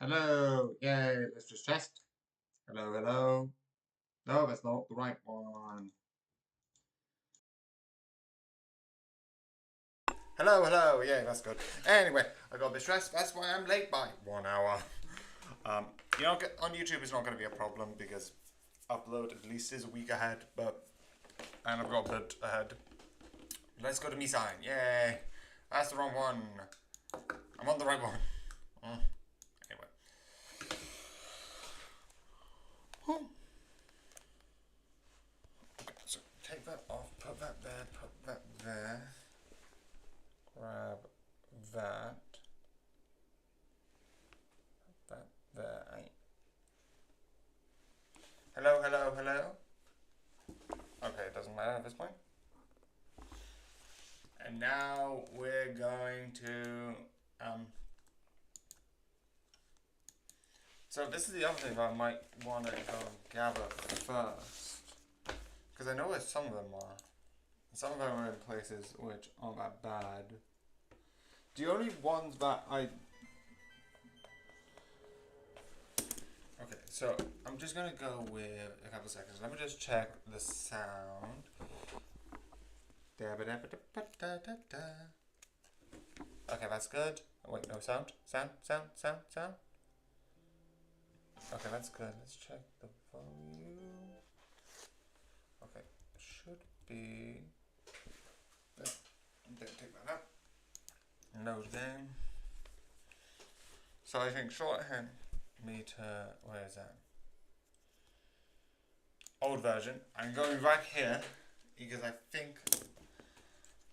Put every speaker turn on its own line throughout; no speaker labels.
Hello, yay, let's just test. Hello, hello. No, that's not the right one. Hello, hello, yay, that's good. Anyway, I got a bit stressed, that's why I'm late by 1 hour. Um, on YouTube it's not going to be a problem because upload at least is a week ahead, and I've got a bit ahead. Let's go to Miside, yay. That's the wrong one. I'm on the right one. Anyway. Whew. So take that off, put that there, put that there. Grab that. That there. Hello, hello, hello. Okay, it doesn't matter at this point. And now we're going to so this is the other thing I might want to go and gather first, because I know where some of them are. Some of them are in places which aren't that bad. The only ones that I... Okay, so I'm just going to go with a couple seconds. Let me just check the sound. Okay, that's good. Oh, wait, no sound. Sound. Okay, that's good. Let's check the volume. Okay, it should be... Take that up. Nose down. So I think shorthand meter, where is that? Old version. I'm going back here because I think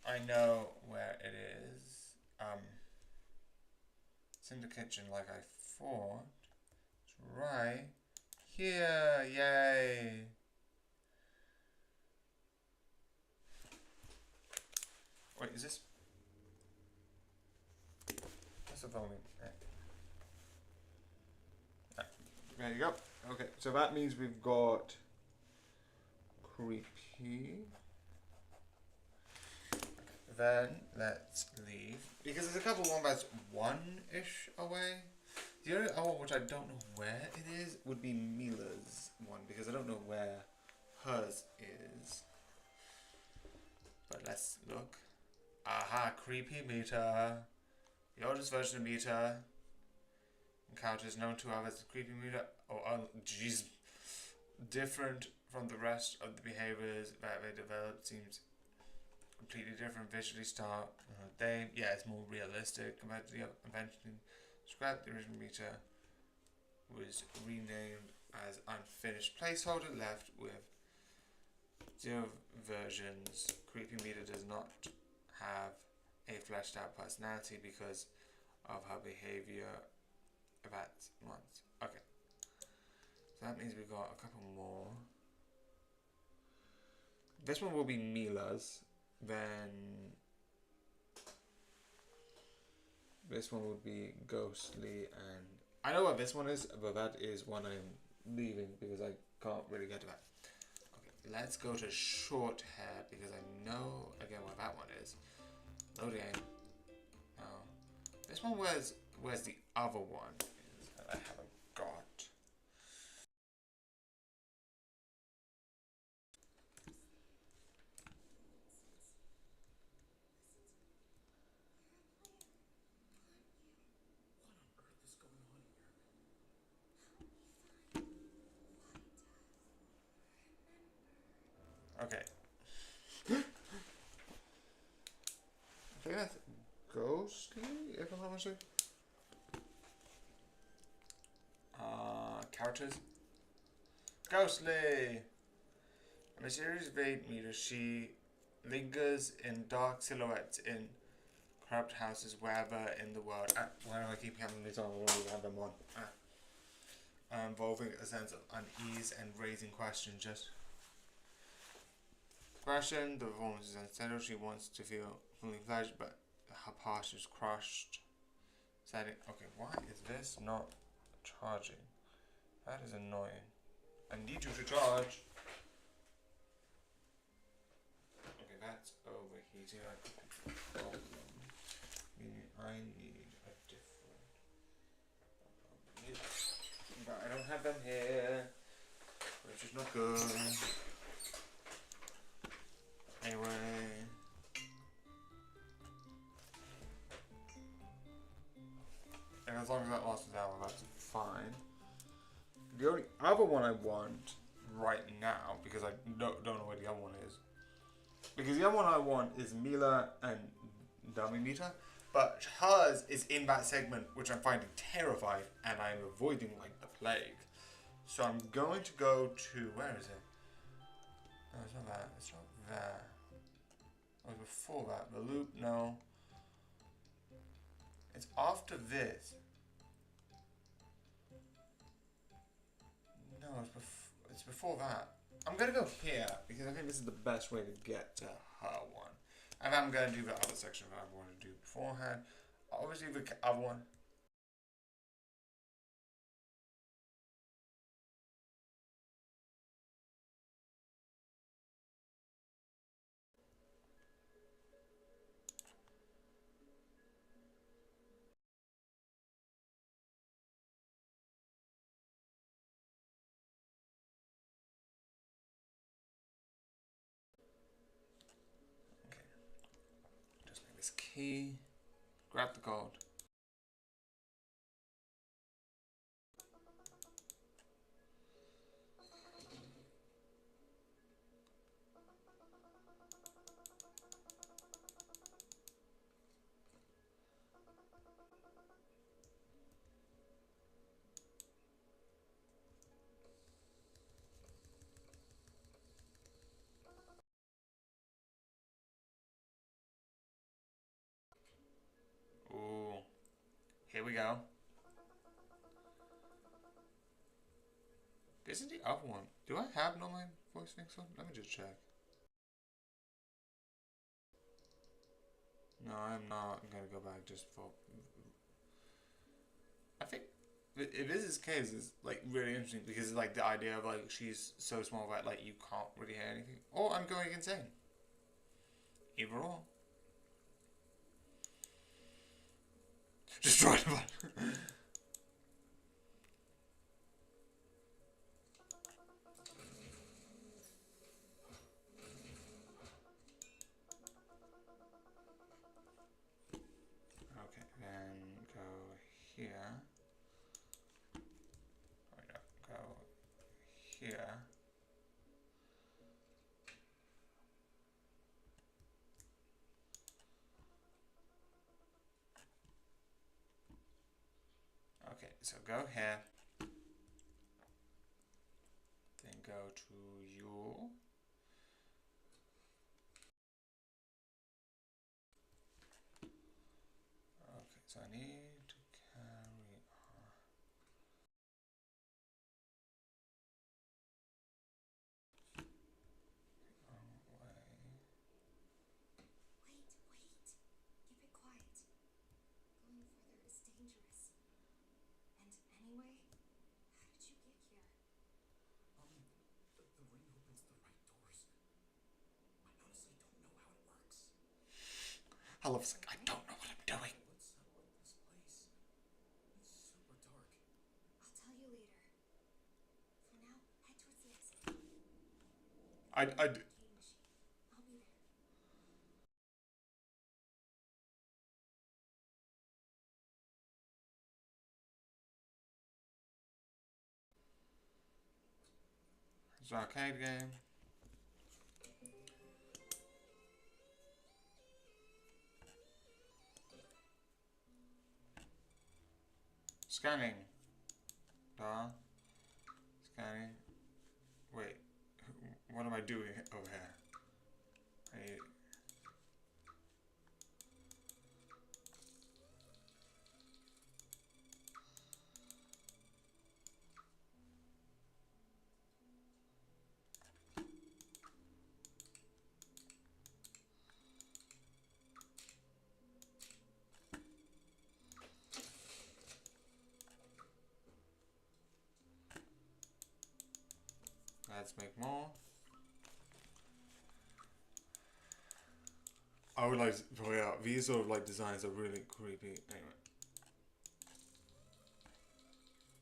I know where it is. It's in the kitchen like I thought. It's right here. Yay. Wait, is this? That's the volume. There you go. Okay, so that means we've got creepy. Then let's leave, because there's a couple one that's one-ish away. The only other one which I don't know where it is would be Mila's one, because I don't know where hers is. But let's look. Aha, creepy meter. The oldest version of meter encounters known to others as creepy meter. Oh, jeez. Different from the rest of the behaviors that they developed, seems completely different visually start. It's more realistic compared to the invention. Scrap the original meter was renamed as unfinished placeholder, left with 0 versions. Creepy meter does not have a fleshed out personality because of her behavior about months. Okay. So that means we've got a couple more. This one will be Mila's. Then this one would be Ghostly, and I know what this one is, but that is one I'm leaving because I can't really get to that. Okay, let's go to short hair because I know again what that one is. Loading. Oh, this one where's the other one is that I haven't got. Okay. I think that's Ghostly, if I'm not mistaken. Characters. Ghostly! A mysterious vague meter, she lingers in dark silhouettes in corrupt houses wherever in the world. Why do I keep having these on when we have them on? Involving a sense of unease and raising questions. Just question. The performance is unsettled. She wants to feel fully fledged, but her past is crushed. Setting. Okay, why is this not charging? That is annoying. I need you to charge. Okay, that's overheating. Problem. Meaning I need a different. have them here, which is not good. Anyway. And as long as that lasts an hour, that's fine. The only other one I want right now, because I don't know where the other one is, because the other one I want is Mila and Dummy Meter, but hers is in that segment, which I'm finding terrified, and I'm avoiding like the plague. So I'm going to go to, where is it? No, it's not that. It's not there. Oh, before that. The loop, no. It's after this. No, it's before that. I'm going to go here, because I think this is the best way to get to her one. And I'm going to do the other section that I want to do beforehand. Obviously, the other one. Okay. Just make this key. Grab the gold. Ooh. Here we go. This is the other one. Do I have no my voice mix on? Let me just check. No, I'm not gonna go back just for. I think if this is the case, it's like really interesting because it's like the idea of like she's so small that like you can't really hear anything. Or I'm going insane. Either or. Just try the button. Okay, then go here. Wait, no, go here. Okay, so go here. Then go to you. Okay, so I need to carry on.
Wait. Keep it quiet. Going further is dangerous. And anyway, how did you get here?
The ring opens the right doors. I honestly don't know how it works.
I love this. I don't know what I'm doing.
Let's settle up this place. It's super dark.
I'll tell you later. For now, head towards the exit.
I
Machine. I'll be there.
It's an arcade game. Scanning. Scanning. Wait. What am I doing over here? Let's make more. I would like to point out these sort of like designs are really creepy.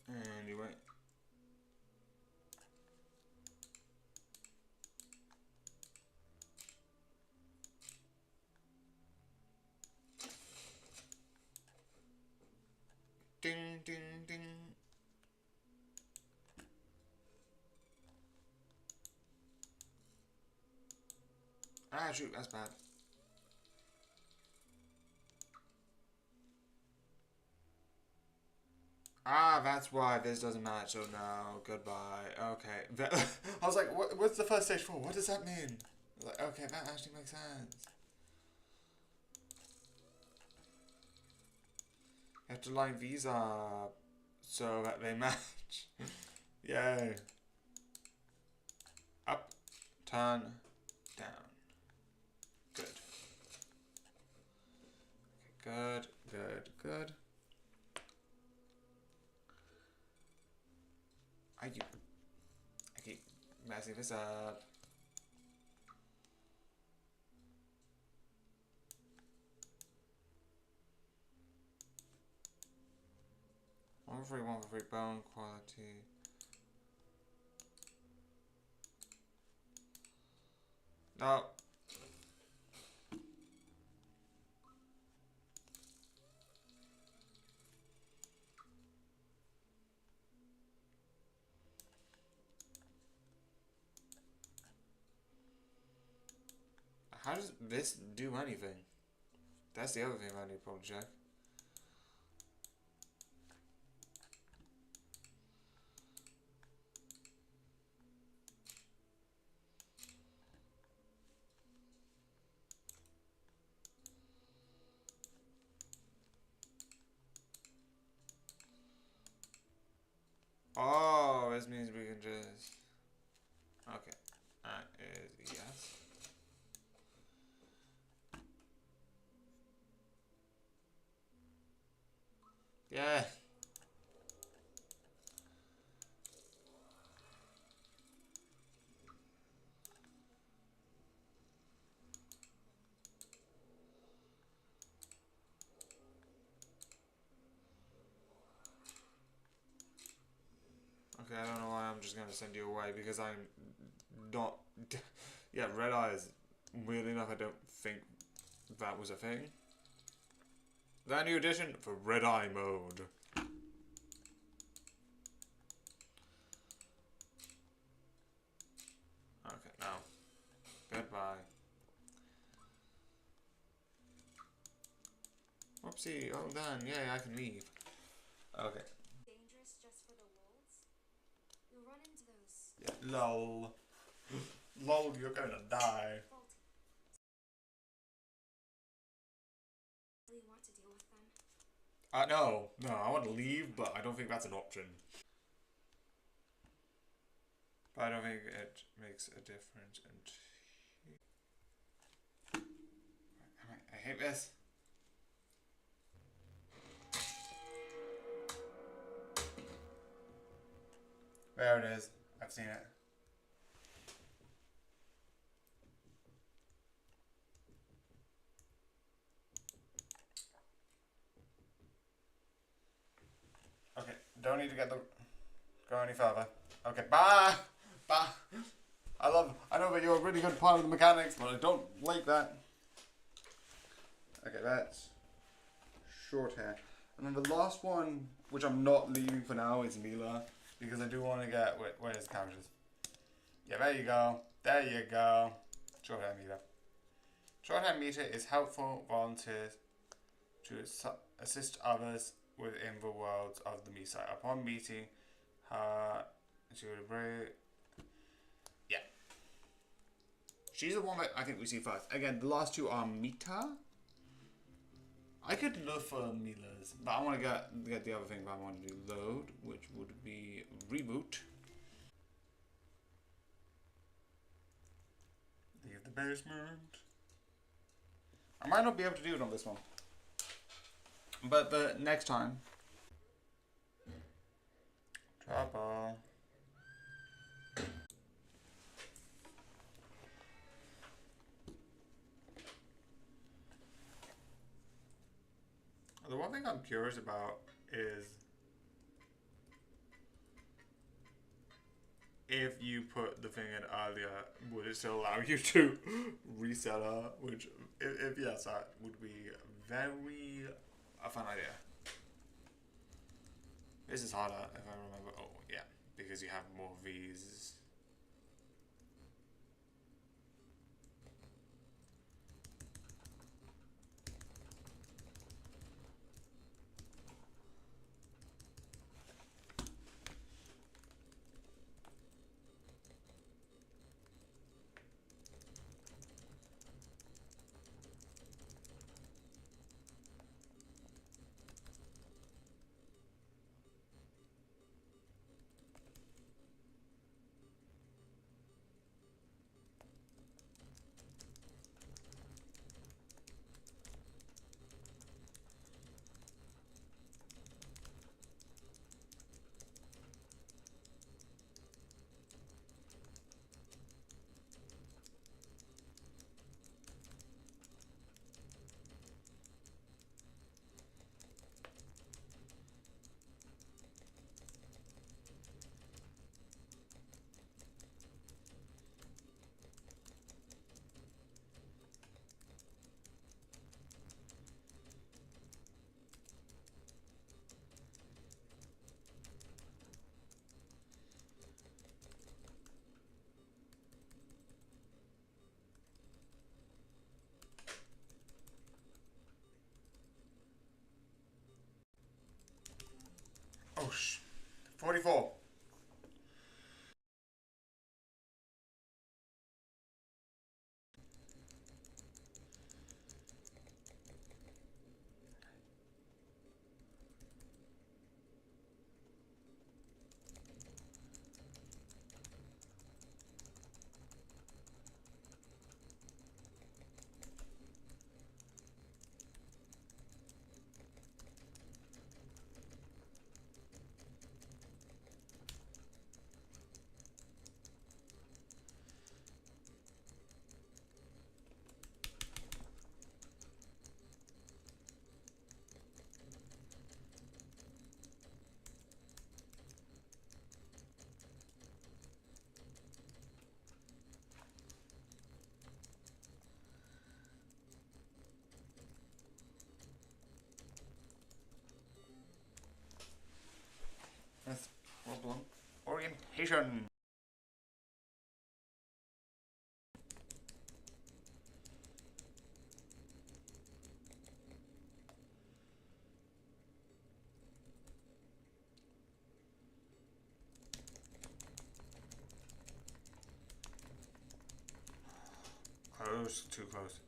Anyway. Ah, shoot, that's bad. Ah, that's why this doesn't match, so no, goodbye. Okay. I was like, what's the first stage for? What does that mean? Like, okay, that actually makes sense. You have to line these up so that they match. Yay. Up, turn, down. Good. Okay, good. I keep messing this up. One for free bone quality. No. How does this do anything? That's the other thing I need to probably check. Oh, this means we can just... Okay. That is yes. Yeah. Okay, I don't know why I'm just gonna send you away because I'm not... Yeah, red eyes. Weirdly enough, I don't think that was a thing. That new addition for red eye mode. Okay, now. Goodbye. Whoopsie, all done. Yay, I can leave. Okay.
Dangerous just for the lulz? You'll run into those
Yeah. Lol. Lol, you're gonna die.
faulty. Really want to deal with them?
No, I want to leave, but I don't think that's an option. But I don't think it makes a difference. And I hate this. There it is. I've seen it. Okay, don't need to go any further. Okay, bye! Bye! I know that you're a really good part of the mechanics, but I don't like that. Okay, that's short hair. And then the last one, which I'm not leaving for now, is Mila. Because I do want to get... where's the characters? Yeah, there you go. There you go. Short hair Mila. Short hair meter is helpful volunteers to assist others within the worlds of the Miside. Upon meeting her, she would break. Yeah. She's the one that I think we see first. Again, the last two are Mita. I could look for Mila's, but I want to get the other thing that I want to do. Load, which would be reboot. Leave the basement. I might not be able to do it on this one. But the next time. Trouble. The one thing I'm curious about is if you put the thing in earlier, would it still allow you to reset her? Which, if yes, that would be very a fun idea. This is harder if I remember. Oh, yeah, because you have more V's. Oh, 44. That's problem. Orientation. Close, too close.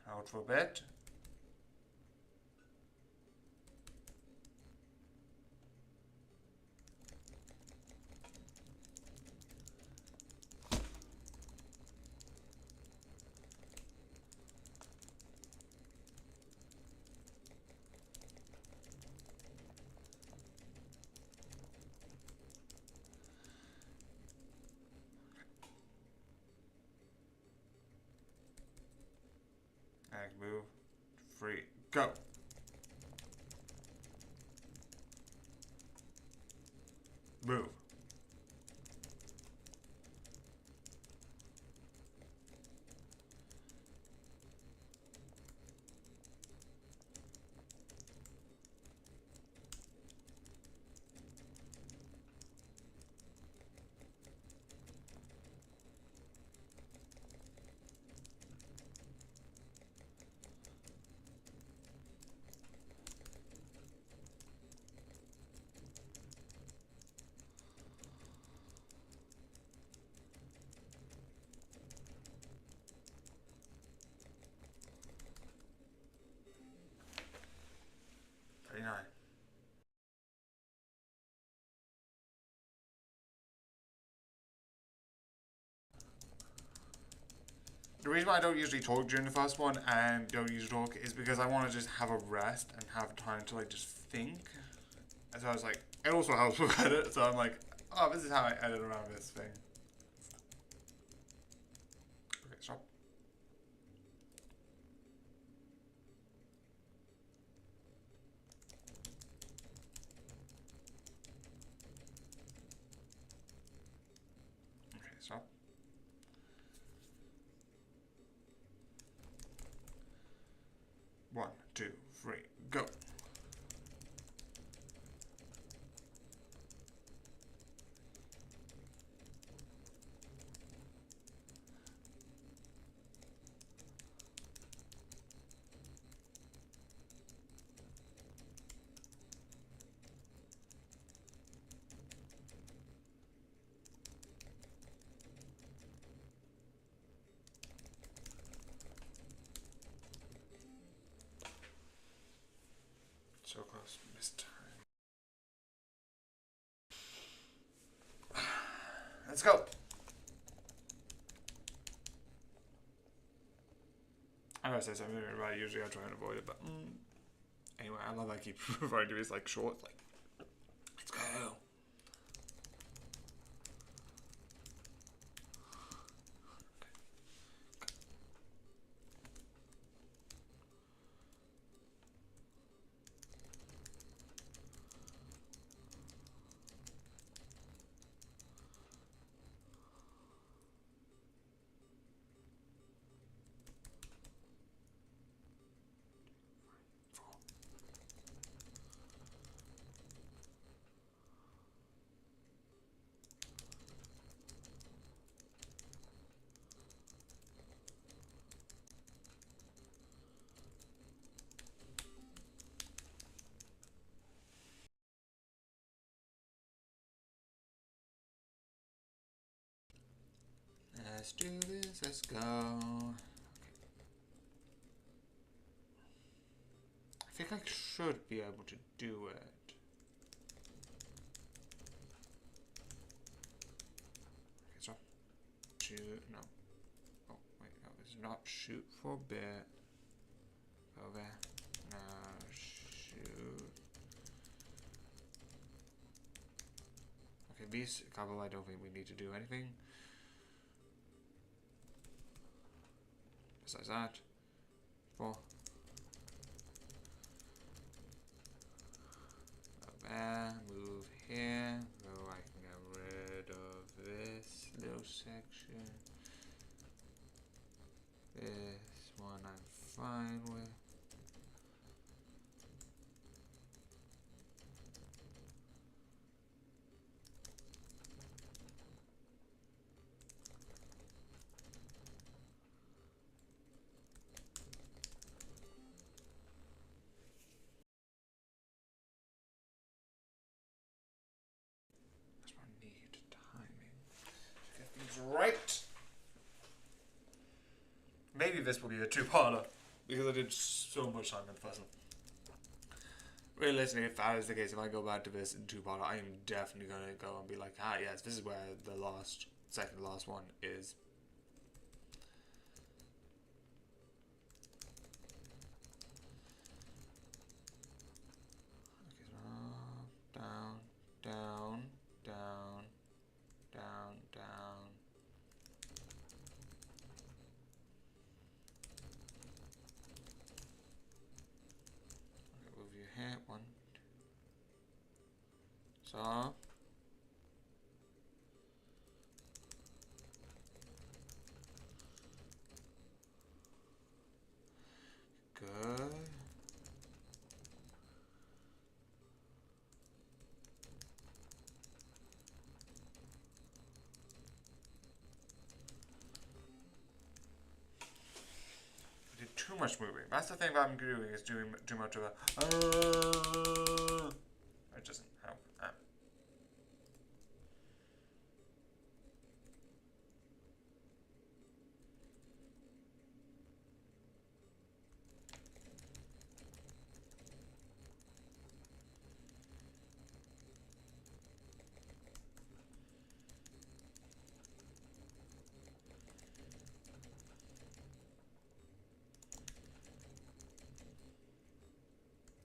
Out for a bit. Ag move. Free. Go. Move. The reason why I don't usually talk during the first one and don't usually talk is because I want to just have a rest and have time to like just think. And so I was like, it also helps with edit. So I'm like, oh, this is how I edit around this thing. Okay, stop. Okay, stop. One, two, three, go. So close, missed time. Let's go. I gotta say something about it. Usually I try and avoid it, but anyway, I love that I keep referring to it as like short. Like, let's go. Let's do this. Let's go. Okay. I think I should be able to do it. Okay, so shoot. No. Oh wait, no. This is not shoot for bit. Go there. No, shoot. Okay, these couple, I don't think we need to do anything. Besides that. 4. Go there, move here. So I can get rid of this little section. This one I'm fine with. Right. Maybe this will be a two-parter because I did so much time in the first one. Realistically, if that is the case, if I go back to this in two-parter, I am definitely gonna go and be like, ah, yes, this is where the second to last one is. Okay, so down, down, down, down, down. Move your head, 1. So. Good. I did too much moving. That's the thing that I'm doing, is doing too much of a. It doesn't help.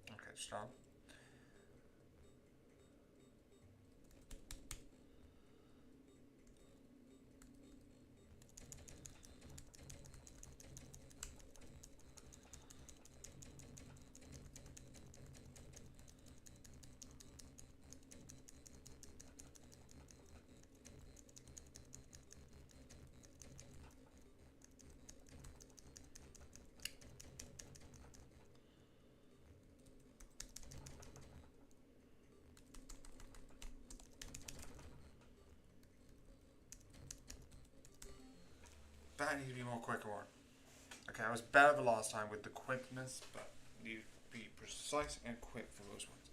Okay, stop. That needs to be more quicker one. Okay, I was better the last time with the quickness, but need to be precise and quick for those ones.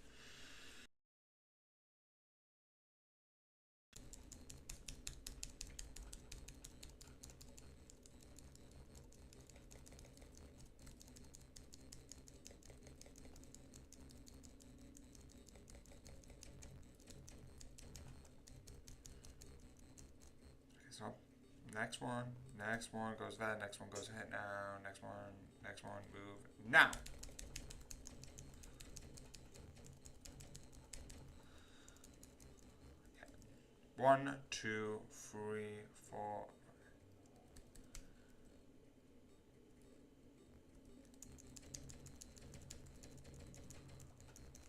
Okay, so next one goes there, next one goes ahead now, next one, move now. Okay. 1, 2, 3, 4.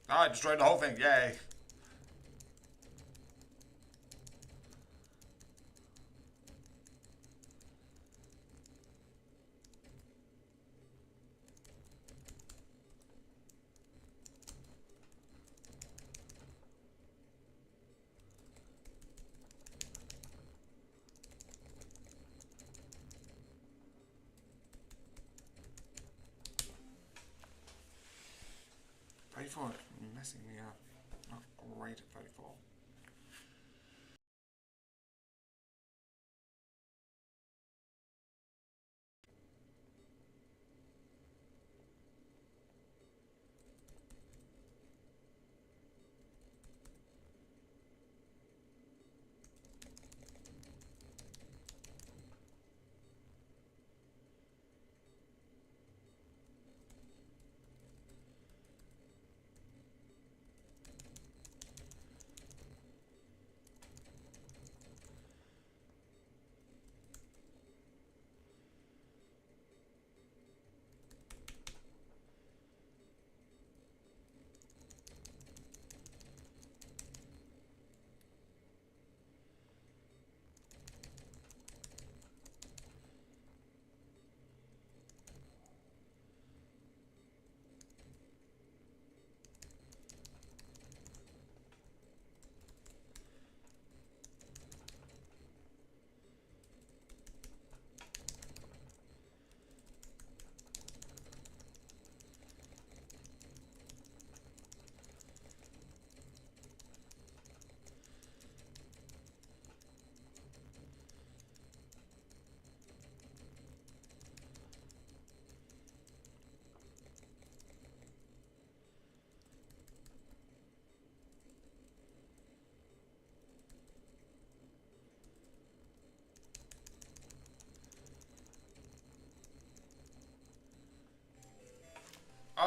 Ah, I destroyed the whole thing, yay! Thirty-four, messing me up. Not great at 34.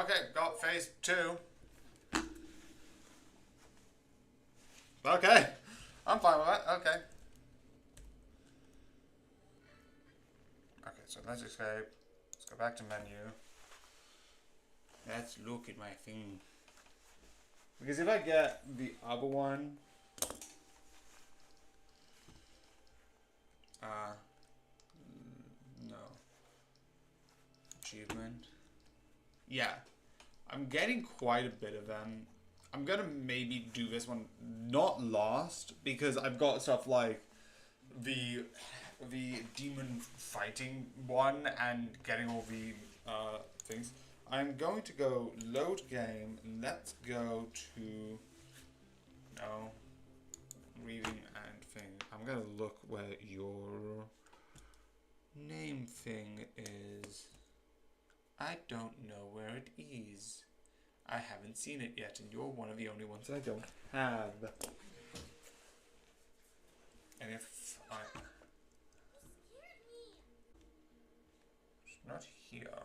Okay, got phase 2. Okay. I'm fine with that. Okay. Okay, so let's escape. Let's go back to menu. Let's look at my thing. Because if I get the other one, no. Achievement. Yeah. I'm getting quite a bit of them. I'm gonna maybe do this one not last because I've got stuff like the demon fighting one and getting all the things. I'm going to go load game. Let's go to no reading and thing. I'm gonna look where your name thing is. I don't know where it is. I haven't seen it yet, and you're one of the only ones I don't have. And if I... It's not here.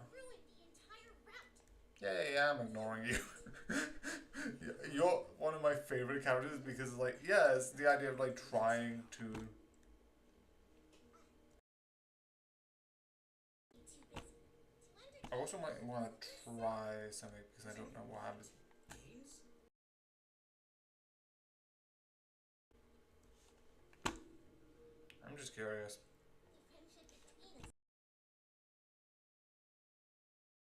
Yeah, I'm ignoring you. You're one of my favorite characters because, like, yeah, it's the idea of, like, trying to... I also might want to try something because I don't know what happens. I'm just curious.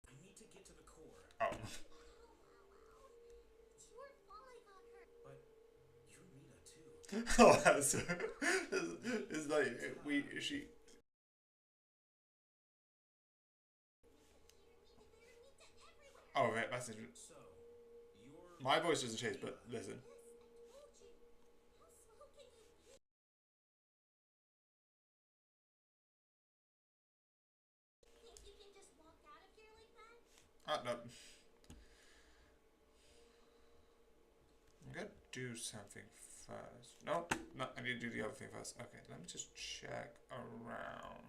I need to get to the core.
Oh.
But you're Mila too.
Oh, that's... it's like, she... Oh, right, that's it.
So, you're...
My voice doesn't change, but listen. No. I'm gonna do something first. Nope, no, I need to do the other thing first. Okay, let me just check around.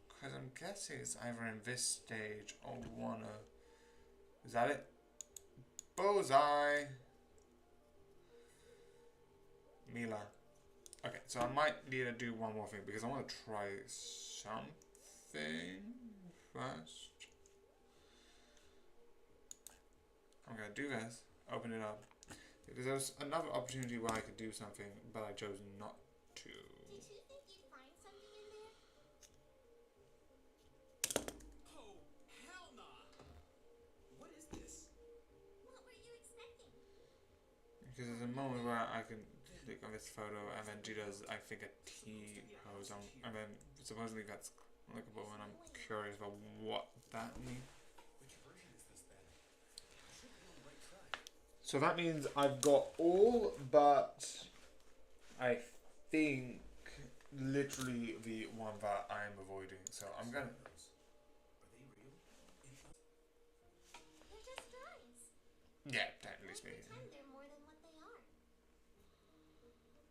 Because I'm guessing it's either in this stage or one of... Is that it? Bullseye! Mila. Okay, so I might need to do one more thing because I want to try something first. I'm going to do this, open it up. Because there was another opportunity where I could do something, but I chose not to.
Did you think you'd find something in there?
Oh, hell nah! What is this?
What were you expecting?
Because there's a moment where I can click on this photo and then she does, I think, a T pose on, and then supposedly that's clickable, and I'm curious about what that means.
Which version is this then? I should be on the right track.
So that means I've got all but, I think, literally the one that I'm avoiding. So I'm gonna...
Are they real?
They're just drawings.
Yeah, technically
Don't
speaking.
pretend they're more than what they are.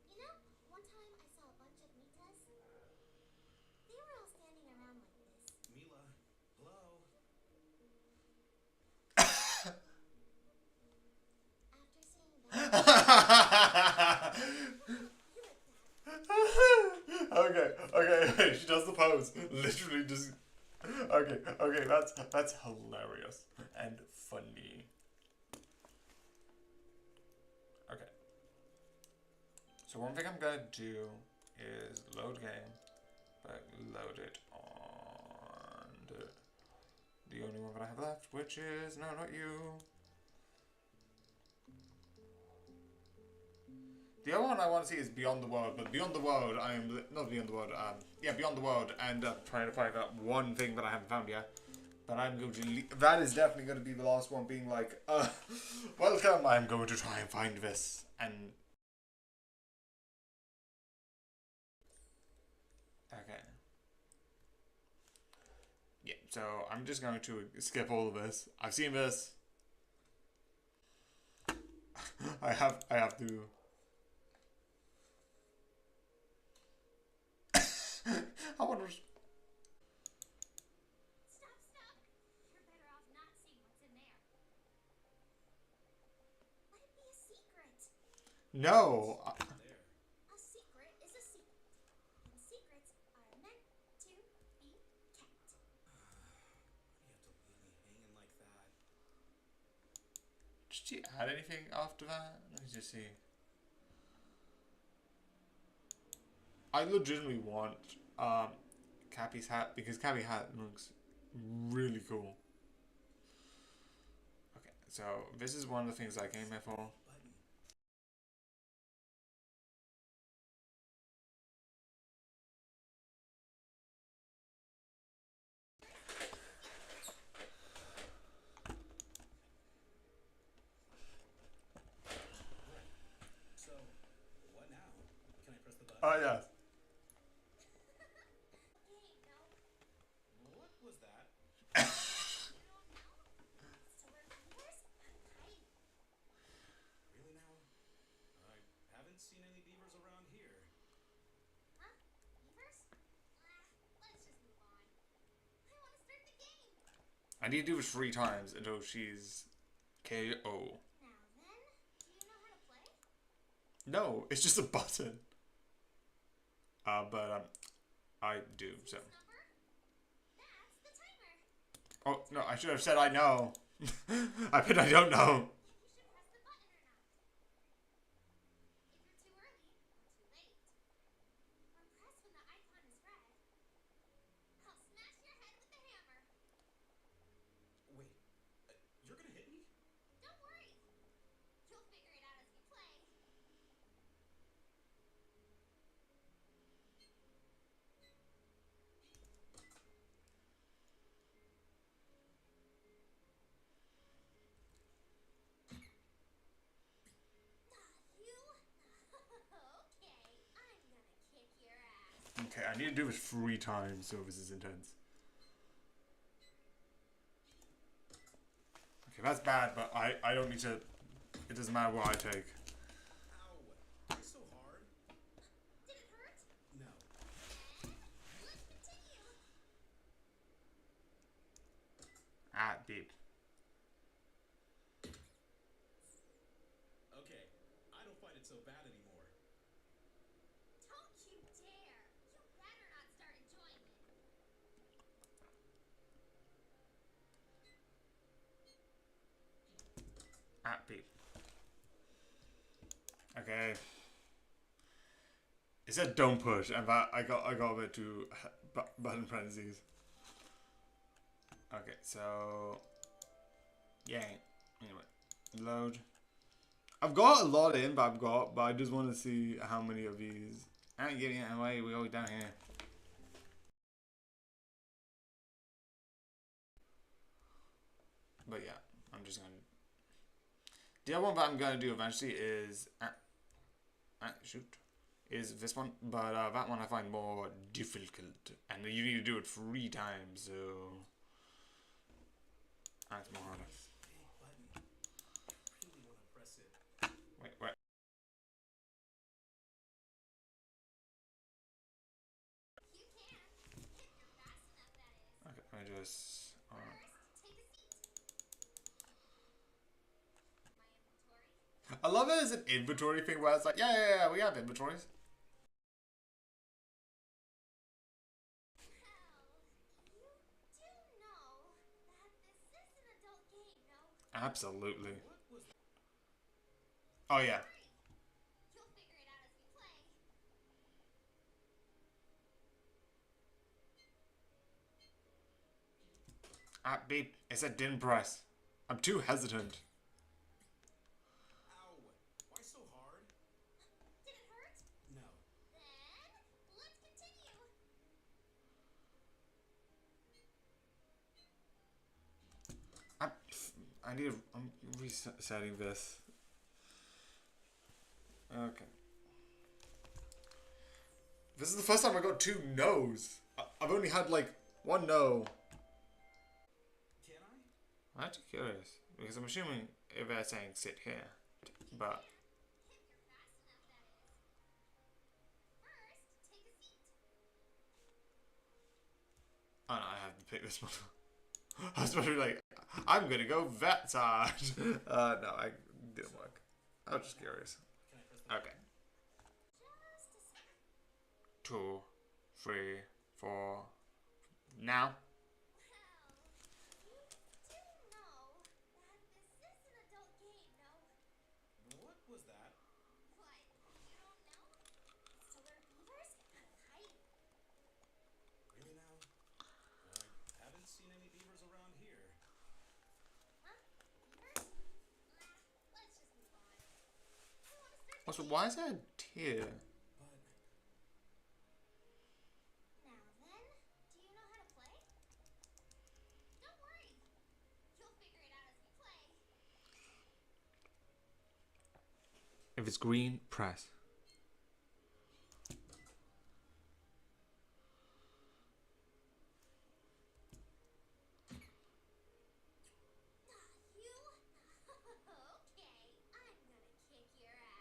You know, one time I saw a bunch of Mitas. They were all standing around like this.
Mila, hello?
After seeing that,
Okay, she does the pose. Literally just... Okay, that's hilarious and funny. Okay. So one thing I'm gonna do is load game, but load it on the only one that I have left, which is... No, not you. The other one I want to see is Beyond the World, but Beyond the World, I am... Not Beyond the World, yeah, Beyond the World, and trying to find out one thing that I haven't found yet. But I'm going to... That is definitely going to be the last one, being like, welcome, I'm going to try and find this. And... Okay. Yeah, so I'm just going to skip all of this. I've seen this. I have to... I wonder...
stop. You're better off not
No.
There.
A secret is a secret, and secrets are meant to be kept.
Why do you have to leave me hanging like that?
Did she add anything after that? Let me just see. I legitimately want Cappy's hat because Cappy's hat looks really cool. Okay, so this is one of the things I came here for.
Button. So, what now? Can I press the button?
Oh yeah.
Game, no?
What was that?
You don't know? It's to learn beavers hiding.
Really now? I haven't seen any beavers around here.
Huh? Beavers? Let's just move on. I want to start the game.
I need to do it 3 times until she's KO.
Now then, do you know how to play?
No, it's just a button. But I do so.
This number? That's the timer.
Oh no, I should have said I know. I bet I don't know.
If you should press the button or not. If you're too early or too late. Or press when the icon is red. I'll smash your head with the hammer.
Wait, you're gonna hit me?
Don't worry. You'll figure it out as we play. You? Okay, I'm gonna kick your ass.
Okay, I need to do this 3 times, so this is intense. Okay, that's bad, but I don't need to. It doesn't matter what I take.
Ow! Why so hard?
Did it hurt?
No.
Then let's continue.
Ah, beep.
Okay, I don't find it so bad anymore.
Don't you dare. You better not start enjoying it.
Ah, beep. Okay. It said don't push, and that I got a bit too button parentheses. Okay, so yeah. Anyway, load. I've got a lot in, but I just want to see how many of these. I ain't giving it away. We go down here. But yeah, I'm just gonna. The other one that I'm gonna do eventually is shoot. Is this one, but that one I find more difficult, and you need to do it 3 times, so that's more harder.
Big button. I really want to press it.
Wait.
You can. If you're fast enough, that is.
Okay, let me just.
First, take a seat. My inventory.
I love it as an inventory thing where it's like, yeah, we have inventories.
Well, you do know that this is an adult game, no?
Absolutely.
What was that?
Oh yeah.
You'll figure it out as we play.
Ah, beep. It said didn't press. I'm too hesitant.
Ow! Why so hard?
Did it hurt?
No.
Then let's continue.
I'm resetting this. Okay. This is the first time I got 2 no's. I've only had like 1 no.
Can I?
I'm actually curious because I'm assuming if they're saying sit here, but
If you're fast enough, that is. First, take a seat.
oh no, I have to pick this one. I was supposed to be like, I'm gonna go that side. No, I didn't work. I was just curious.
Can I press
Okay. 2, 3, 4. Now.
Well, you do know that this is an adult game, no?
What was that?
What? You don't know? It's to lure beavers out of hiding.
Really now? I haven't seen any beavers around here.
Huh? Beavers? Let's just move on. I want to start the
Also,
game.
why is there a tear?
But
Now then, do you know how to play? Don't worry. You'll figure it out as we play.
If it's green, press.
You? Okay, I'm gonna kick your ass.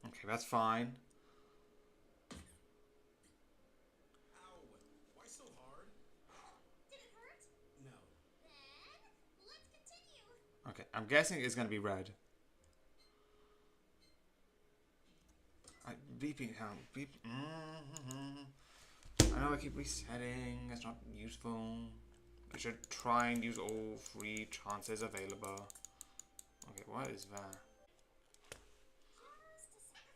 Okay, that's fine.
ow! Why so hard?
Did it hurt?
No.
Then, let's continue.
Okay, I'm guessing it's gonna be red. Beeping sound. Beep. I know I keep resetting. It's not useful. I should try and use all 3 chances available. Okay, what is that?
Just a second.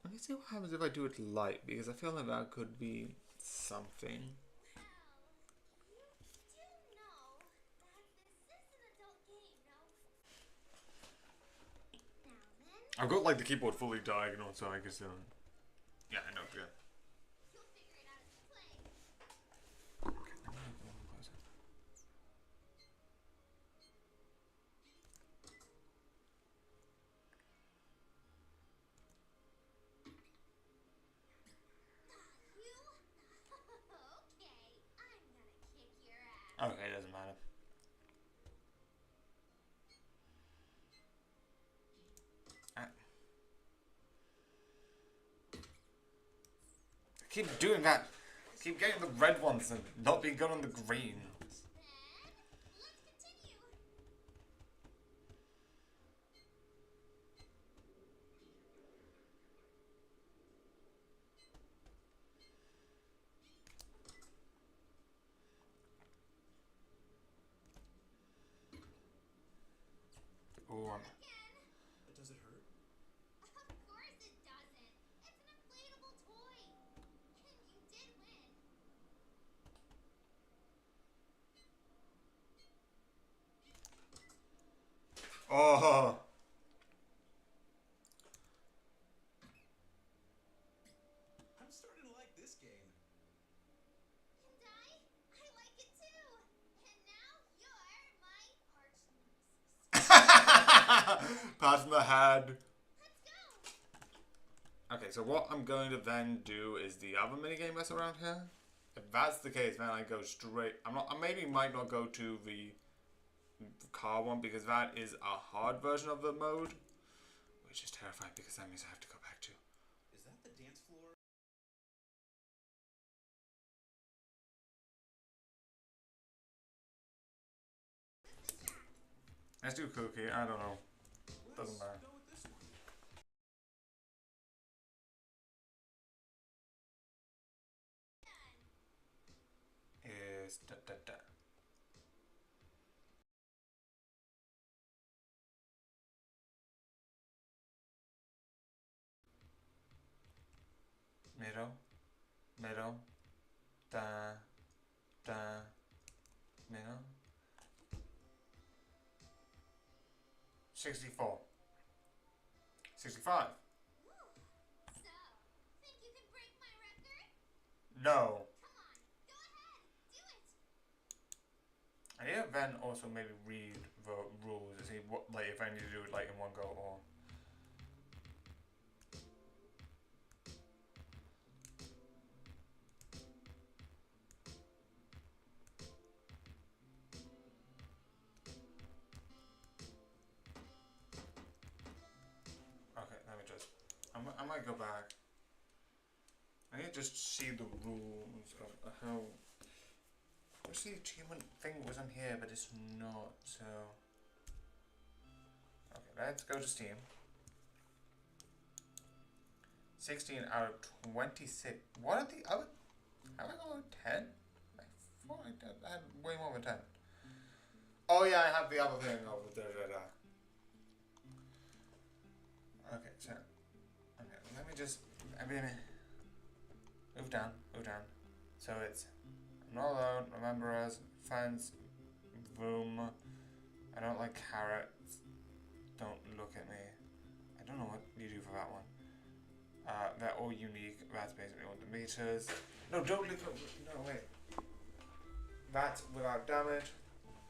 Let me see what happens if I do it light, because I feel like that could be something.
Well, you do know that this is an adult game, no? Now then,
I've got like the keyboard fully diagonal, so I guess. Yeah, I know. Yeah.
you'll figure it out as we play.
Okay, I'm gonna go one closer.
You? Okay, I'm gonna kick your ass.
Okay, it doesn't matter. I keep doing that. Keep getting the red ones and not being good on the green.
Then, let's continue.
Oh,
Again.
Does it hurt?
Of course it doesn't. It's an inflatable toy. And you did win.
oh.
I'm starting to like this game.
And I like it too. And now you're my arch nemesis.
Pat on the head.
Let's go.
Okay, so what I'm going to then do is the other minigame that's around here. If that's the case, then I go straight. I maybe might not go to the car one because that is a hard version of the mode, which is terrifying because that means I have to go back to.
Is that the dance floor?
Let's do cookie. I don't know. Doesn't matter.
Let's go with this one.
Is da da da. Middle, middle, da, da, middle. 64. 65.
Ooh. So, think you can break my record?
No.
Come on, go ahead, do it.
I need to then also maybe read the rules to see what, like, if I need to do it like in one go or. Okay, let me just. I might go back. I need to just see the rules of how wish the achievement thing was on here, but it's not, so... Okay, let's go to Steam. 16 out of 26. What are the other... Have I got a 10? I thought I had way more than 10. Oh yeah, I have the other thing over there. Okay, so... Okay, let me just... Move down. So it's... I'm not alone, remember us, fans, boom. I don't like carrots. Don't look at me. I don't know what you do for that one. They're all unique. That's basically all the meters. No, don't look at... No, wait. That's without damage.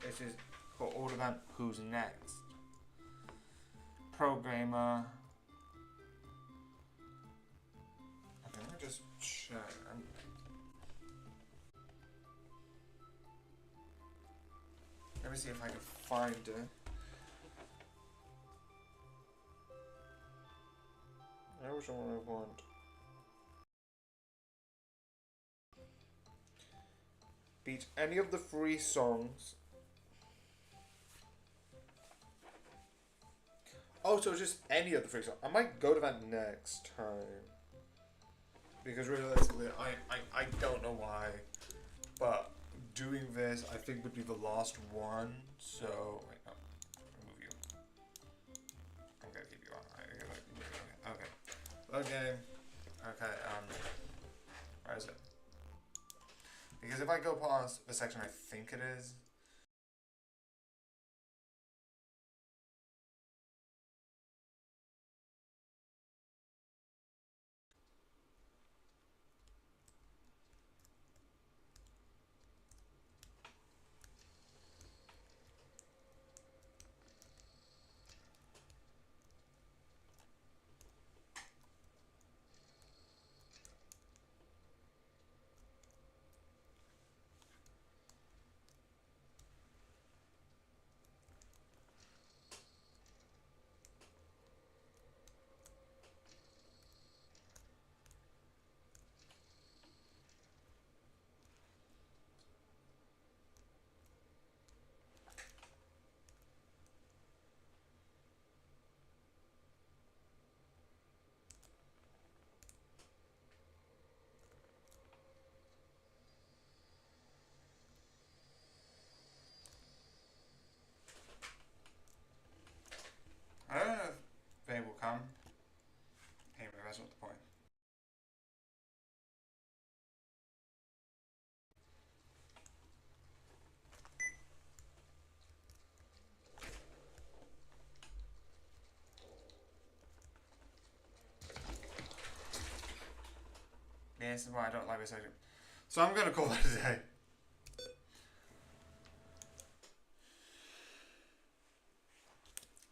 This is for order event. Who's next? Programmer. Okay, let me just check. Let me see if I can find it. I wish I want. Beat any of the free songs. Oh, so just any of the free songs. I might go to that next time. Because realistically, I don't know why. But doing this, I think, would be the last one. So, wait, no. Remove you. I'm gonna keep you on. Okay. Okay, where is it? Because if I go past the section I think it is... I don't know if they will come. Anyway, that's not the point. Yeah, this is why I don't like this item. So I'm gonna call that a day.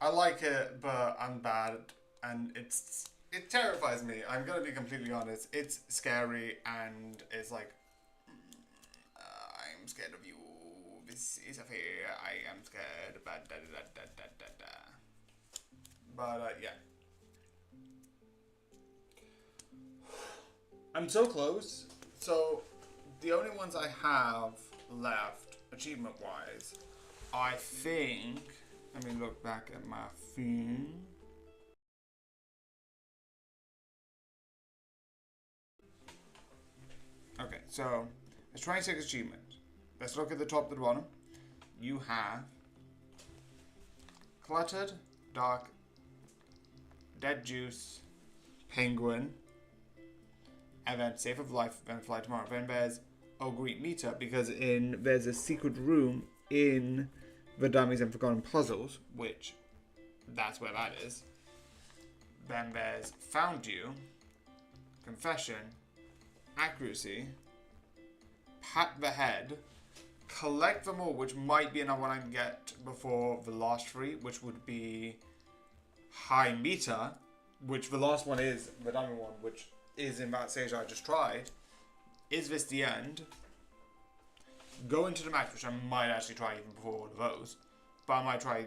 I like it, but I'm bad, and it terrifies me. I'm gonna be completely honest. It's scary, and it's like I'm scared of you. This is a fear. I am scared. But yeah, I'm so close. So the only ones I have left, achievement-wise, I think. Let me look back at my thing. Okay, so it's 26 achievements. Let's look at the top to the bottom. You have Cluttered, Dark, Dead Juice, Penguin, Event, Safe of Life, Event Fly Tomorrow, Event Bears, Oh Greet Meter, because there's a secret room in the Dummies and Forgotten Puzzles, which that's where that is. Then there's Found You, Confession, Accuracy, Pat the Head, Collect Them All, which might be another one I can get before the last three, which would be High Meter, which the last one is the dummy one, which is in that stage I just tried. Is this the end? Go into the max, which I might actually try even before all of those. But I might try,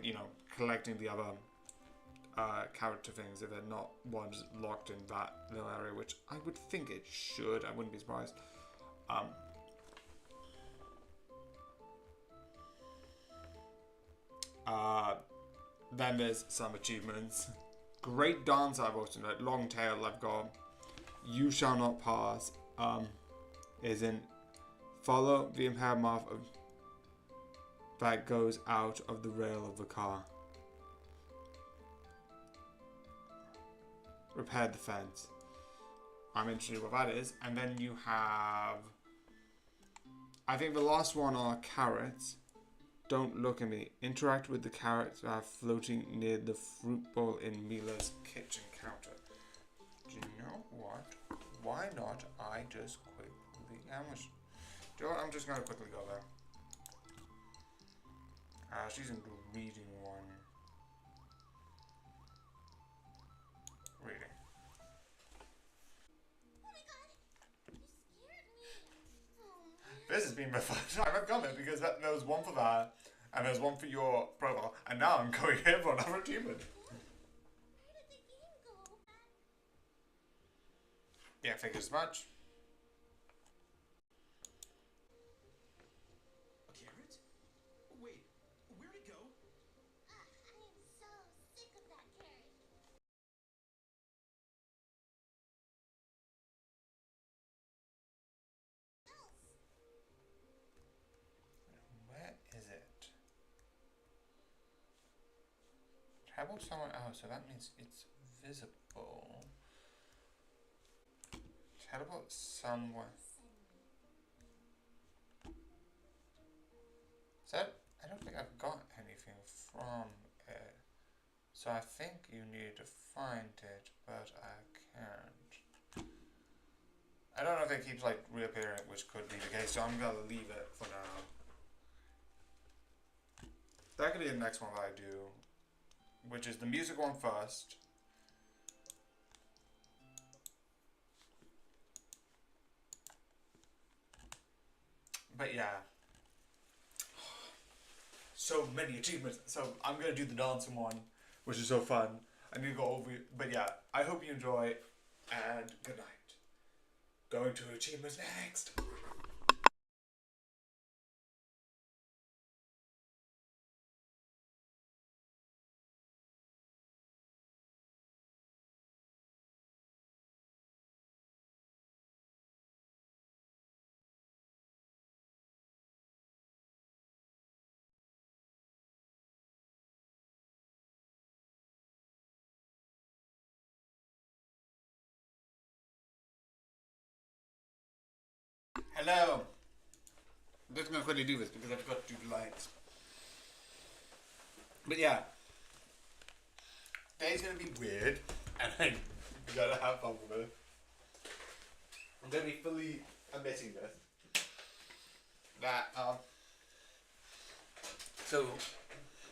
collecting the other character things if they're not ones locked in that little area, which I would think it should. I wouldn't be surprised. Then there's some achievements. Great dance I've also done. Long tail I've got. You shall not pass. Is in follow the impaired mark of that goes out of the rail of the car. Repair the fence. I'm interested in what that is. And then you have, I think the last one are carrots. Don't look at me. Interact with the carrots that are floating near the fruit bowl in Mila's kitchen counter. Do you know what? Why not I just quickly... Do you know what? I'm just going to quickly go there. She's in the reading one. Reading.
Oh my god! You scared me! Oh,
This has been my first time I've done it because there was one for that and there's one for your profile and now I'm going here for another achievement.
where did the game go?
Yeah, figures as much.
A carrot? Wait, where'd it go?
I am so sick of that carrot.
Where is it? Travel somewhere else, so that means it's visible. Teleport somewhere. So I don't think I've got anything from it. So I think you need to find it, but I can't. I don't know if it keeps like reappearing, which could be the case, so I'm gonna leave it for now. That could be the next one that I do, which is the music one first. But yeah. So many achievements. So I'm gonna do the dancing one, which is so fun. I need to go over it. But yeah, I hope you enjoy and good night. Going to achievements next. Hello. I'm just gonna quickly do this because I've got to do the lights. But yeah, today's gonna be weird, and I gotta have fun with it. I'm gonna be fully admitting this. That so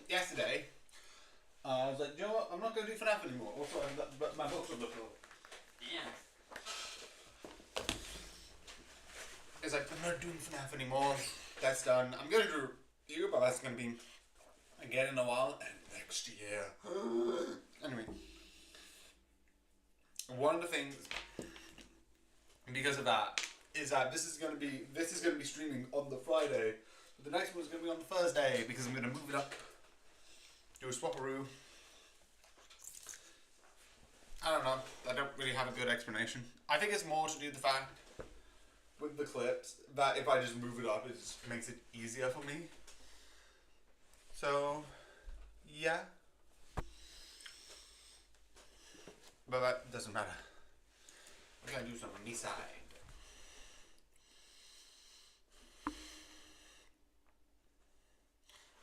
yesterday, I was like, you know what? I'm not gonna do FNAF anymore. Also, but my books on the floor. Yeah. It's like, I'm not doing FNAF anymore. That's done. I'm gonna do you, but that's gonna be again in a while and next year. Anyway, one of the things because of that is that this is gonna be streaming on the Friday, but the next one's gonna be on the Thursday because I'm gonna move it up, do a swapperoo. I don't know. I don't really have a good explanation. I think it's more to do with the fact with the clips that if I just move it up, it just makes it easier for me. So, yeah. But that doesn't matter. We're gonna do some Miside.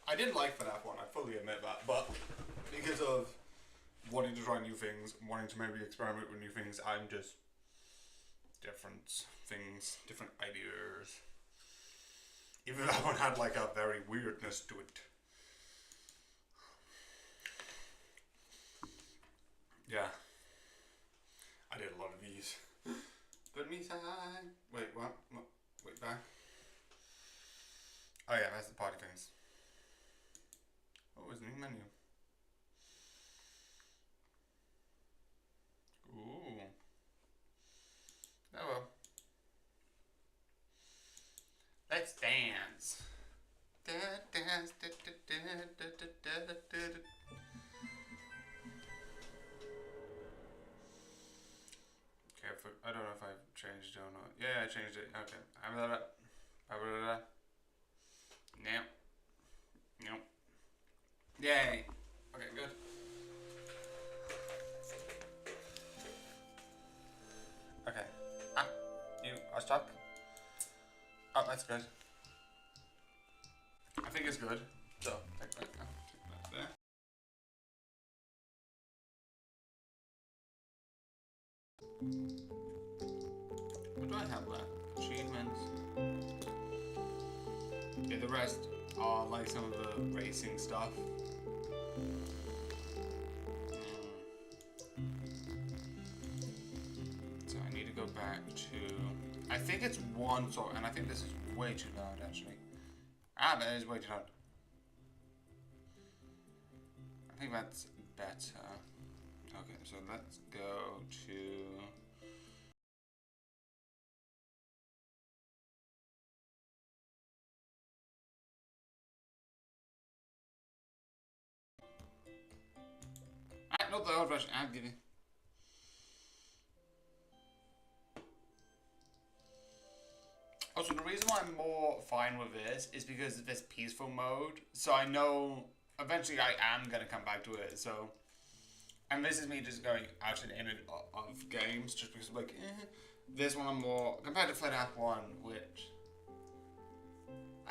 I didn't like FNAF 1, I fully admit that, but because of wanting to try new things, wanting to maybe experiment with new things, I'm just different things, different ideas. Even that one had like a very weirdness to it. Yeah. I did a lot of these. But Miside. Wait, what? Wait, back. Oh yeah, that's the party things. What was the new menu? Ooh. Oh well. Let's dance. I don't know if I've changed it or not. Yeah, I changed it. Okay. Nope. Nope. Yay. Okay, good. Okay. Ah, you are stuck. Oh, that's good. I think it's good. So, take that there. What do I have left? Achievements. Yeah, the rest are like some of the racing stuff. So I need to go back to... I think it's one sort, and I think this is way too loud actually. Ah, that is way too loud. I think that's better. Okay, so let's go to... Ah, not the old version. I'm giving. Also, the reason why I'm more fine with this is because of this peaceful mode. So I know eventually I am going to come back to it. So, and this is me just going out and in and of games just because like, this one I'm more, compared to FNAF 1, which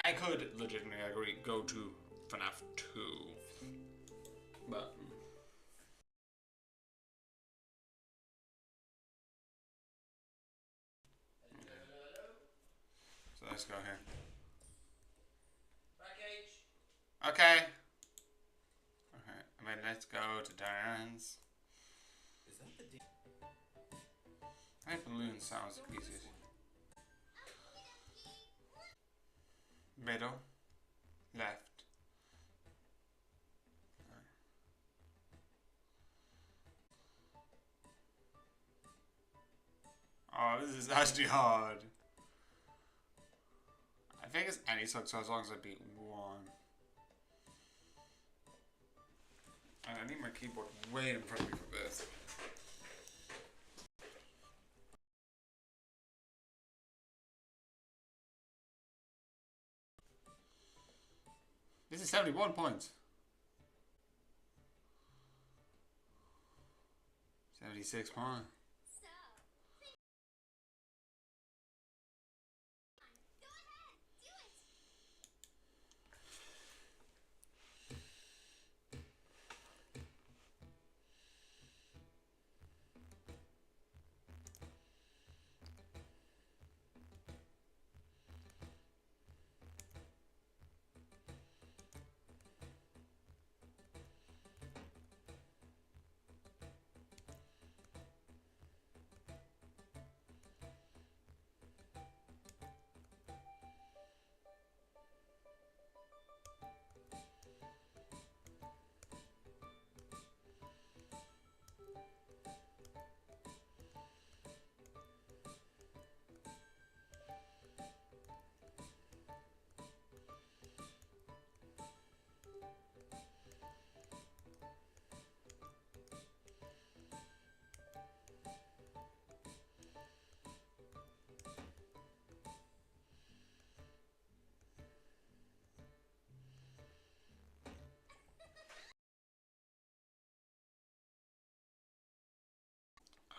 I could legitimately agree, go to FNAF 2. But... So let's go here. Okay. Okay, and then let's go to Diane's.
Is that the
I think balloon sounds easier. Middle. Left. Oh, this is actually hard. I think it's any suck, so as long as I beat one. And I need my keyboard way in front of me for this. This is 71 points. 76 points.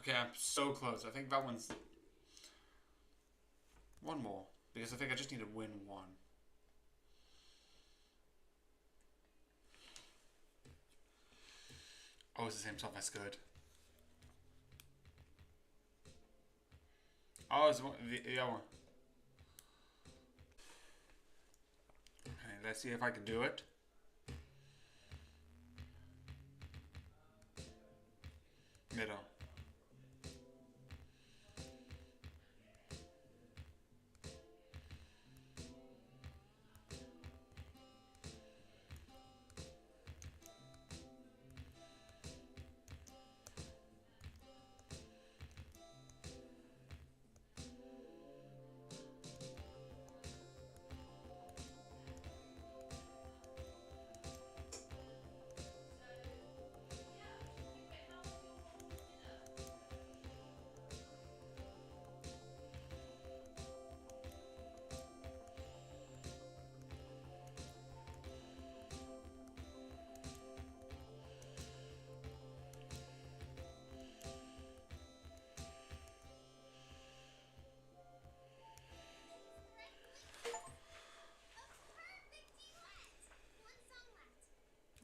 Okay, I'm so close. I think that one's... One more. Because I think I just need to win one. Oh, it's the same stuff. That's good. Oh, it's the other one. Okay, let's see if I can do it. Middle.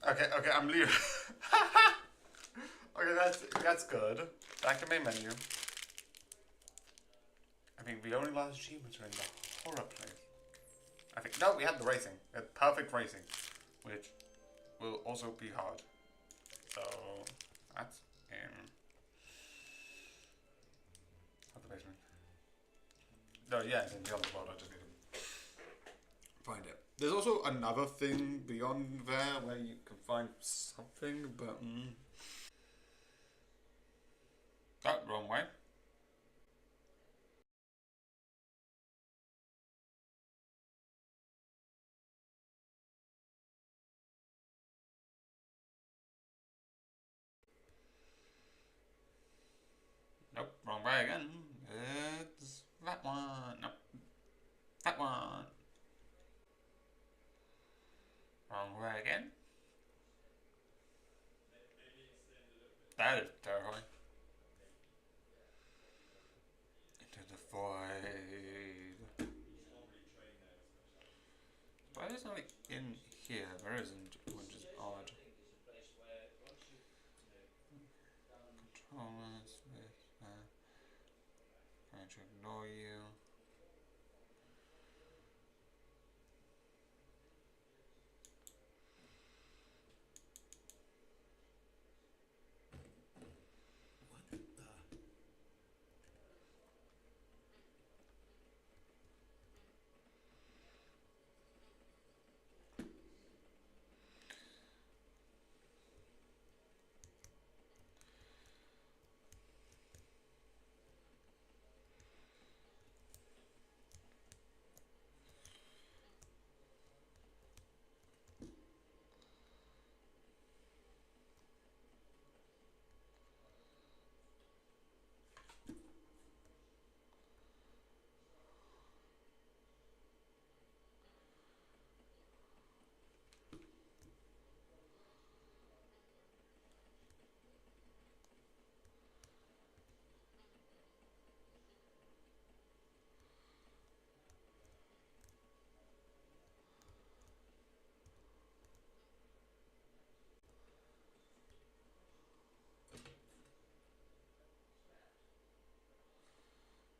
Okay, I'm leaving. Okay, that's good. Back in main menu. I mean, the only last achievements are in the horror place. I think no, we had the racing. We had perfect racing, which will also be hard. So that's in the basement. No, yeah, it's in the other world. I just need to find it. There's also another thing beyond there where you can find something, but oh, wrong way. Nope, wrong way again. It's that one. Nope, that one. Wrong way again. That is terrifying. Into the void. Why is it like in here? There isn't, which is odd. Controllers with trying to ignore you.
What the?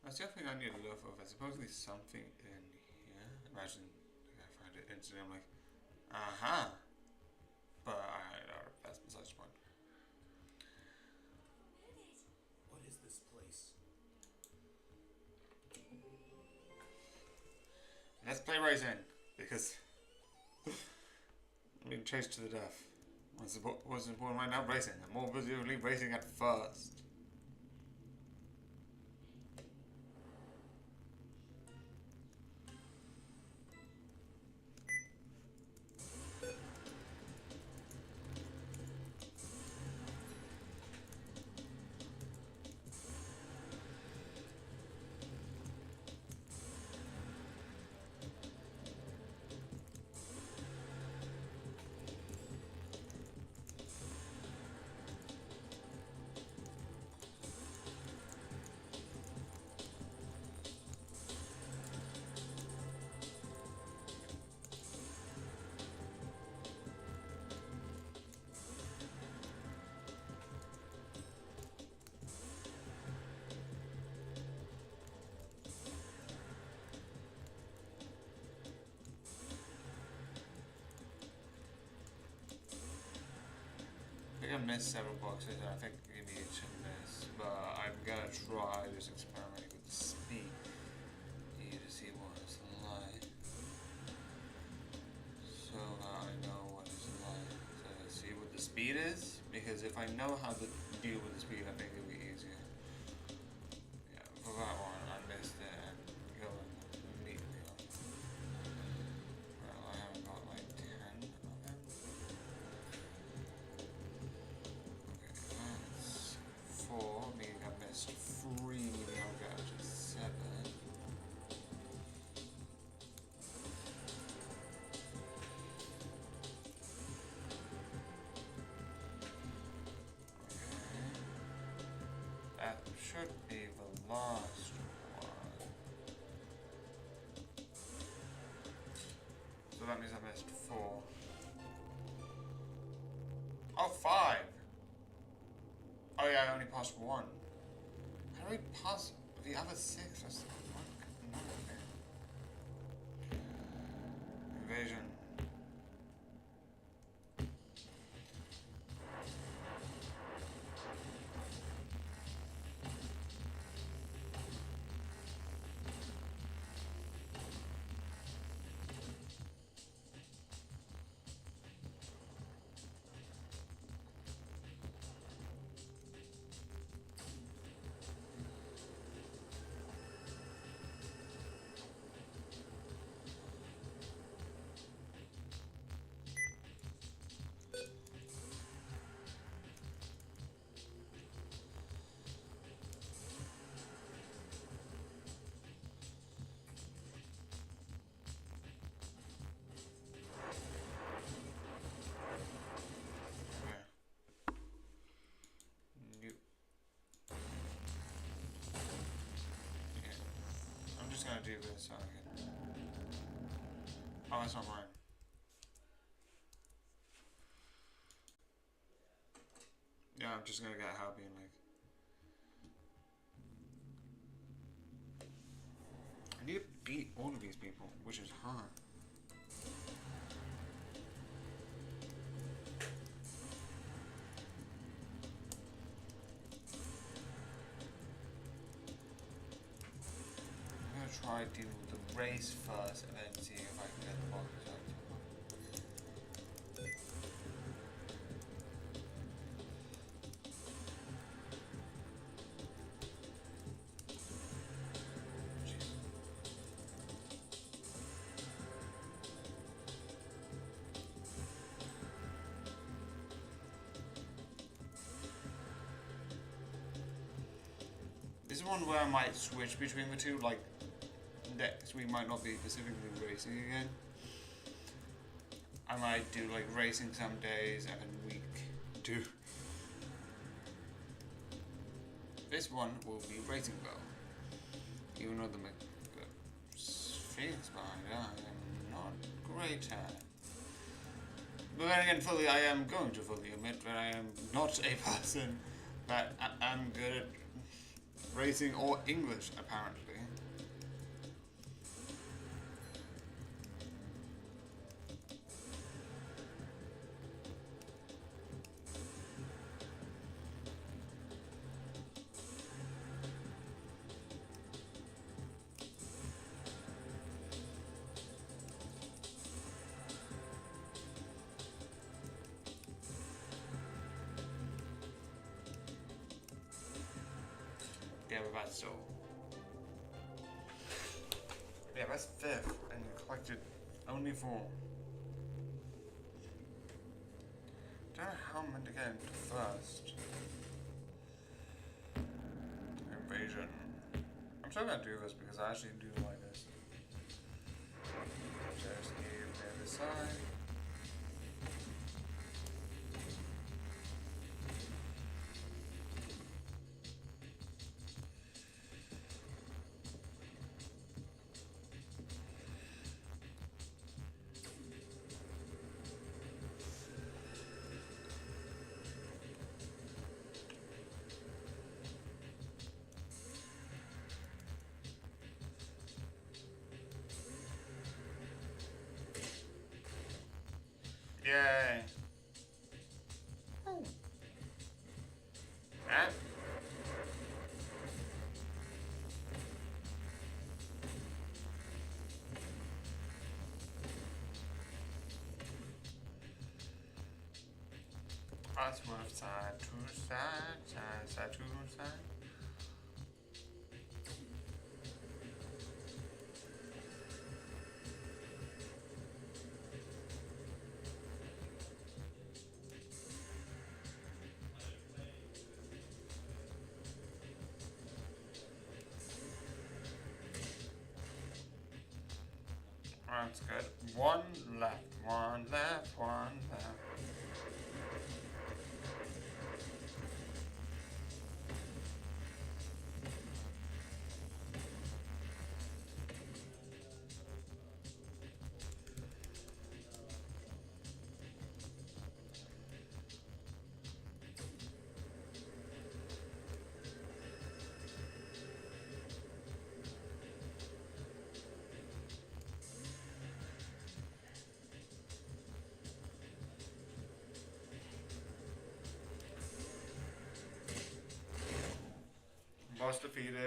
That's the other thing I need to look for. There's supposedly something in here. Imagine I find it instantly. I'm like, uh-huh. But that's besides the point.
What is this place?
Let's play racing because I'm being chased to the death. What's important right now? Racing. I'm more visibly racing at first. I think I missed several boxes and I think you need to miss, but I'm gonna try just experimenting with the speed to see what it's like. So I know what it's like to see what the speed is, because if I know how to deal with the speed, I think it'll be easier. Yeah, for that one I missed it and going immediately on. Well, I haven't got like 10 of them. That's 4, meaning I missed 3, meaning I'll get up to 7. Okay. That should be the last one. So that means I missed 4. Oh, 5. Oh yeah, I only passed 1. How do I pass the other 6? That's another thing. Invasion. I'm just gonna do this so I can... Oh, that's not mine. Yeah, I'm just gonna get happy and like... I need to beat all of these people, which is hard. I'm gonna try to do the race first and then see if I can get the boss out. This is one where I might switch between the two, like next week might not be specifically racing again. I might do like racing some days and then week 2. This one will be racing though. Even though the Phoenix behind it, I am not great at it. But then again, I am going to fully admit that I am not a person that I'm good at racing or English, apparently. Yeah, but that's so... Yeah, that's 5th, and you collected only 4. Don't know how I'm meant to get into 1st. Invasion. I'm still gonna do this because I actually do like this. Just give the other side. Yay! Oh. Ah. That's worth side to side to side. That's good. One left, one left, one left. Boss defeated.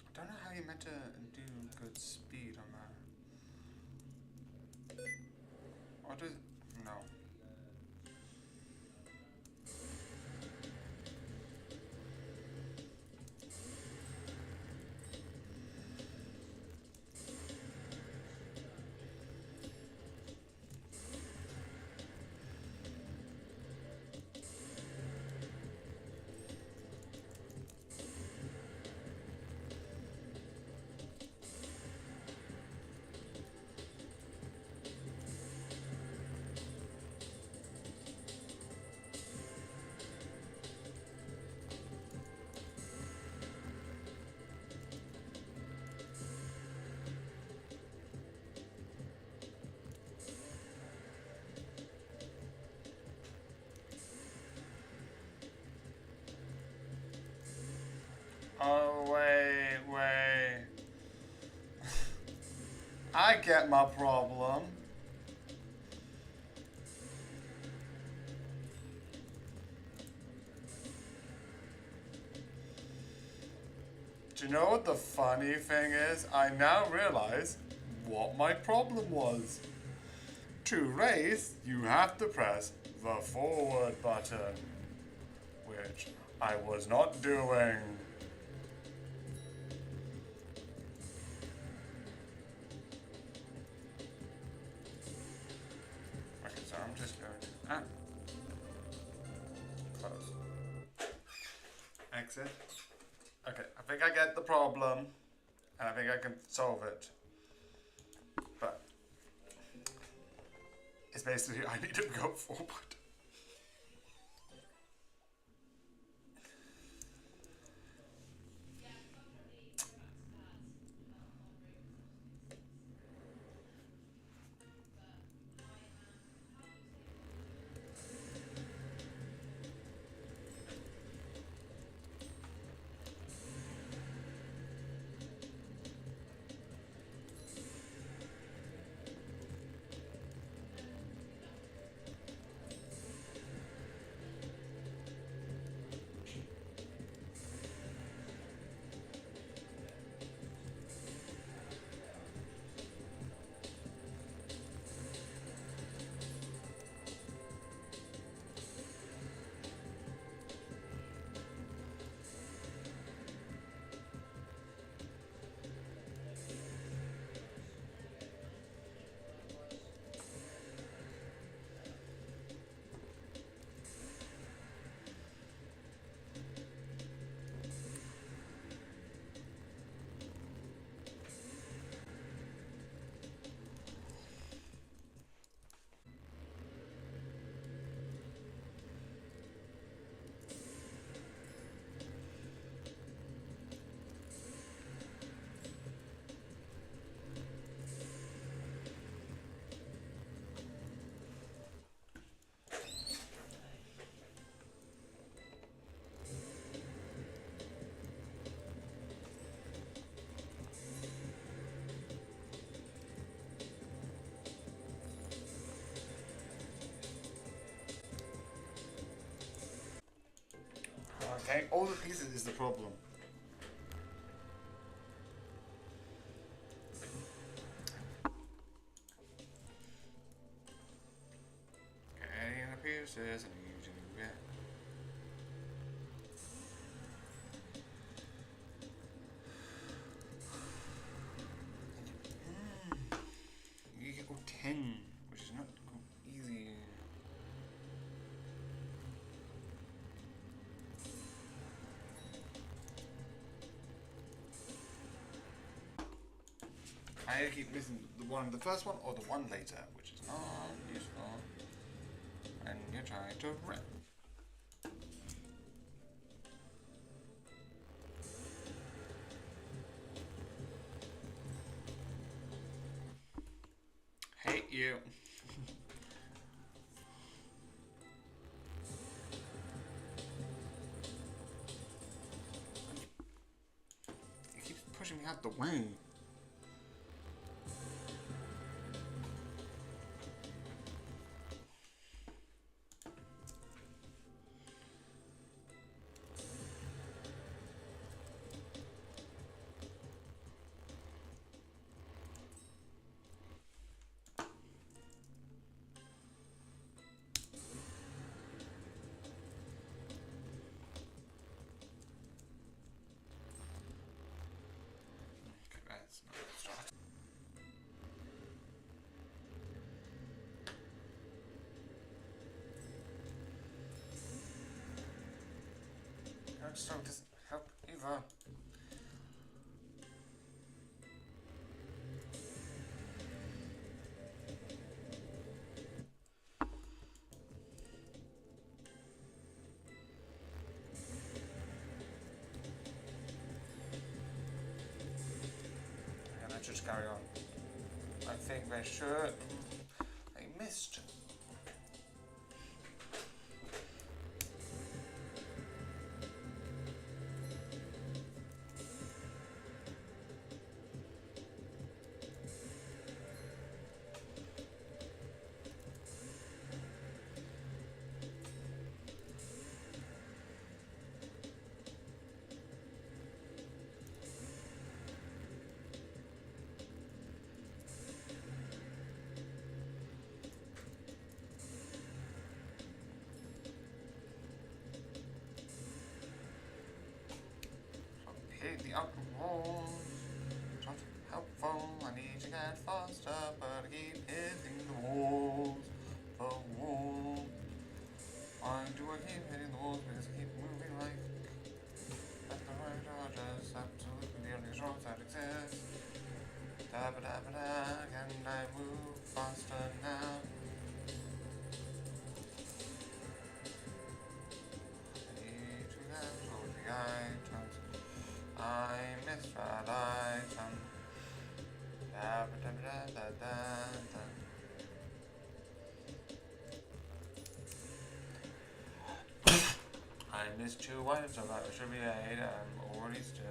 I don't know how you meant to do good speed on that. What is... No. Oh, wait. I get my problem. Do you know what the funny thing is? I now realize what my problem was. To race, you have to press the forward button, which I was not doing. Okay, so I'm just going to close. Exit. Okay, I think I get the problem, and I think I can solve it. But it's basically I need to go forward. Okay, all the pieces is the problem. Getting the pieces and using it. You get 10, which is not easy. I keep missing the first one or the one later, which is not useful. And you're trying to rip. Hate you. It keeps pushing me out the way. Dark Stroke doesn't help either. Yeah, let's just carry on. I think they should. They missed. Hit the upper walls. Not helpful. I need to get faster, but I keep hitting the walls. The walls. Why do I keep hitting the walls? Because I keep moving like at the right orders. Absolutely the only controls that exist. Da ba da ba da. Can I move faster now? I need to get all the items. I misread item. Da ba da ba da da da. I missed 2 items, so that should be 8. I'm already still.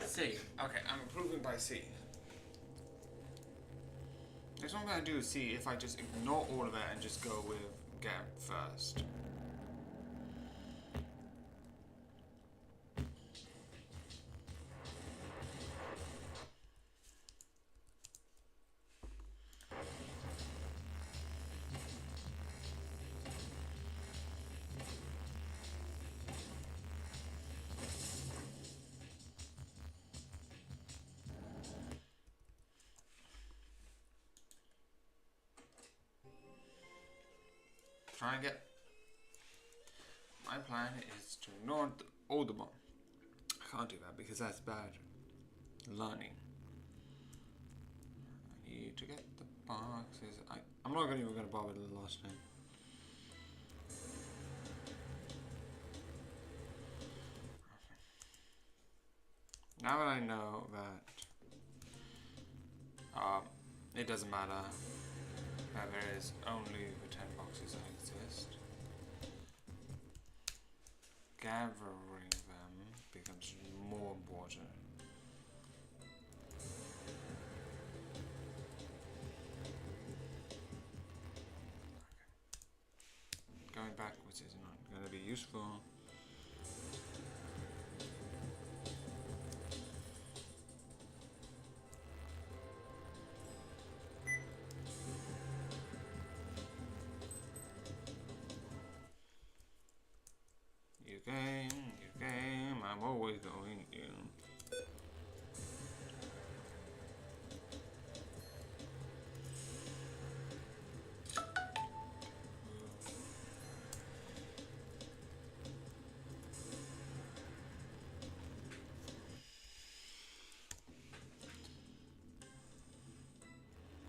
C. Okay, I'm improving by C. Next one I'm going to do is see if I just ignore all of that and just go with Gab first. Try and get. My plan is to ignore the older one. I can't do that because that's bad learning. I need to get the boxes. I'm not even going to bother with the last name. Now that I know that it doesn't matter that there is only the 10 boxes that exist, gathering them becomes more important. Okay. Going backwards is not going to be useful. You game, I'm always going in.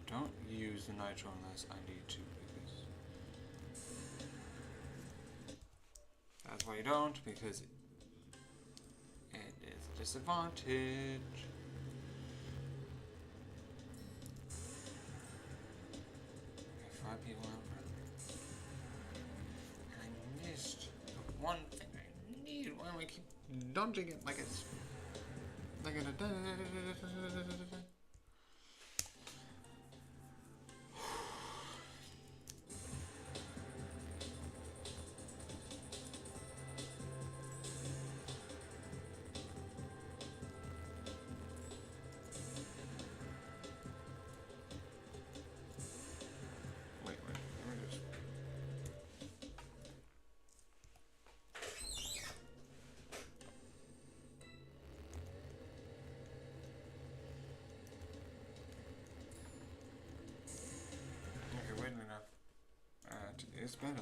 Don't use the nitro unless I need to, because that's why you don't, because it is a disadvantage. Okay, 5 people over. And I missed the one thing I need. Why do I keep dodging it like it's like a it's better.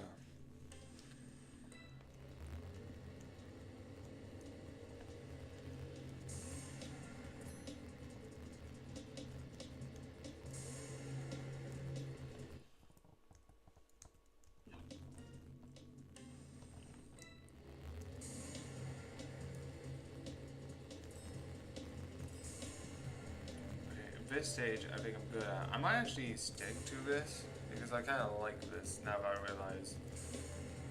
This stage I think I'm good at. I might actually stick to this because I kind of like this now that I realize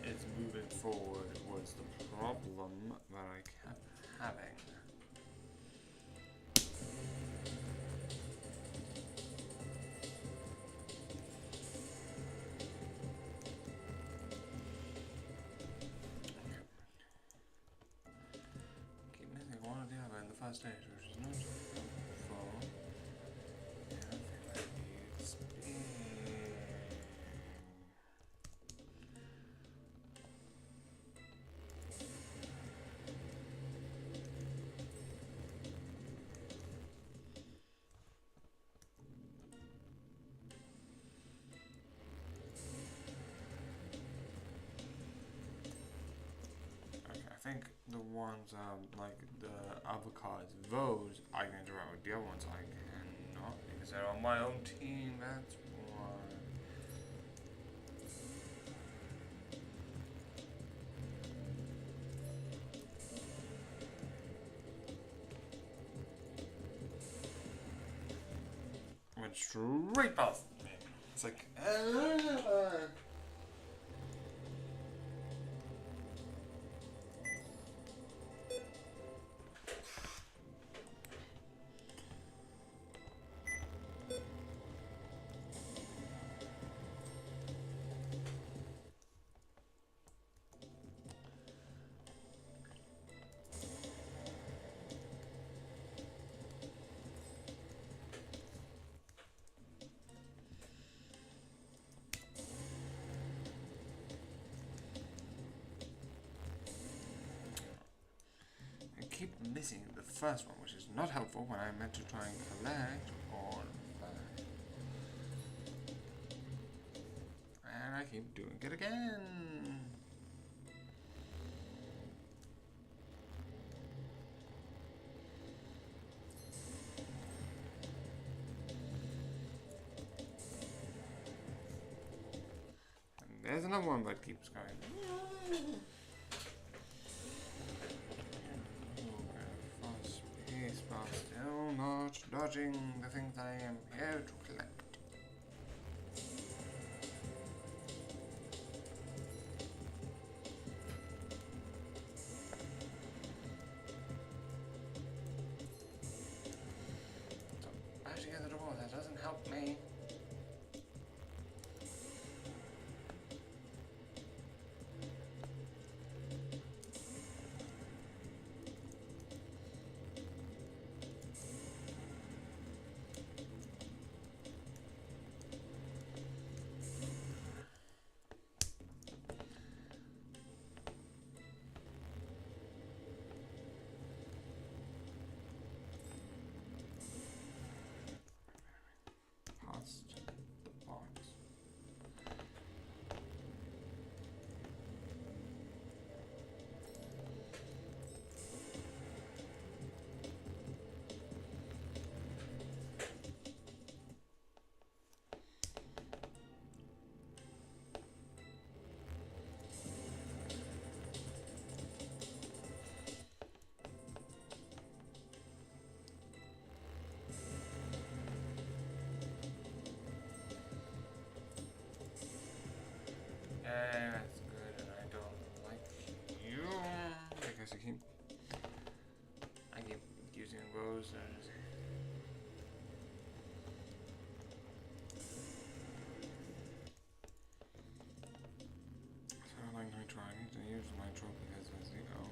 it's moving forward was the problem that I kept having. Keep missing one or the other in the first stage, which is not helpful. I think the ones like the other cards, those I can interact with. The other ones I cannot because they're on my own team. That's why. Went straight past me. It's like. Keep missing the first one, which is not helpful when I meant to try and collect all of that. And I keep doing it again. And there's another one that keeps going. Still not dodging the things I am here to collect. So, bashing at the door, that doesn't help me. The box. That's good, and I don't like you because I keep using those as so I like nitro. I need to use nitro because it's the only.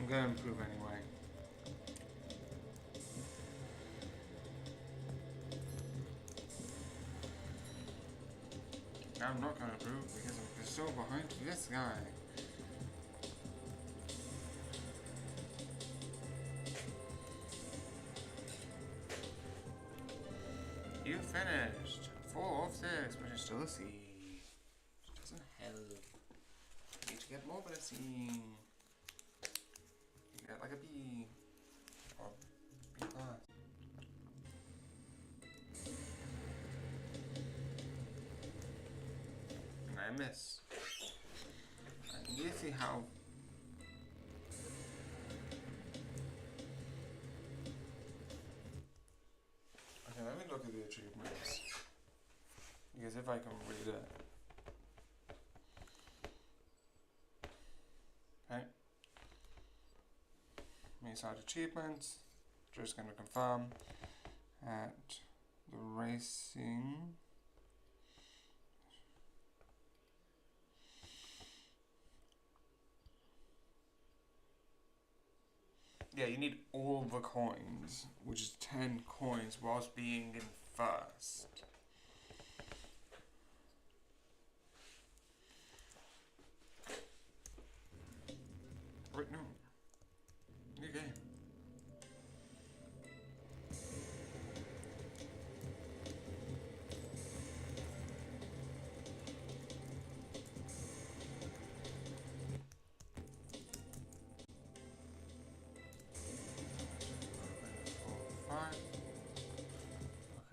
I'm gonna improve anyway. I'm not gonna improve because I'm so behind this guy. You finished 4 of 6, but you're still a C. Which doesn't help. You need to get more, but a C. You get like a B. Or B plus. And I miss. I need to see how. Okay, let me look at the achievements. Because if I can read it. Okay. Miside achievements. Just going to confirm at the racing. Yeah, you need all the coins, which is 10 coins, whilst being in first. Wait, no. New game.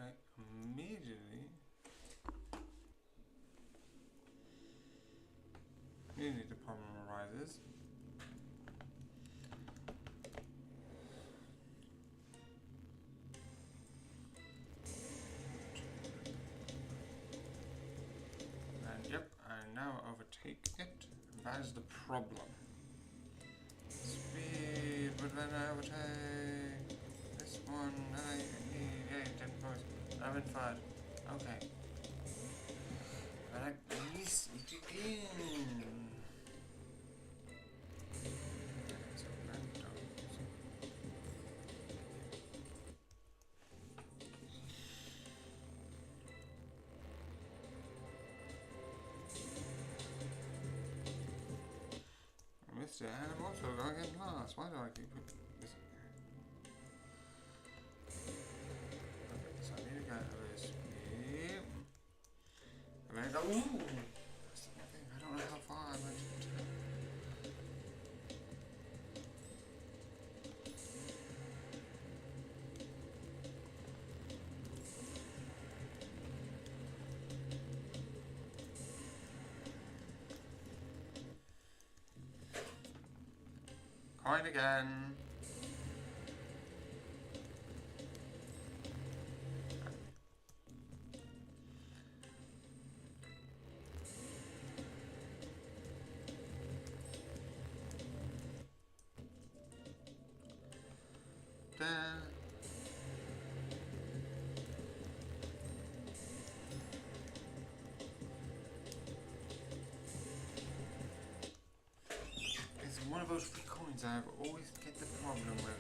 Okay, immediately the problem arises. And yep, I now overtake it. That is the problem. Speed, but then I overtake this one. Yeah, 10 points. I'm in 5. Okay. But at least it again. I missed it, and I'm also going in last. Why do I keep this? Okay, so I need to get this speed. I'm gonna go. Ooh! That's the thing. I don't know how far I'm going to. Coin again. There. It's one of those free coins I've always get the problem with.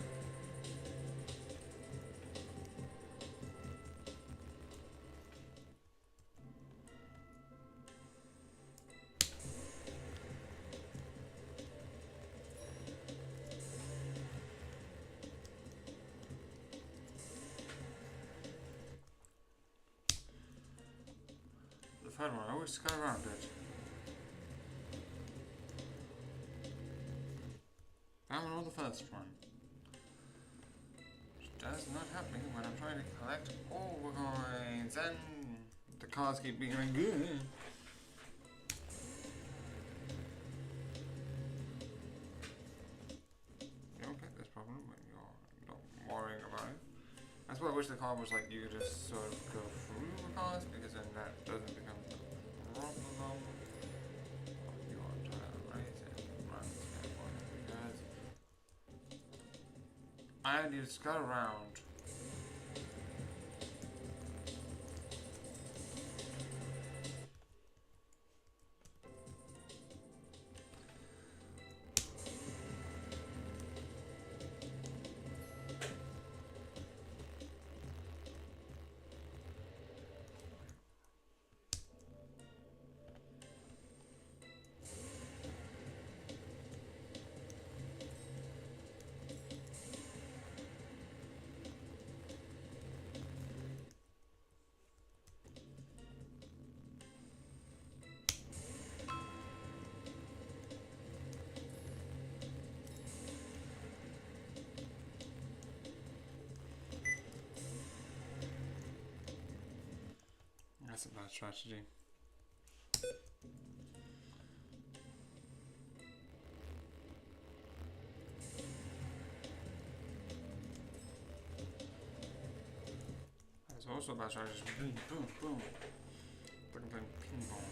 The third one, I always sky around it. That one or the first one. Which does not help me when I'm trying to collect all the coins and the cards keep being like, good. You don't get this problem when you're not worrying about it. That's why I wish the card was like you could just sort of go through the cards, because then that doesn't become the problem. You are trying to raise it, run it, because I need to scout around. That's a bad strategy. That's also a bad strategy. Boom, boom, boom. Boom, boom, ping pong.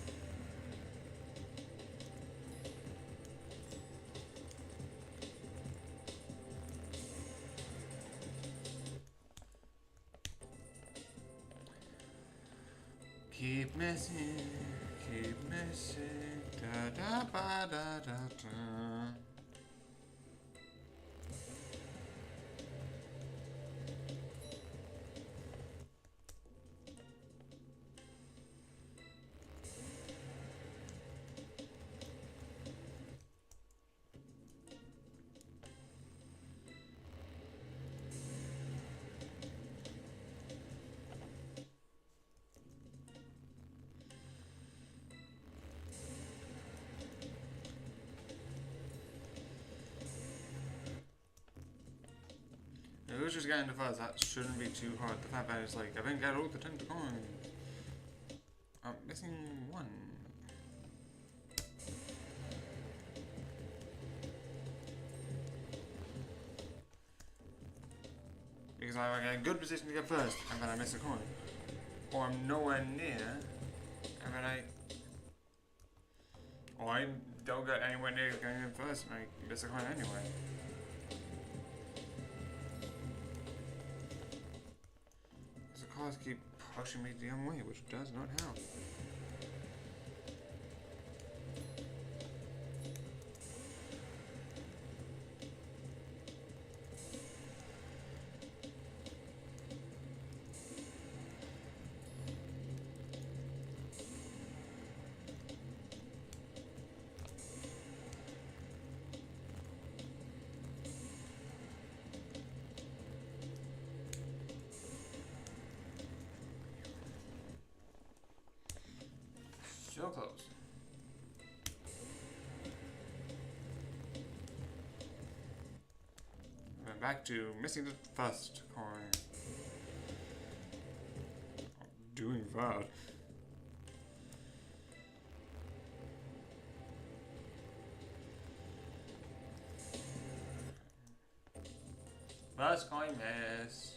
Keep missing, da da ba da da da. It was just getting the fuzz, that shouldn't be too hard. The fact that it's like, I didn't get all the 10 coins. I'm missing one. Because I'm in a good position to get first, and then I miss a coin. Or I'm nowhere near, and then or I don't get anywhere near going in first, and I miss a coin anyway. The cars keep pushing me the other way, which does not help. So close. And back to missing the first coin. Doing that. First coin missed.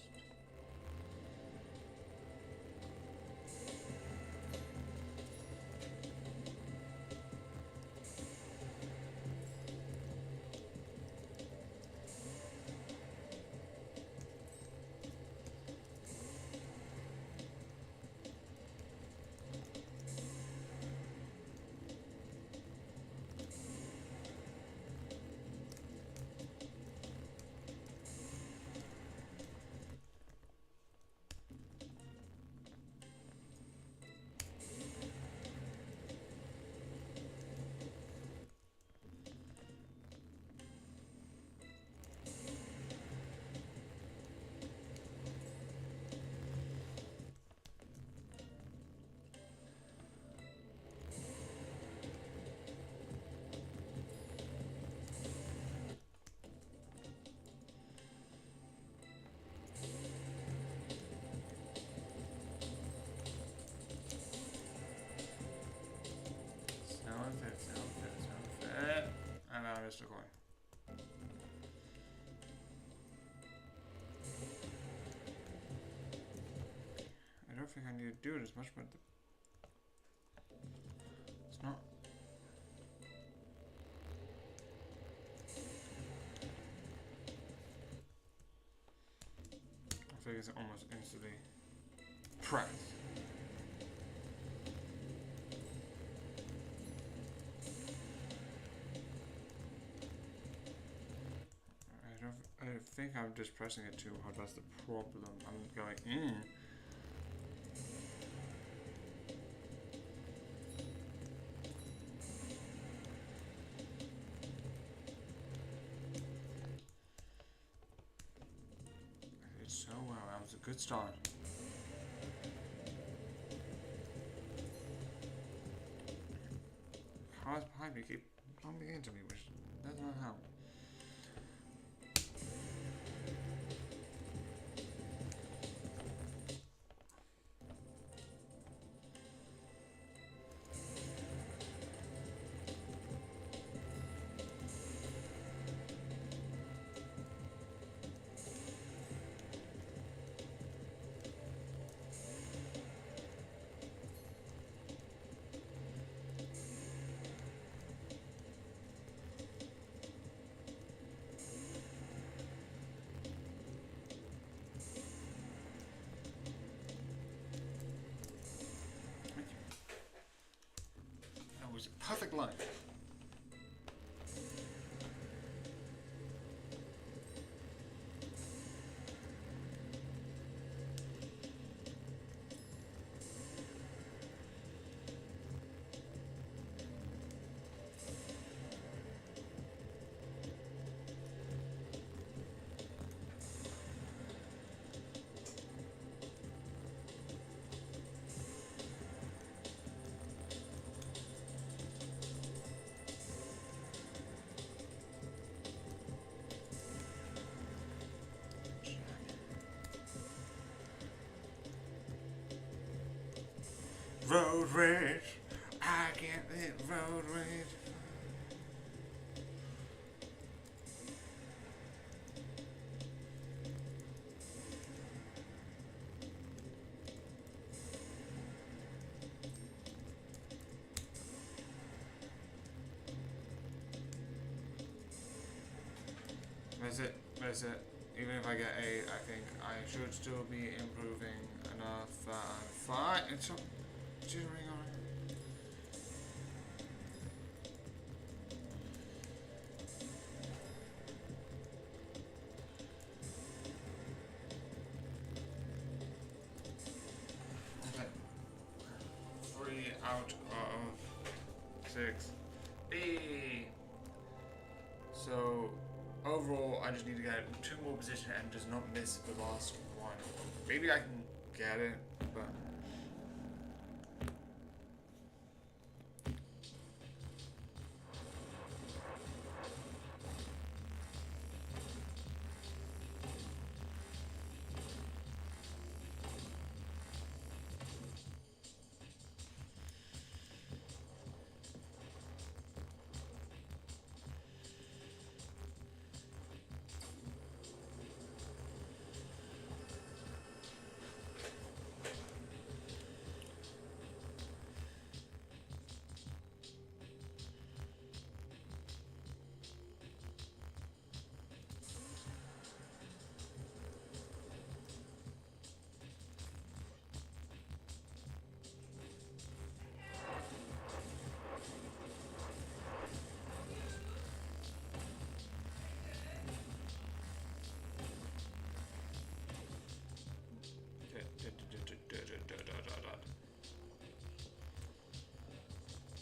Sound fit. And I missed a coin. I don't think I need to do it as much, but it's not. I think it's almost instantly press. I think I'm just pressing it too hard. That's the problem. I'm going in. I did so well. That was a good start. Cars behind me keep bumping into me, which does not help. That was a perfect line. Road rage, I get it, road rage. That's it. Even if I get 8, I think I should still be improving enough. Fine. It's so jittering on it. Okay. 3 out of 6. Hey. So overall, I just need to get 2 more positions and just not miss the last one. Maybe I can get it, but.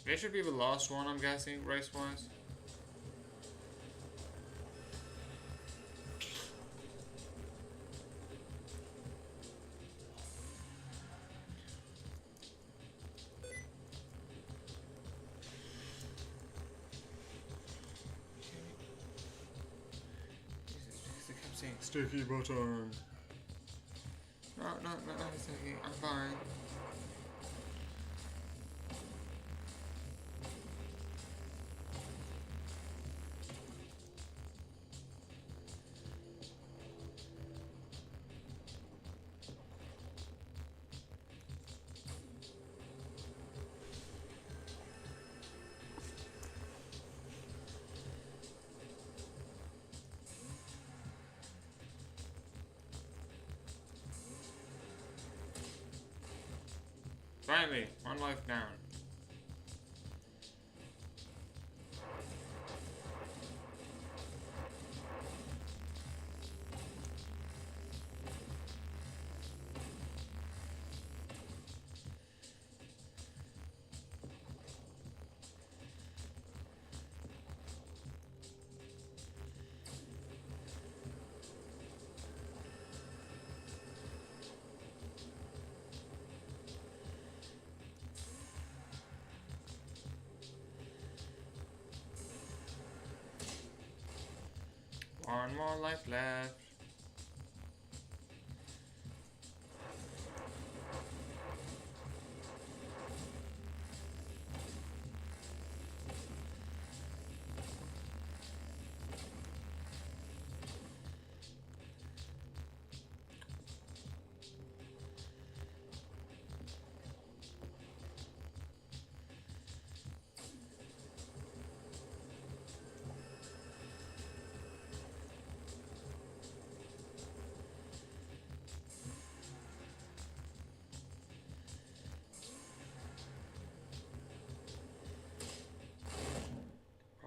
This should be the last one, I'm guessing, race-wise. They kept saying sticky button. No, sticky. I'm fine. Finally, 1 life down. One more life left.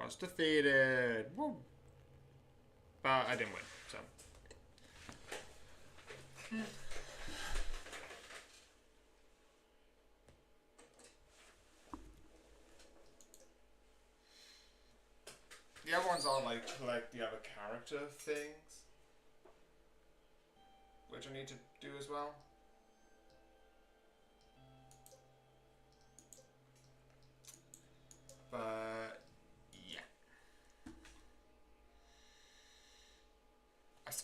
Was defeated. Woo. But I didn't win, so. The other ones are like collect the other character things, which I need to do as well. But yeah,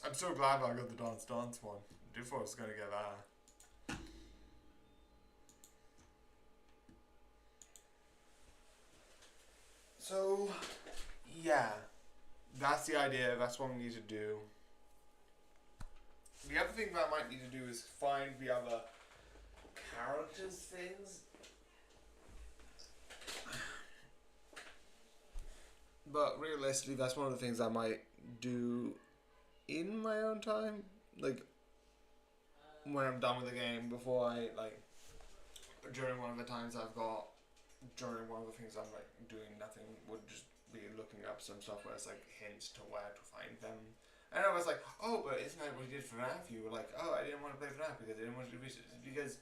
I'm so glad I got the dance one. I thought I was gonna get that. So yeah, that's the idea. That's what we need to do. The other thing that I might need to do is find the other characters things. But realistically, that's one of the things I might do in my own time. Like, when I'm done with the game, before I, like, during one of the times I've got, during one of the things I'm, like, doing nothing, would just be looking up some stuff where it's, like, hints to where to find them. And I was like, oh, but isn't that what you did for FNAF? You were like, oh, I didn't want to play FNAF because I didn't want to do research. Because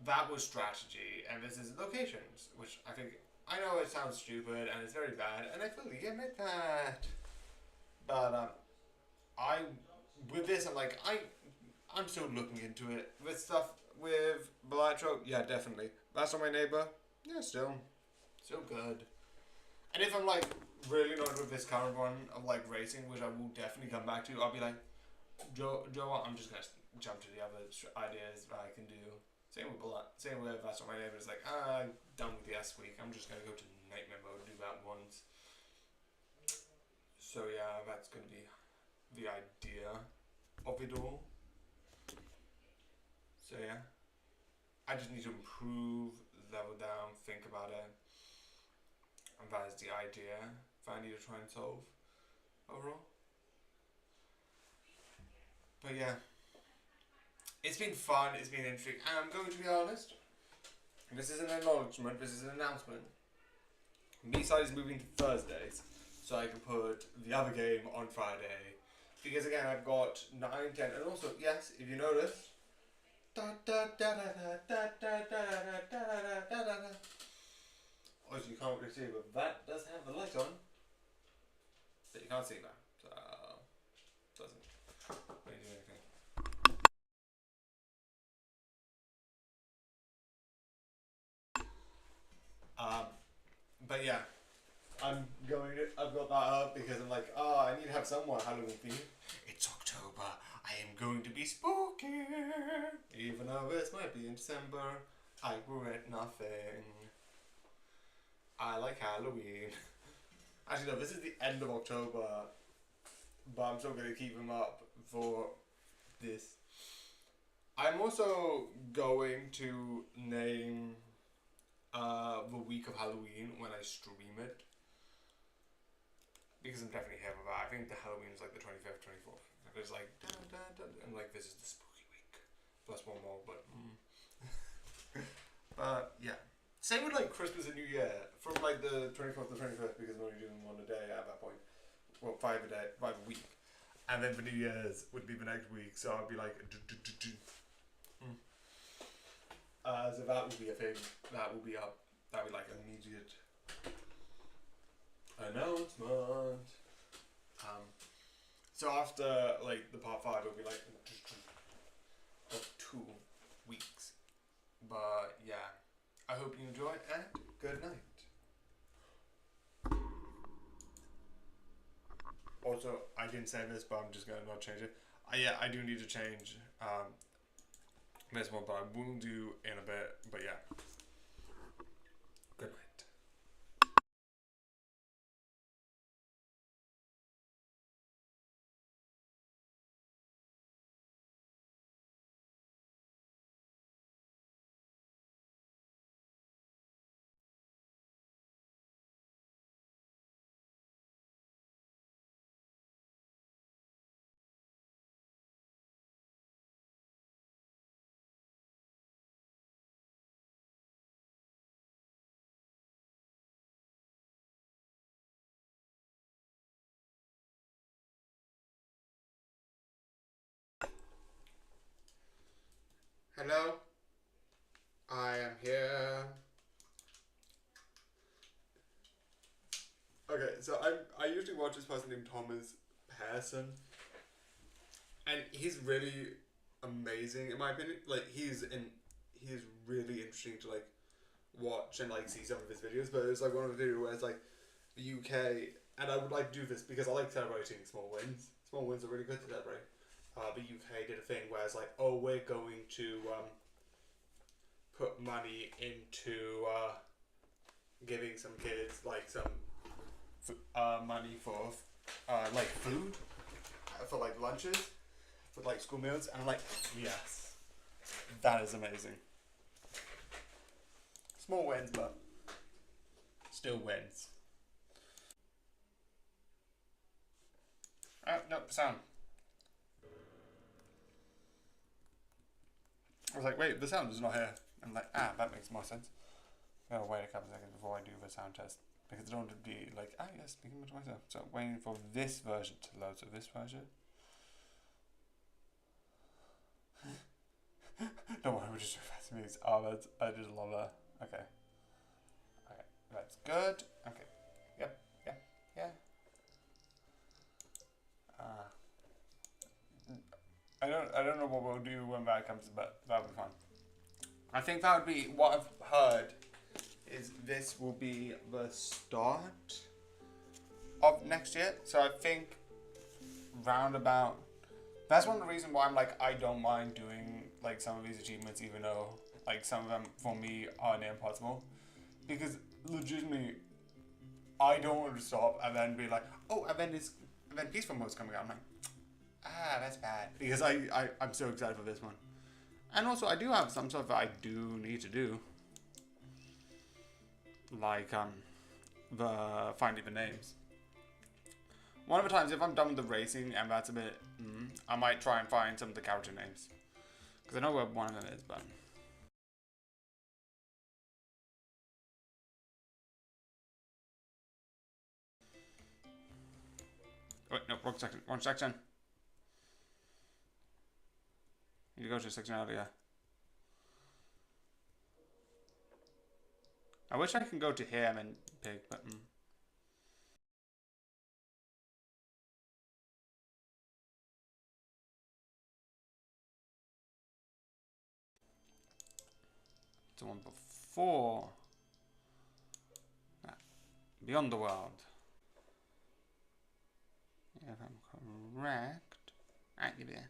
that was strategy, and this is locations, which I think, I know it sounds stupid, and it's very bad, and I fully admit that. But, with this, I'm like, I'm still looking into it. With stuff, with Belatro, yeah, definitely. Last on my neighbor, yeah, still good. And if I'm, like, really not with this current one of, like, racing, which I will definitely come back to, I'll be like, Joe, I'm just gonna jump to the other ideas that I can do. Same with That's on my neighbor. It's like, I'm done with the S week. I'm just gonna go to nightmare mode, do that once. So yeah, that's gonna be the idea of it all. So yeah, I just need to improve, level down, think about it, and that is the idea that I need to try and solve overall. But yeah, it's been fun, it's been interesting, and I'm going to be honest, this is an acknowledgement, this is an announcement. Miside is moving to Thursdays, so I can put the other game on Friday. Because again, I've got 9, 10, and also, yes, if you notice, hard to see, but that does have the light on. But you can't see that, so doesn't really do anything. But yeah, I've got that up because I'm like, oh, I need to have some more Halloween theme. It's October. I am going to be spooky. Even though it might be in December, I regret nothing. I like Halloween. Actually, no, this is the end of October, but I'm still going to keep them up for this. I'm also going to name the week of Halloween when I stream it. Because I'm definitely here for that. I think the Halloween is like the 25th, 24th. It's like, dun, dun, dun, and like this is the spooky week. Plus one more, but but yeah. Same with like Christmas and New Year. From like the 24th to 25th, because I'm only doing one a day at that point. Well, 5 a week. And then for New Year's would be the next week, so I'd be like so that will be a thing. That will be up. That will be like an immediate announcement. So after like the part 5, it'll be like 2 weeks. But yeah, I hope you enjoy and good night. Also, I didn't say this, but I'm just gonna not change it. Yeah, I do need to change this one, but I will do in a bit. But yeah, good night. Hello, I am here. Okay, so I usually watch this person named Thomas Pearson, and he's really amazing in my opinion. Like he's really interesting to like watch and like see some of his videos. But it's like one of the videos where it's like the UK, and I would like to do this because I like celebrating small wins. Small wins are really good to celebrate. The UK did a thing where it's like, oh, we're going to put money into giving some kids like some money for like food for like lunches for like school meals, and I'm like, yes, that is amazing. Small wins, but still wins. Nope, sound. I was like, wait, the sound is not here. I'm like, that makes more sense. I'll wait a couple seconds before I do the sound test, because I don't want to be like, yes, speaking to myself. So waiting for this version to load. So this version. Don't worry, we're just refreshing these. Oh, I just love that. Okay. Okay, that's good. Okay. Yep. Yeah. I don't know what we'll do when that comes, but that'll be fun. I think that would be what I've heard. Is this will be the start of next year? So I think roundabout. That's one of the reasons why I'm like, I don't mind doing like some of these achievements, even though like some of them for me are near impossible, because legitimately I don't want to stop and then be like, oh, event peaceful mode's coming out. I'm like, that's bad, because I'm so excited for this one. And also I do have some stuff that I do need to do, like the finding the names. One of the times, if I'm done with the racing and that's a bit, I might try and find some of the character names, because I know where one of them is, but. Wait, no, wrong section. You go to section earlier. I wish I could go to him and pick, but... the one before that. Beyond the world. If I'm correct, actually, I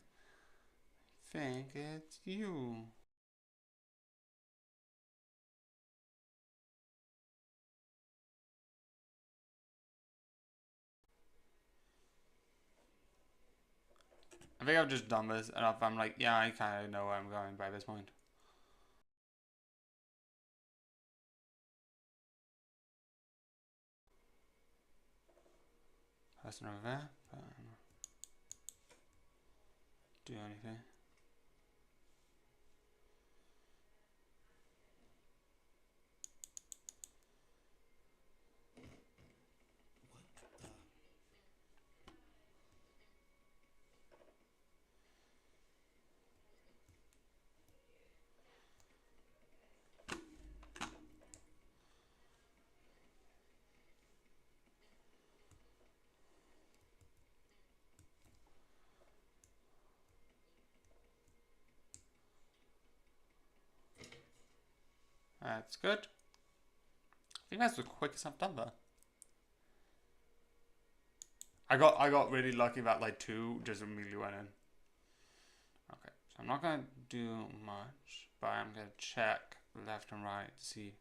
think it's you. I think I've just done this enough. I'm like, yeah, I kind of know where I'm going by this point. Person over there, but I don't do anything. That's good. I think that's the quickest I've done that. I got really lucky that like 2 just immediately went in. Okay, so I'm not gonna do much, but I'm gonna check left and right to see,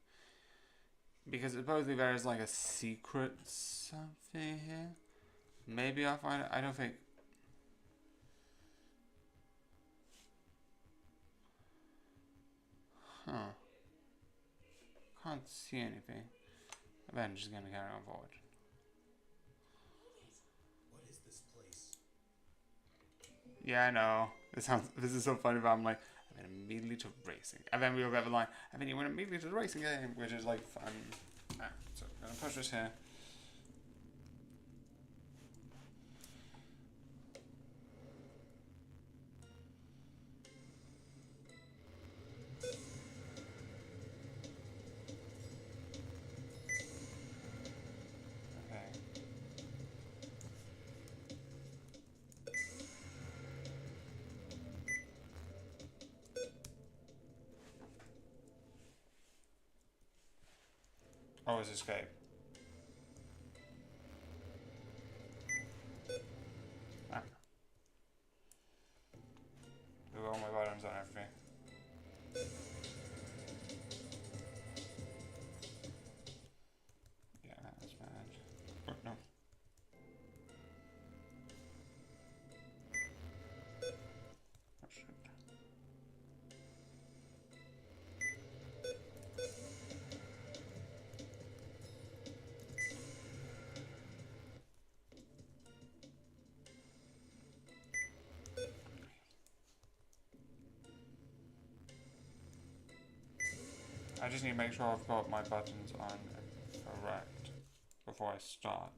because supposedly there is like a secret something here. Maybe I'll find it. I don't think. Huh. Can't see anything. Then just gonna carry on forward.
What is this place?
Yeah, I know. This is so funny, but I'm like, I went immediately to racing. And then we'll get the line, and then you went immediately to the racing game, which is like fun. So I'm gonna push this here. Always escape. Ah. Do all my buttons on everything. Yeah, that's bad. Oh, no. Oh, shit. I just need to make sure I've got my buttons on correct before I start.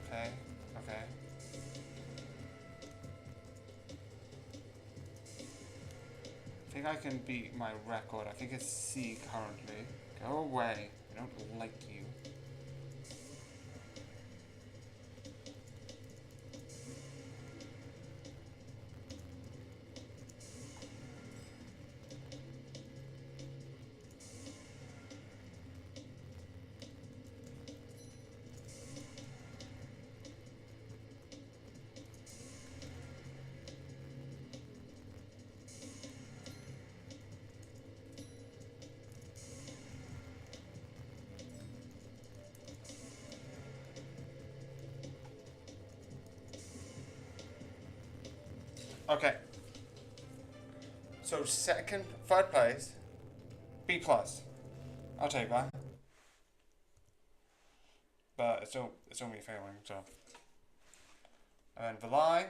Okay, okay. I think I can beat my record. I think it's C currently. Go away. I don't like you. Okay. So third place, B plus. I'll take that. But it's only failing, so. And the lie.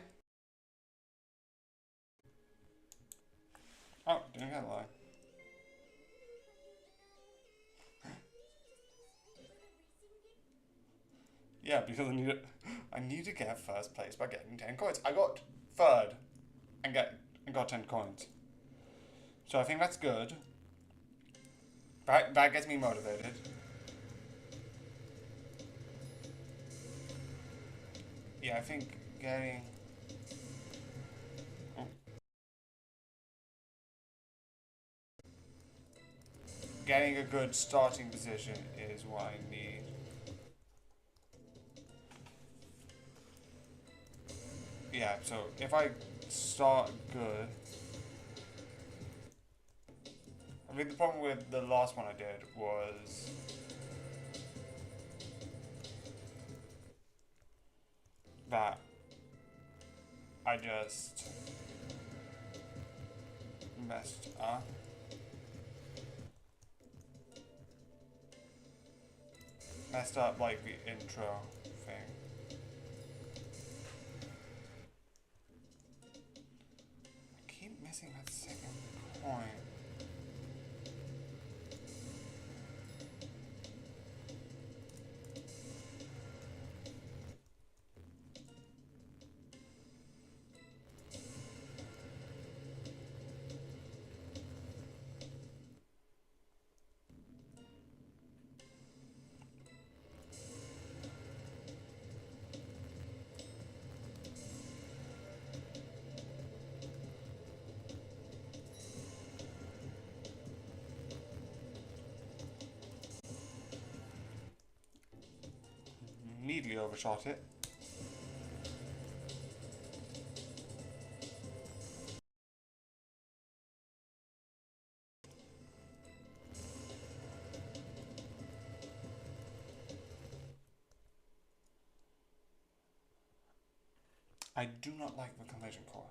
Oh, didn't get a lie. Yeah, because I need to get first place by getting 10 coins. I got third and got 10 coins. So I think that's good. That gets me motivated. Yeah, I think getting a good starting position is what I need. Yeah, so if I start good. I mean, the problem with the last one I did was that I just messed up. Messed up like the intro thing. I keep missing that second coin. Neatly overshot it. I do not like the collision course.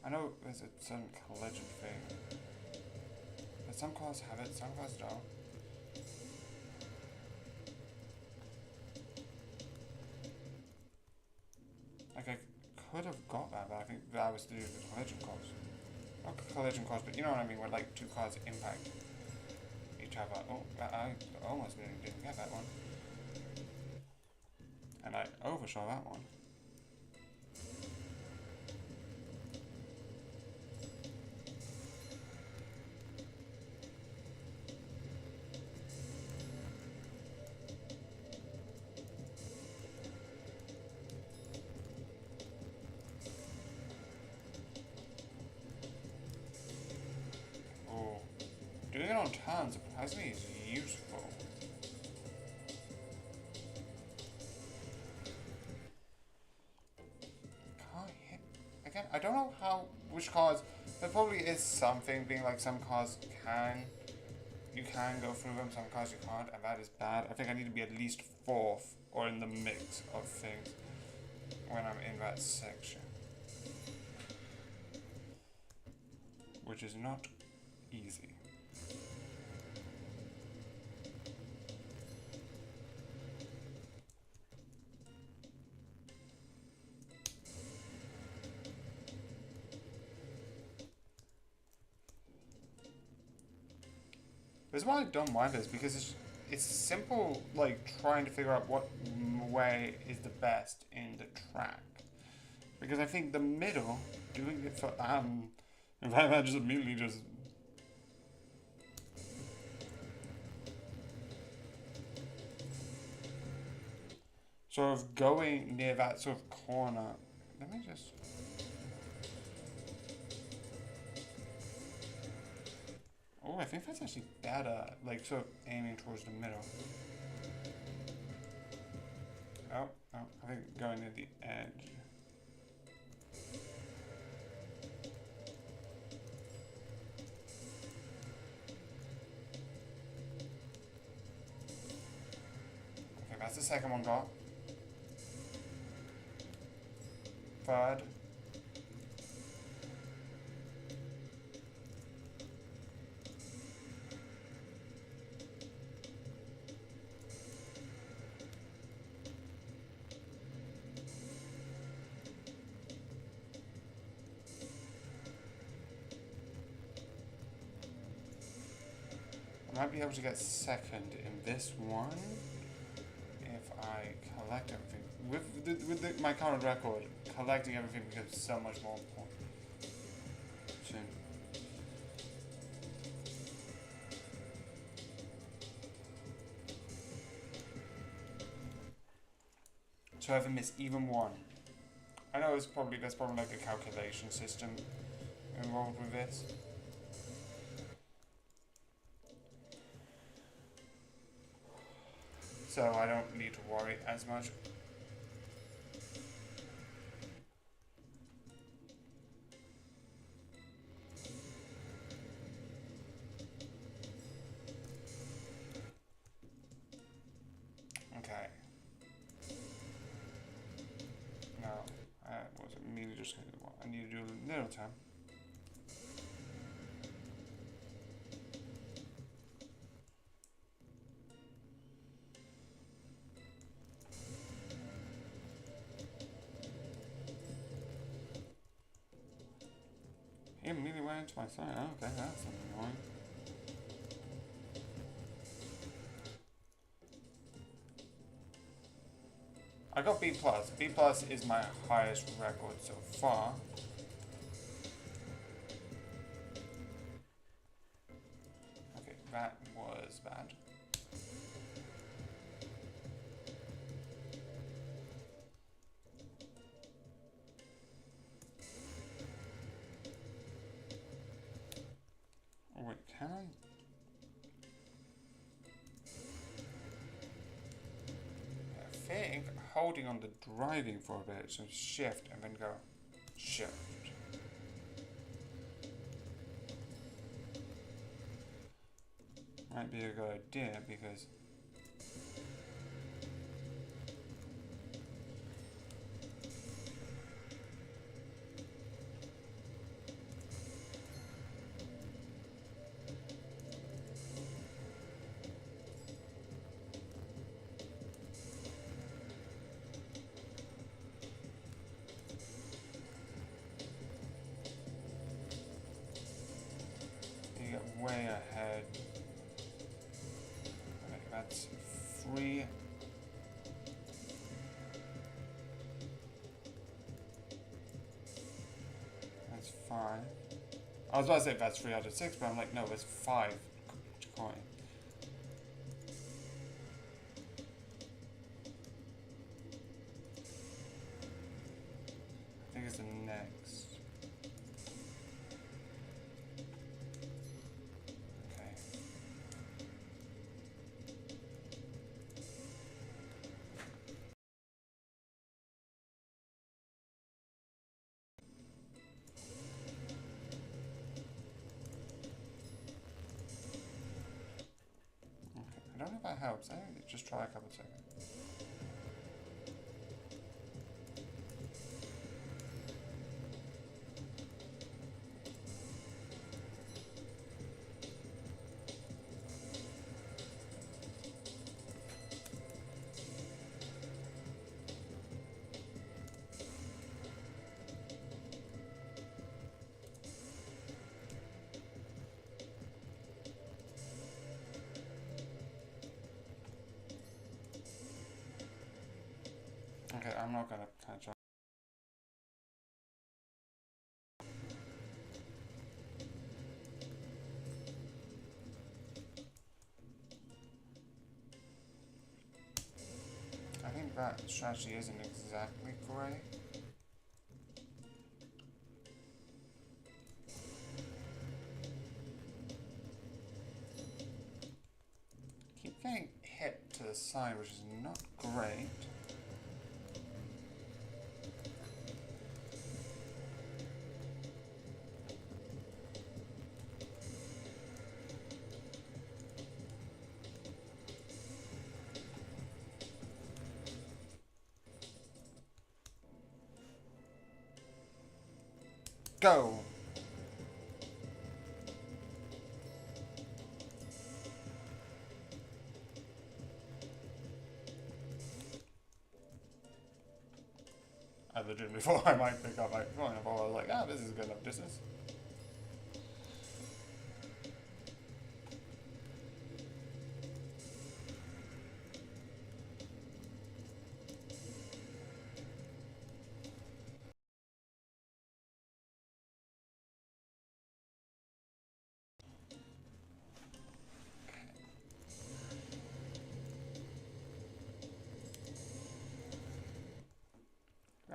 I know there's a certain collision thing, but some cars have it, some cars don't. Like I could have got that, but I think that was to do with the collision course. Not collision course, but you know what I mean, where like two cars impact each other. Oh, I almost didn't get that one. And I overshot that one. Oh, doing it on turn surprisingly is useful. Can't hit again. I don't know which cars. There probably is something being like some cars you can go through them, some cars you can't, and that is bad. I think I need to be at least fourth or in the mix of things when I'm in that section, which is not easy. That's why I don't mind this, because it's simple, like trying to figure out what way is the best in the track. Because I think the middle, doing it for in fact, I just immediately just sort of going near that sort of corner. Let me just. Oh, I think that's actually better, like sort of aiming towards the middle. Oh, I think going near the edge. Okay, that's the second one got. Third. might be able to get second in this one if I collect everything. With my current record, collecting everything becomes so much more important. So I haven't missed even one. I know there's probably like a calculation system involved with this. So I don't need to worry as much. Okay. No, I wasn't immediately just going to do what I need to do a little time. He immediately went into my side. Oh, okay, that's annoying. I got B+. B+ is my highest record so far. Okay, that was bad. Oh wait, can I? I think holding on the driving for a bit, so shift and then go shift. Might be a good idea because you get way ahead. Okay, that's 3. That's 5. I was about to say that's 3 out of 6, but I'm like, no, it's 5 coin. I think it's the next. Okay. I don't know if that helps. I think just try a couple of seconds. Okay, I'm not gonna catch up. I think that strategy isn't exactly great. Keep getting hit to the side, which is not great. Go! I legitimately thought I might pick up my phone, but I was like, ah, this is a good enough distance.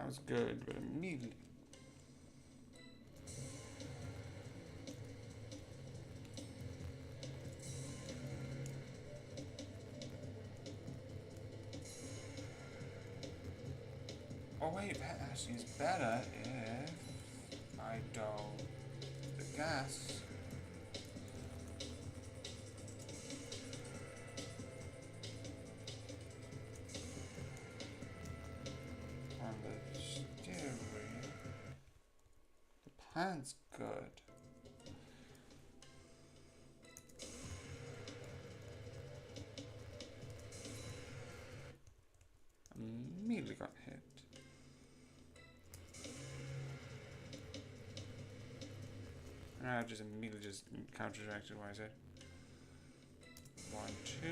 was good, but immediately. Oh wait, that actually is better if I don't the gas. On the steering. The plan's good. Immediately got hit. And I just immediately just counter-directed what I said. 1, 2.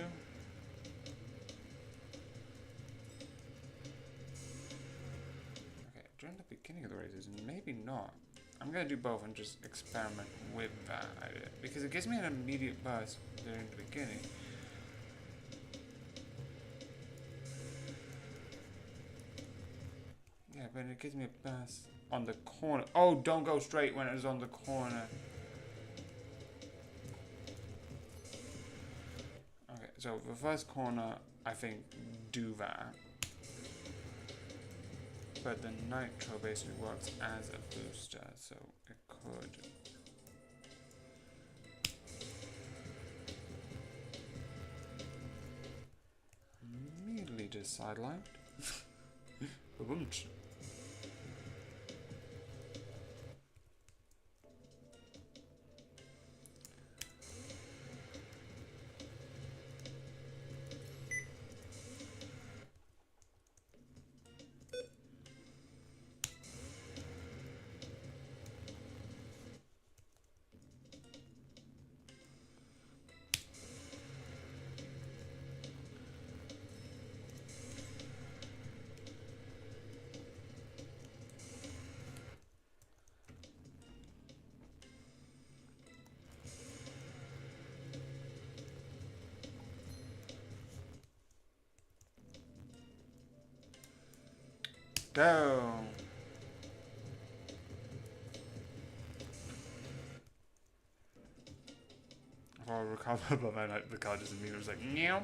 Okay, during the beginning of the races, maybe not. I'm gonna do both and just experiment with that idea. Because it gives me an immediate buzz during the beginning. Yeah, but it gives me a buzz on the corner. Oh, don't go straight when it is on the corner. Okay, so the first corner, I think, do that. But the nitro basically works as a booster, so it could. Immediately just sidelined. Boom. Go. If I recover, but then the car just immediately was like, meow.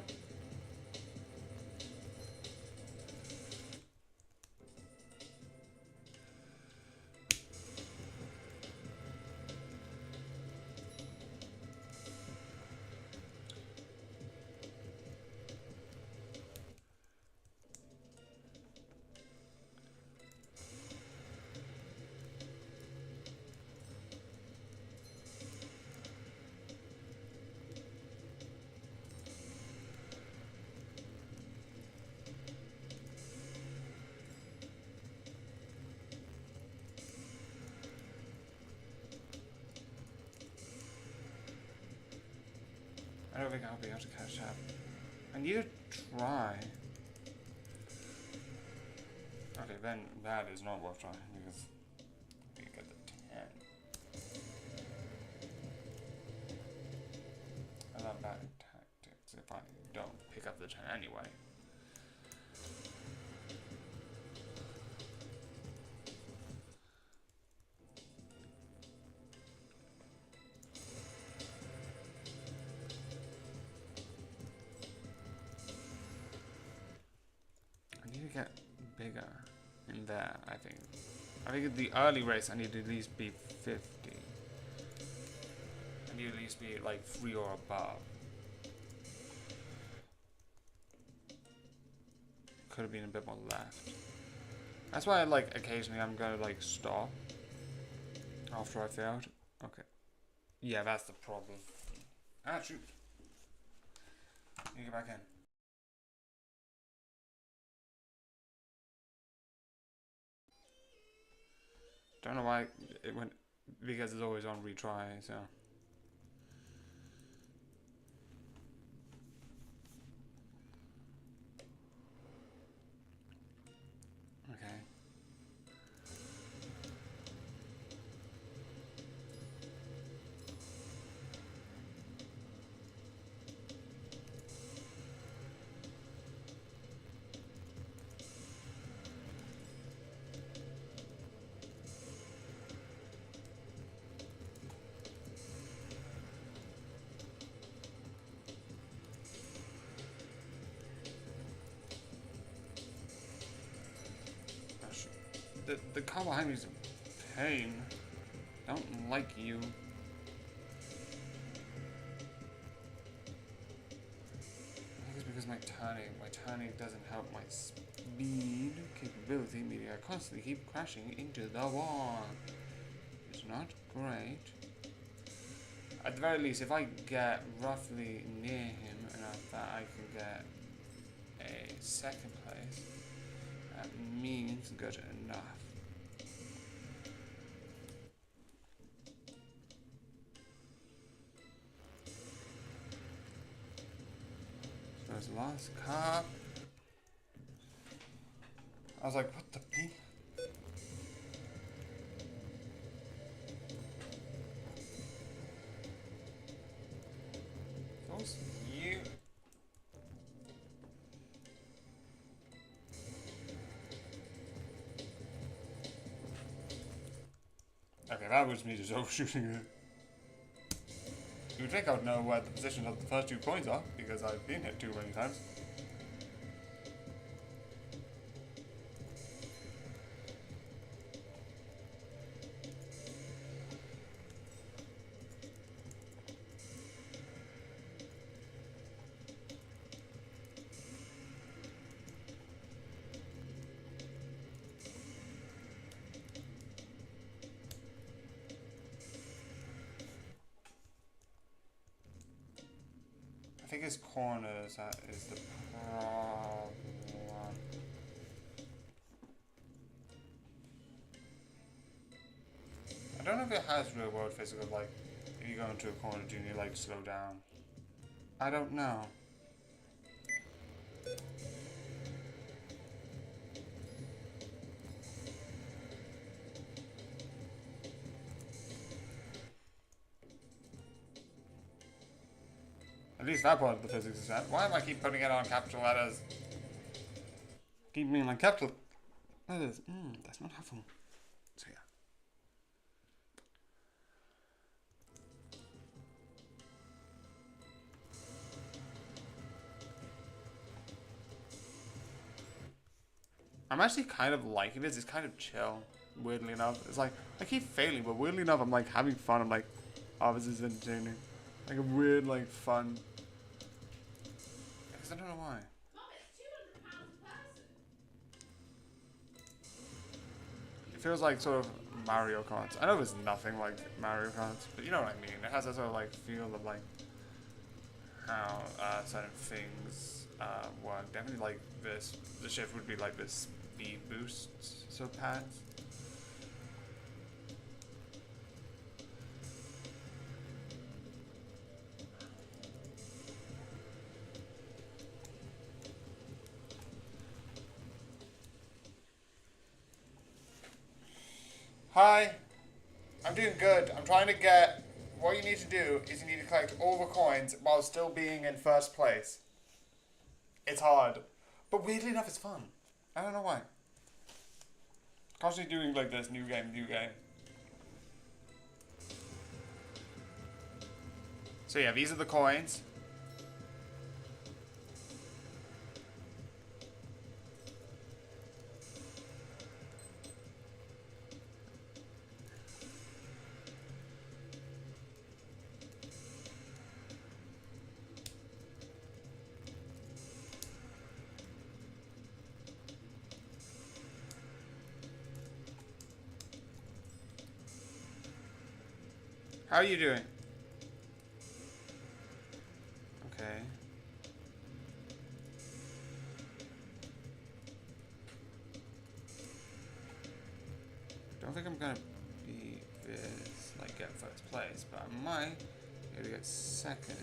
I don't think I'll be able to catch up. I need to try. Okay, then that is not worth trying because we get the 10. I love bad tactics if I don't pick up the 10 anyway. Get bigger in there, I think. I think in the early race I need to at least be 50. I need to at least be like 3 or above. Could have been a bit more left. That's why like occasionally I'm gonna like stop after I failed. Okay. Yeah, that's the problem. Ah, shoot. You get back in. Don't know why it went, because it's always on retry, so. Okay. The car behind me is a pain. Don't like you. I think it's because my turning doesn't help my speed capability, meaning I constantly keep crashing into the wall. It's not great. At the very least, if I get roughly near him enough that I can get a second place, that means good enough. So there's the last car. I was like, what the beep? Those you. Okay, that was me just overshooting it. You would think I would know where the positions of the first 2 coins are, because I've been hit too many times. I think it's corners that is the problem. I don't know if it has real world physical, like, if you go into a corner, do you like slow down? I don't know. At least that part of the physics is that. Why am I keep putting it on capital letters? Keep meaning like capital letters. That's not helpful. So yeah. I'm actually kind of liking this. It's kind of chill, weirdly enough. It's like, I keep failing, but weirdly enough, I'm like having fun. I'm like, oh, this is entertaining. Like a weird, like, fun. Because I don't know why.
Mom, it's £200 a person.
It feels like sort of Mario Kart. I know there's nothing like Mario Kart, but you know what I mean. It has a sort of like feel of like how certain things work. Definitely like this. The shift would be like this speed boost sort of pads. Hi, I'm doing good. I'm trying to get. What you need to do is you need to collect all the coins while still being in first place. It's hard, but weirdly enough, it's fun. I don't know why. Constantly doing like this, new game, new game. So yeah, these are the coins. How are you doing? Okay. Don't think I'm gonna be this, like, get first place, but I might be able to get second.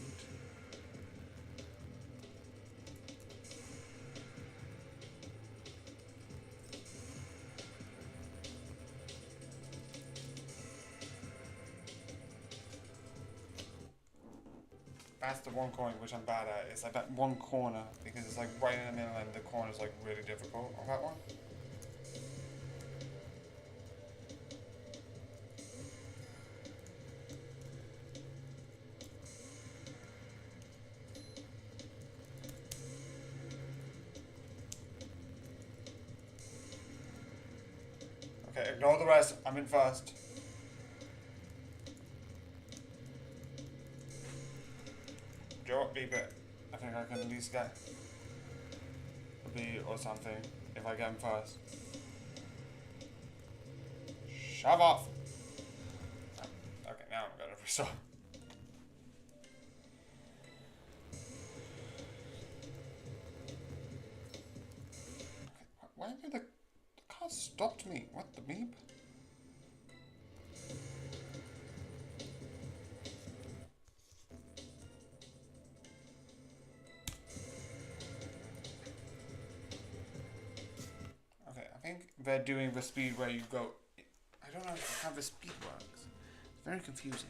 That's the one coin which I'm bad at. It's like that one corner because it's like right in the middle and the corner is like really difficult on that one. Okay, ignore the rest. I'm in first. Joe, beep it. I think I can at least get a B or something if I get him first. Shove off! Okay, now I'm gonna restart. Why did the car stopped me? What the beep? Okay, I think they're doing the speed where you go. I don't know how the speed works. It's very confusing.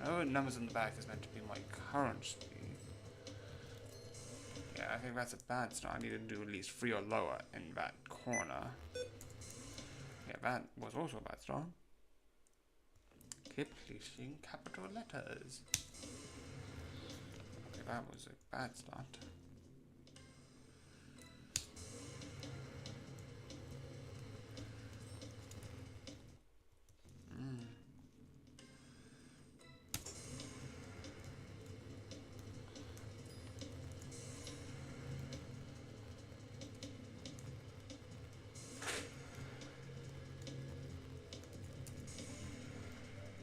I know the numbers on the back is meant to be my current speed. Yeah, I think that's a bad start. I need to do at least 3 or lower in that corner. Yeah, that was also a bad start. Keep placing capital letters. Okay, that was a bad start.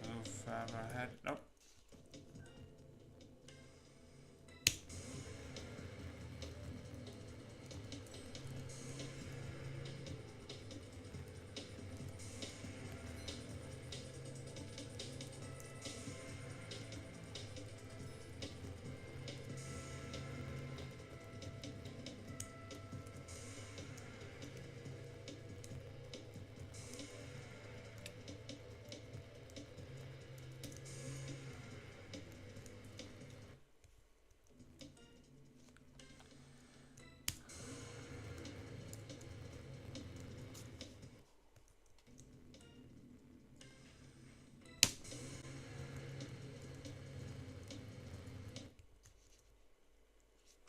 Move further ahead. Nope.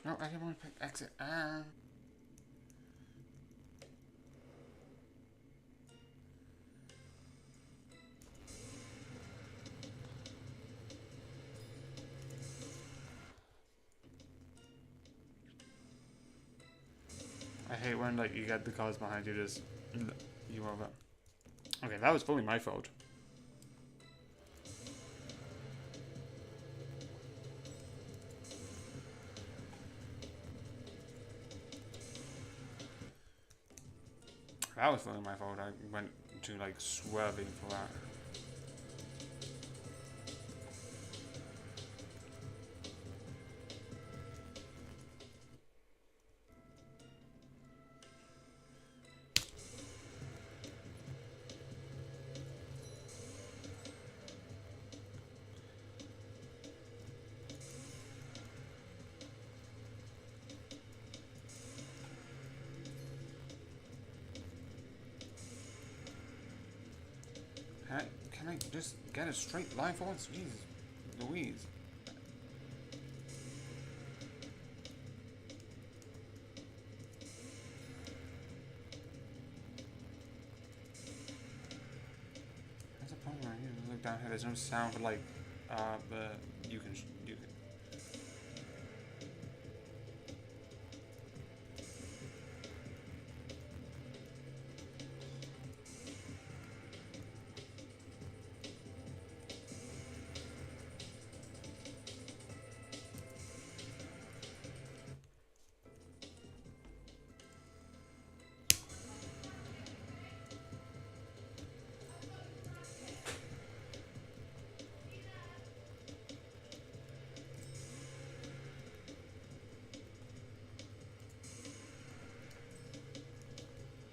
No, I didn't want to pick exit and... I hate when like you get the cars behind you just you over. Okay, that was fully my fault. That was fully my fault. I went to like swerving for that. Can I just get a straight line for once? Jeez Louise. That's a problem right here. Look down here. There's no sound for like, but you can.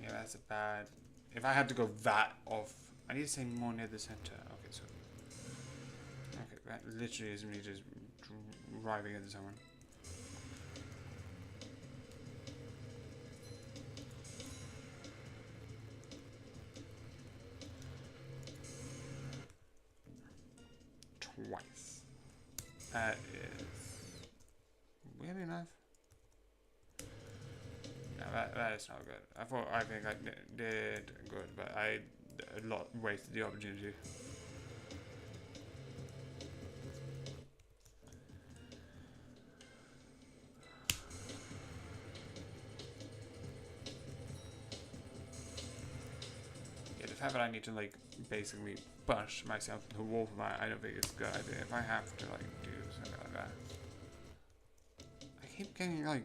That's a bad. If I had to go that off, I need to say more near the center. Okay, so. Okay, that literally is me just driving into someone. Twice. That is. Weird enough. No, that it's not good. I think I did good, but I wasted the opportunity. Yeah, the fact that I need to like basically push myself to the wall for that, I don't think it's a good idea. If I have to like do something like that, I keep getting like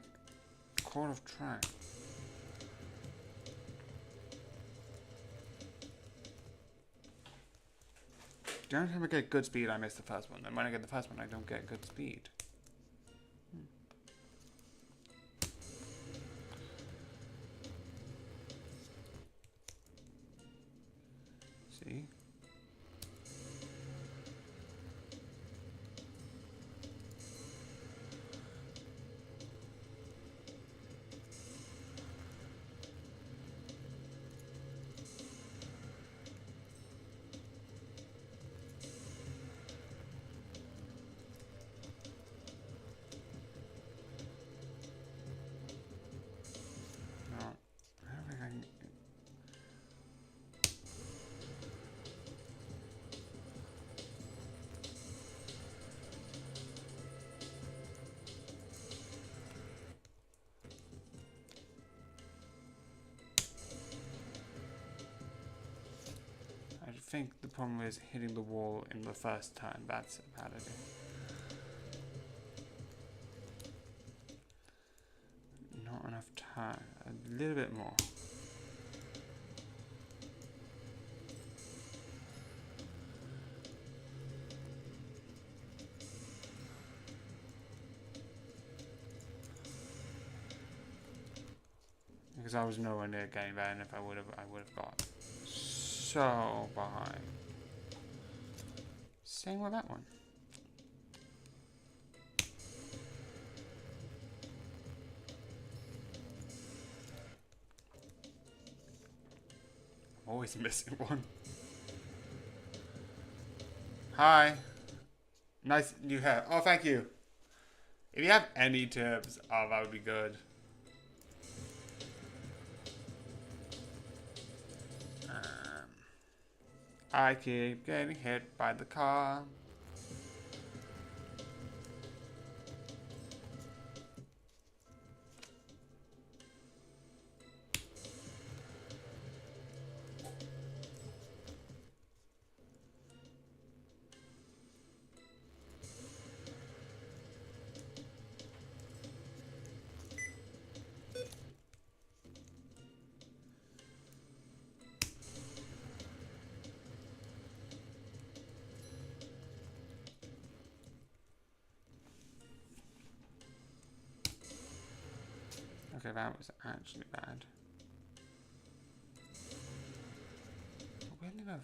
caught off track. The only time I get good speed, I miss the first one. And when I get the first one, I don't get good speed. See? No. I don't think I can... I think the problem is hitting the wall in the first turn. That's a bad idea. Not enough time. A little bit more. Because I was nowhere near getting that, and if I would have got so behind. Same with that one. I'm always missing one. Hi. Nice new hair. Oh, thank you. If you have any tips, oh, that would be good. I keep getting hit by the car. Okay, that was actually bad. Where did I...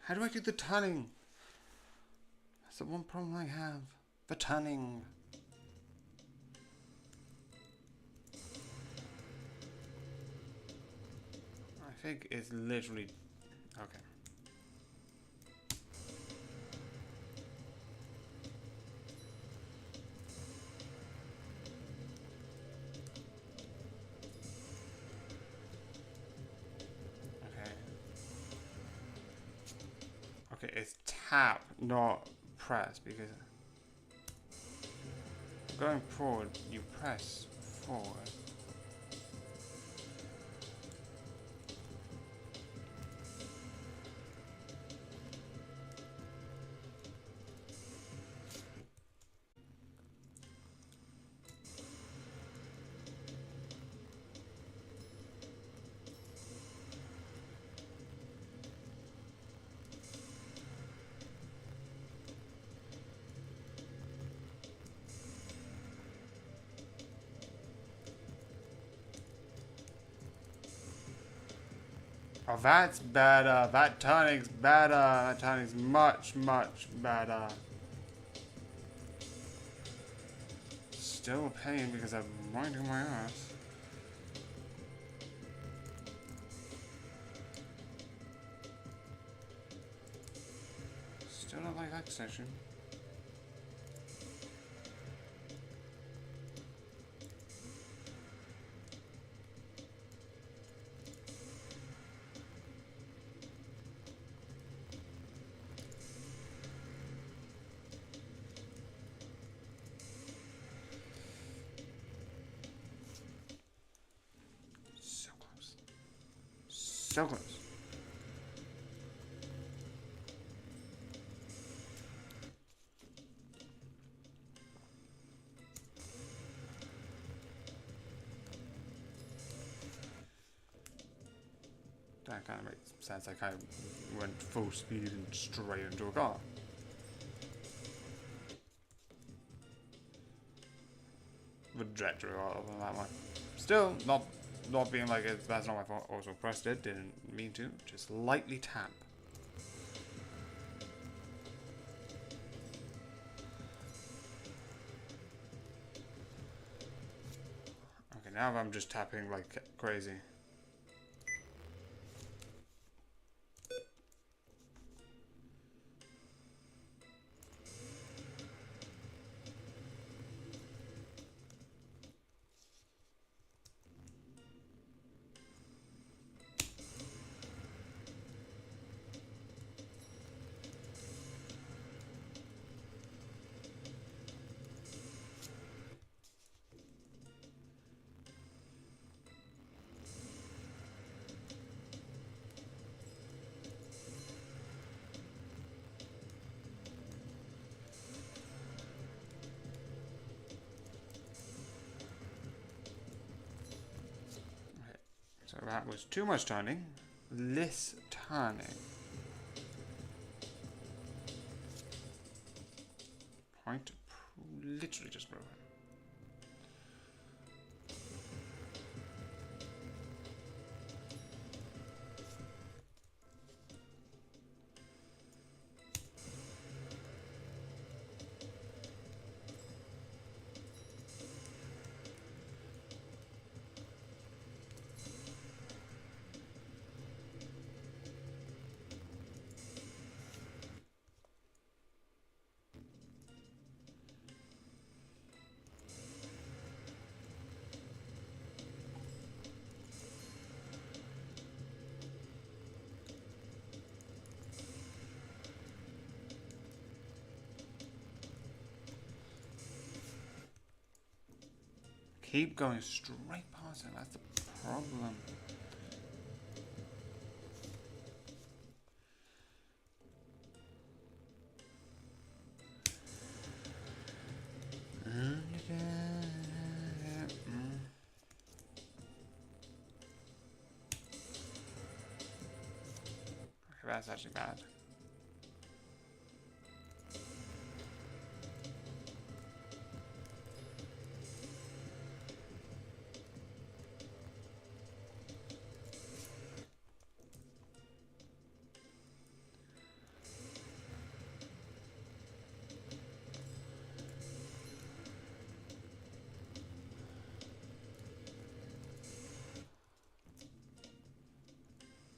How do I do the turning? That's the one problem I have. The turning. I think it's literally... Okay. Okay, it's tap, not press, because going forward, you press forward. Oh, that's better. That turning's better. That turning's much, much better. Still a pain because I'm winding my ass. Still don't like that section. So close. So close. That kind of makes sense. I kind of went full speed and straight into a car. The trajectory of that one. Still, not being like it, that's not my fault. Also pressed it, didn't mean to. Just lightly tap. Okay, now I'm just tapping like crazy. So that was too much turning. Less turning. Point literally just broken. Keep going straight past it, that's the problem. Okay, that's actually bad.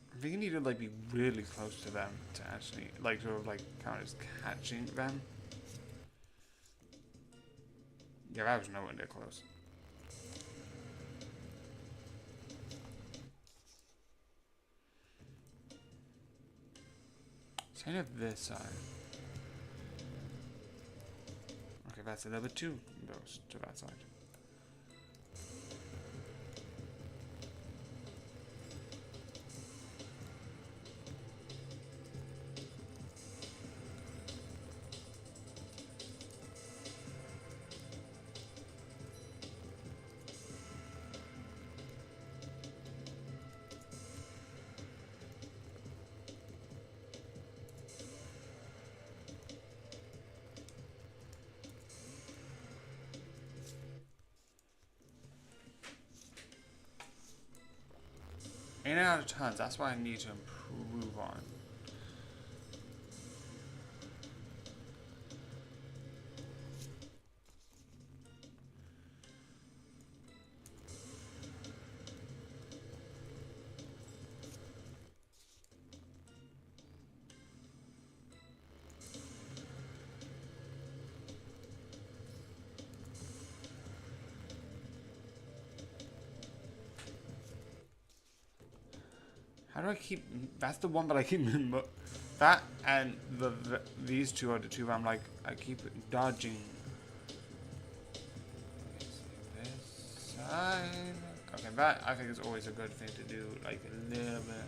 I think you need to like be really close to them to actually like sort of like count as catching them. Yeah, that was nowhere near close. Same of this side. Okay, that's another two goes to that side. 8 out of tons. That's what I need to improve on. How do I keep? That's the one that I keep. That and these two are the two I'm like I keep dodging. This side. Okay, that I think is always a good thing to do. Like a little bit.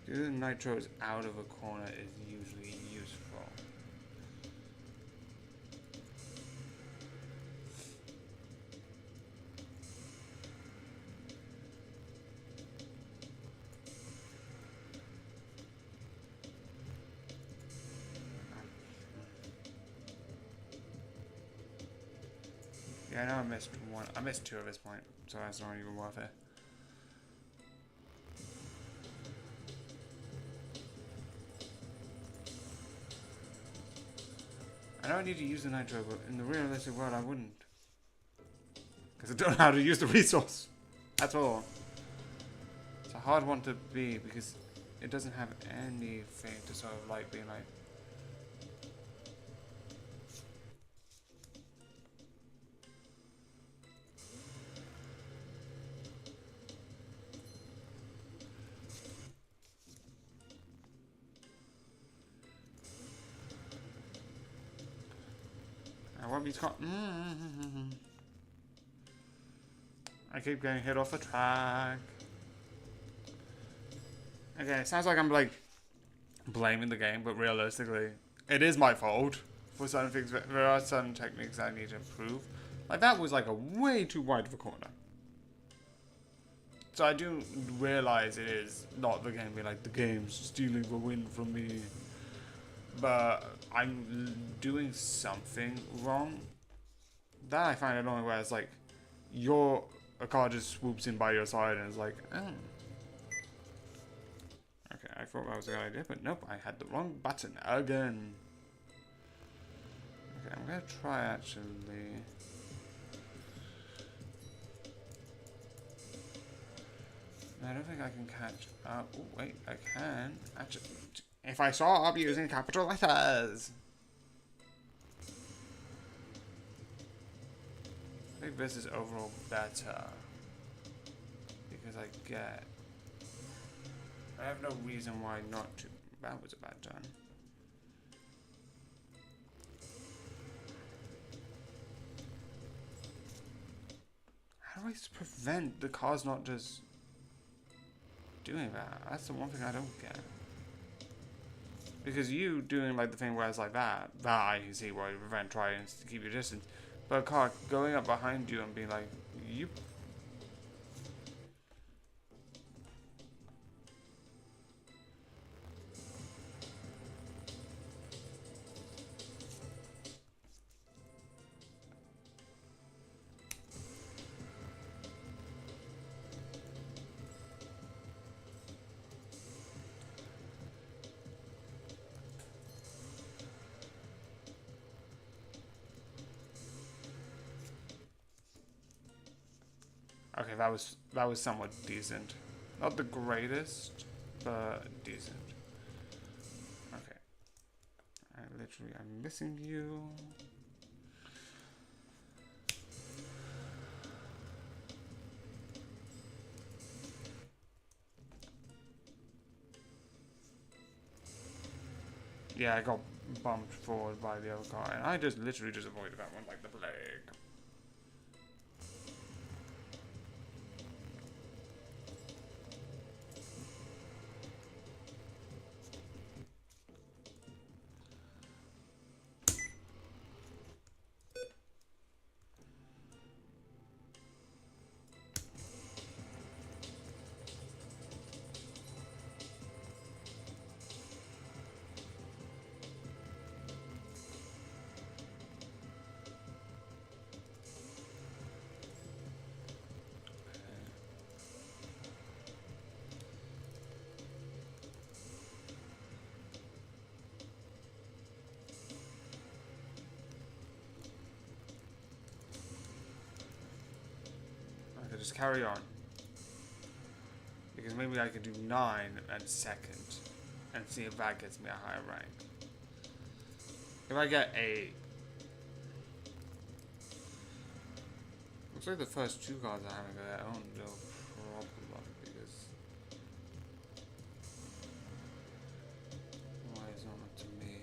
Using nitros out of a corner is usually useful. Yeah, I know I missed one. I missed two at this point, so that's not even worth it. I know I need to use the nitro, but in the realistic world, I wouldn't. Because I don't know how to use the resource. That's all. It's a hard one to be, because it doesn't have anything to sort of like being like... I won't be caught. I keep getting hit off the track. Okay, it sounds like I'm like blaming the game, but realistically, it is my fault for certain things. There are certain techniques I need to improve. Like that was like a way too wide of a corner. So I do realize it is not the game being like the game's stealing the win from me. But I'm doing something wrong. That I find annoying, where it's like, a car just swoops in by your side and is like, oh. Okay, I thought that was a good idea, but nope, I had the wrong button again. Okay, I'm gonna try actually. I don't think I can catch up. Oh, wait, I can. Actually, if I saw up using capital letters. I think this is overall better. Because I have no reason why not to. That was a bad turn. How do I prevent the cars not just doing that? That's the one thing I don't get. Because you doing like the thing where it's like that I can see why you prevent trying to keep your distance. But a car going up behind you and being like, you. Okay, that was somewhat decent. Not the greatest, but decent. Okay. I'm missing you. Yeah, I got bumped forward by the other car, and I just literally just avoided that one like the plague. just carry on. Because maybe I could do 9 at second and see if that gets me a higher rank. If I get 8. Looks like the first 2 cards I haven't got, I don't know problem because why is it not up to me?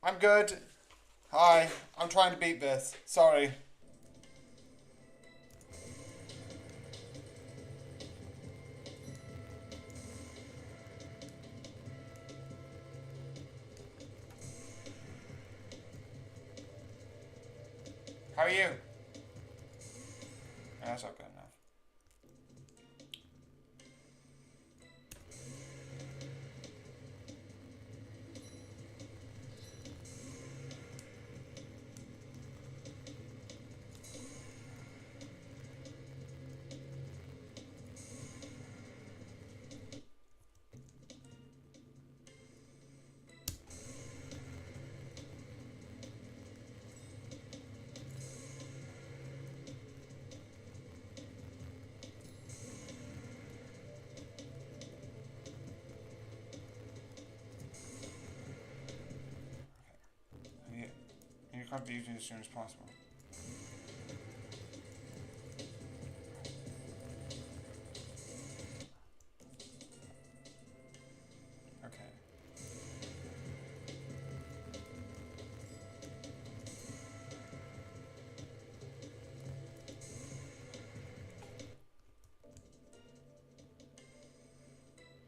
I'm good. Hi, I'm trying to beat this. Sorry. How are you? Yeah, that's not good enough. You can't be using it as soon as possible. Okay.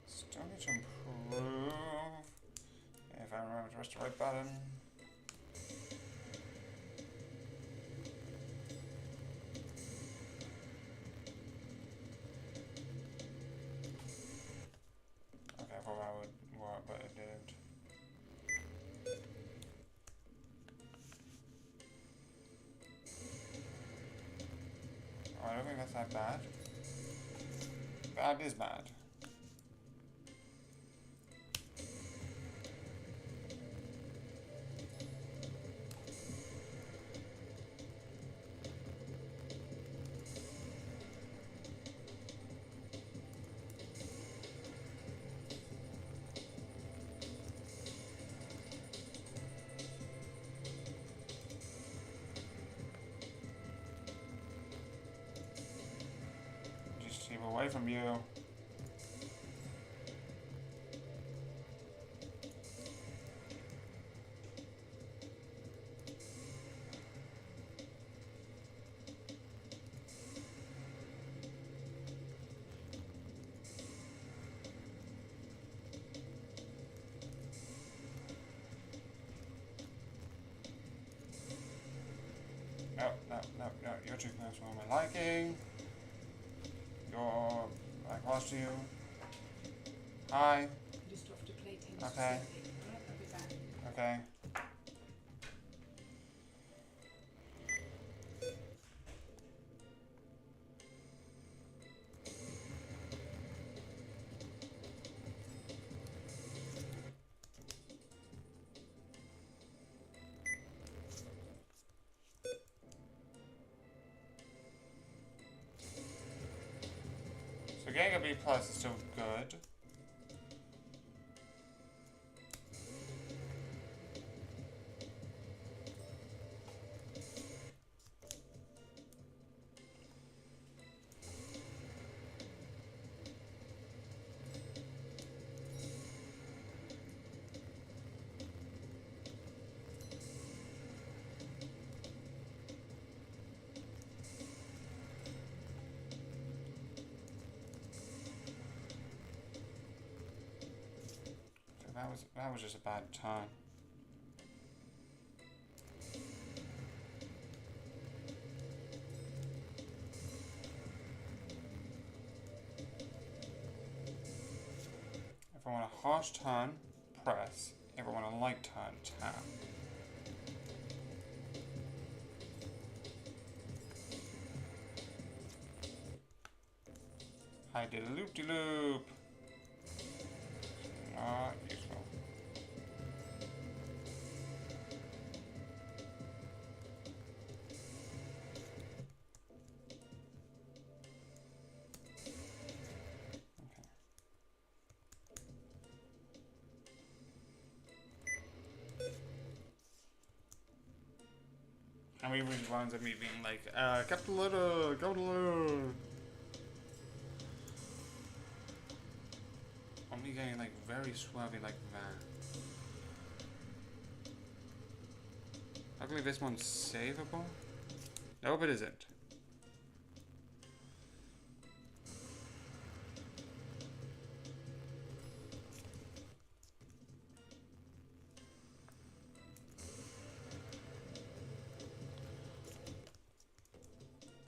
Still need to improve. If I remember to press the right button. Okay, I thought that would work, but it didn't. Oh, I don't think that's that bad. Bad is bad. Just keep away from you. No, you're too close for my liking. I lost you. Hi.
Just off to play tennis.
Okay.
Right, I'll be back.
Okay. So getting a B plus is still good. That was just a bad turn. If I want a harsh turn, press. If I want a light turn, tap. I did a loop-de-loop. Not useful. And we really winds up me being like, Capital letter, capital letter. Only getting like very swervy like that. Luckily this one's savable. Nope, it isn't.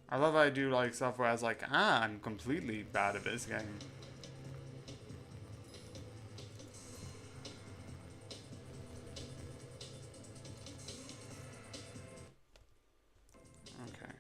I love how I do like stuff where I was like, I'm completely bad at this game. Okay.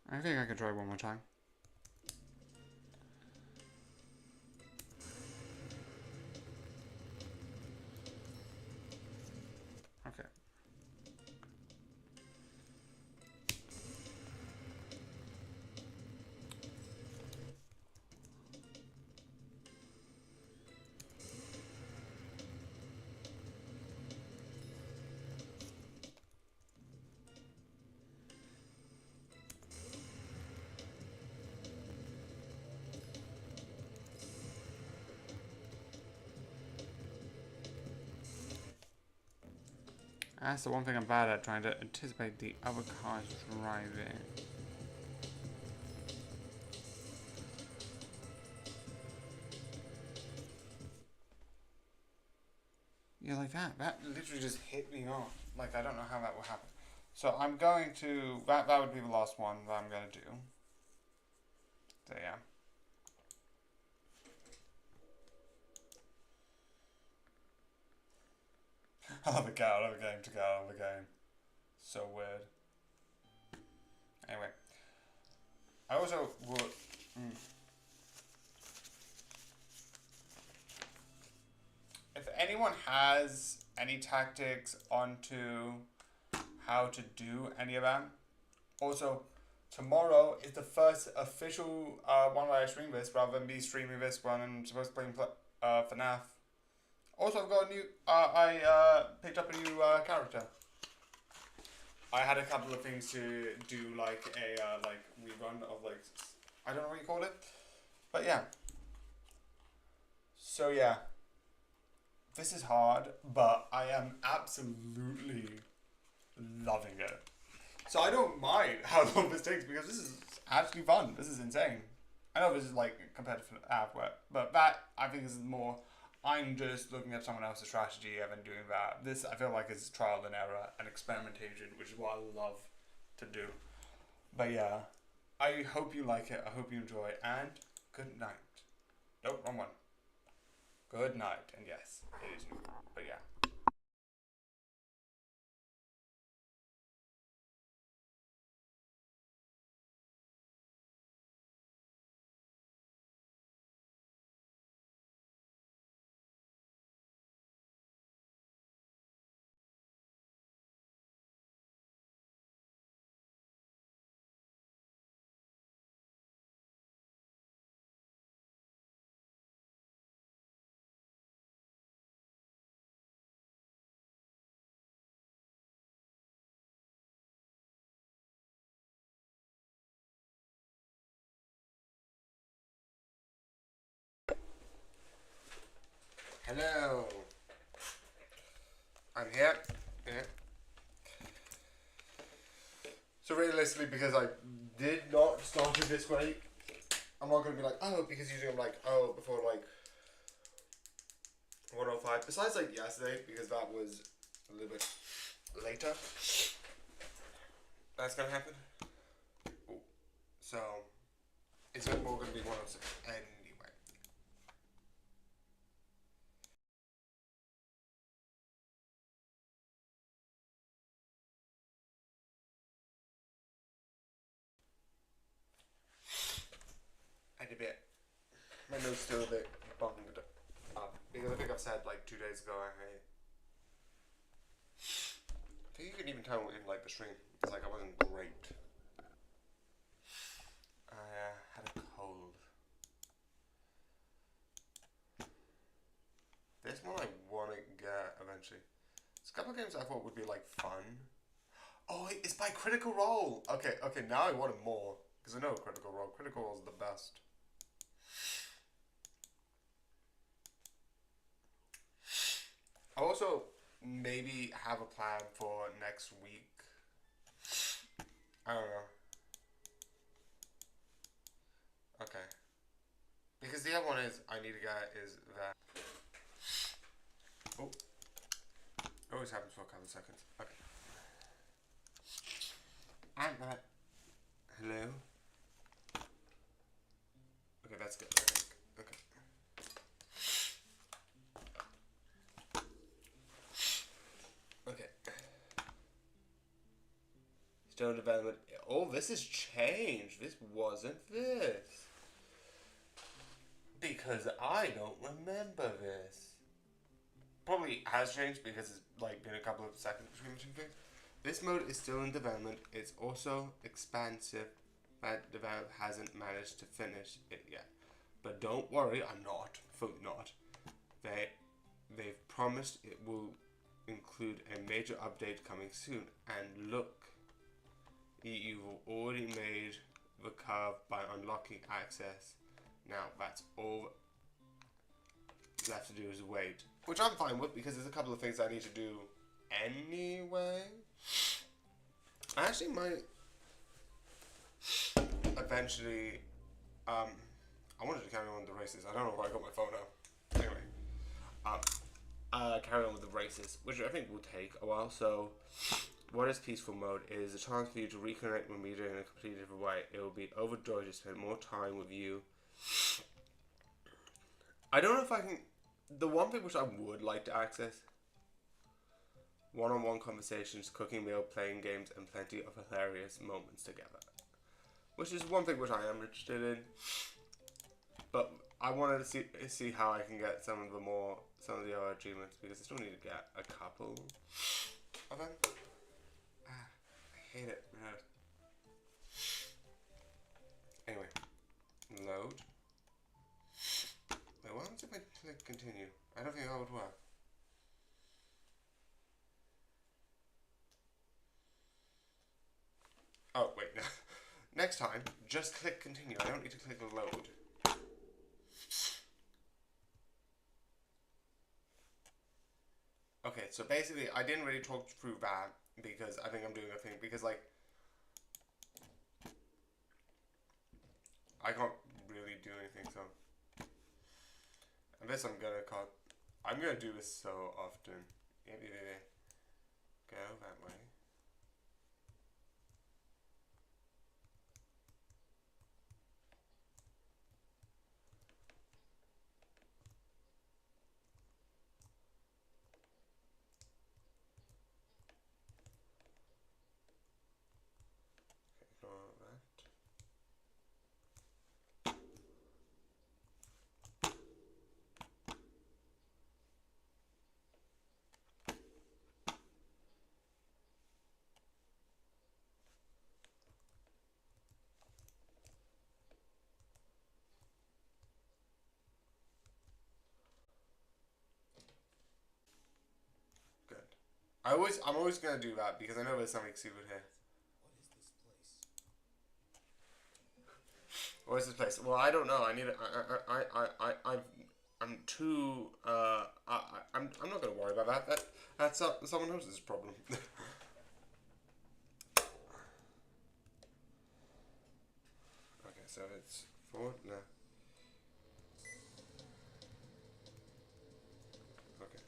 I think I could try one more time. Okay. That's the one thing I'm bad at, trying to anticipate the other cars driving. Yeah, like that. That literally just hit me off. Like, I don't know how that will happen. So I'm going to... That would be the last one that I'm going to do. So, yeah. I love a game to go out of the game. So weird. Anyway. I also would... If anyone has any tactics onto how to do any of that, also tomorrow is the first official one where I stream this rather than me streaming this one and I'm supposed to play FNAF. Also, I've got a new. I picked up a new character. I had a couple of things to do, like a like rerun of like I don't know what you call it, but yeah. So yeah. This is hard, but I am absolutely loving it. So I don't mind how long this takes because this is actually fun. This is insane. I know this is like compared to app work, but that I think is more. I'm just looking at someone else's strategy and then doing that. This I feel like is trial and error and experimentation, which is what I love to do. But yeah, I hope you like it. I hope you enjoy, and good night. Nope, wrong one. Good night, and yes, it is new, but yeah. Hello. I'm here. Yeah. So realistically, because I did not start it this way, I'm not going to be like, oh, because usually I'm like, oh, before like 105. Besides like yesterday, because that was a little bit later.
that's gonna happen. Ooh. So it's more gonna be 106 anyway. And a bit. My nose still a bit bunged up because I think I've said like 2 days ago I think you can even tell in like the stream. It's like I wasn't great. I had a cold. This one I want to get eventually. There's a couple of games I thought would be like fun. Oh, it's by Critical Role. Okay, now I want it more because I know Critical Role. Critical Role is the best. I also maybe have a plan for next week. I don't know. Okay. Because the other one is I need to get is that. Oh. Always happens for a couple of seconds. Okay. I'm back. Hello? Okay, that's good, I think. Okay. Okay. Still in development. Oh, this has changed. This wasn't this. Because I don't remember this. Probably has changed because it's like been a couple of seconds between the two things. This mode is still in development. It's also expansive, but develop hasn't managed to finish it yet. But don't worry, I'm not. Fully not. They've promised it will include a major update coming soon. And look, you've already made the curve by unlocking access. Now that's all left to do is wait. Which I'm fine with because there's a couple of things I need to do anyway. I actually might eventually I wanted to carry on with the races. I don't know where I got my phone now. Anyway. Carry on with the races, which I think will take a while. So what is peaceful mode is a chance for you to reconnect with media in a completely different way. It will be overjoyed to spend more time with you. I don't know if I can. The one thing which I would like to access: one-on-one conversations, cooking meal, playing games, and plenty of hilarious moments together. Which is one thing which I am interested in. But I wanted to see how I can get some of the other achievements because I still need to get a couple of them. I hate it. Anyway, load. Wait, what happens if I click continue? I don't think that would work. Oh, wait, no. Next time, just click continue. I don't need to click load. Okay, so basically, I didn't really talk through that because I think I'm doing a thing. Because, like, I can't really do anything, so. Unless I'm gonna do this so often. Maybe go that way. Ignore that. Good. I'm always gonna do that because I know there's something secret here.
What is this place?
What is this place? Well, I don't know. I need I'm too. I'm not gonna worry about that. That's someone else's problem. Okay, so it's forward now. Okay.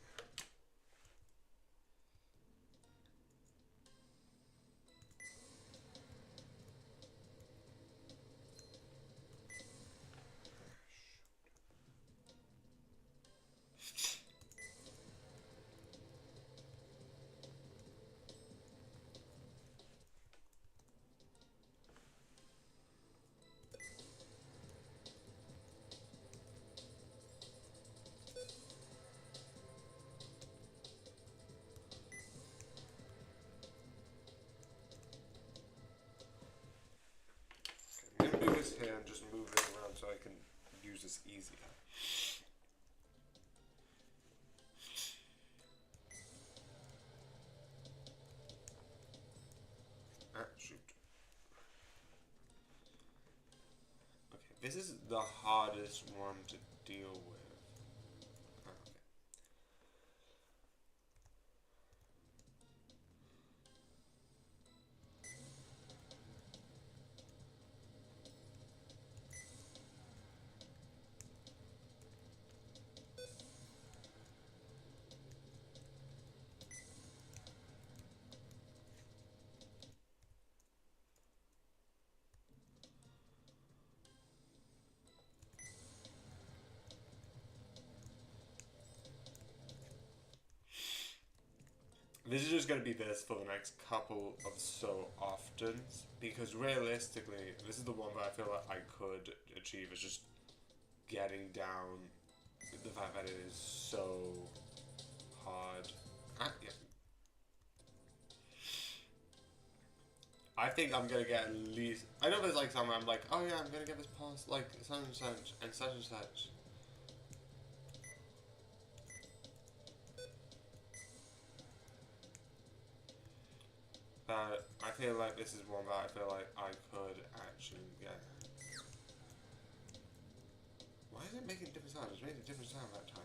this here and just move it around so I can use this easier. Ah, shoot. Okay, this is the hardest one to deal with. Ah, okay. This is just going to be this for the next couple of so often, because realistically, this is the one that I feel like I could achieve, is just getting down the fact that it is so hard. Ah, yeah. I think I'm going to get at least, I know there's like somewhere I'm like, oh yeah, I'm going to get this past like such and such and such and such. But I feel like this is one that I feel like I could actually get. Why is it making different sounds? It's making a different sound that time.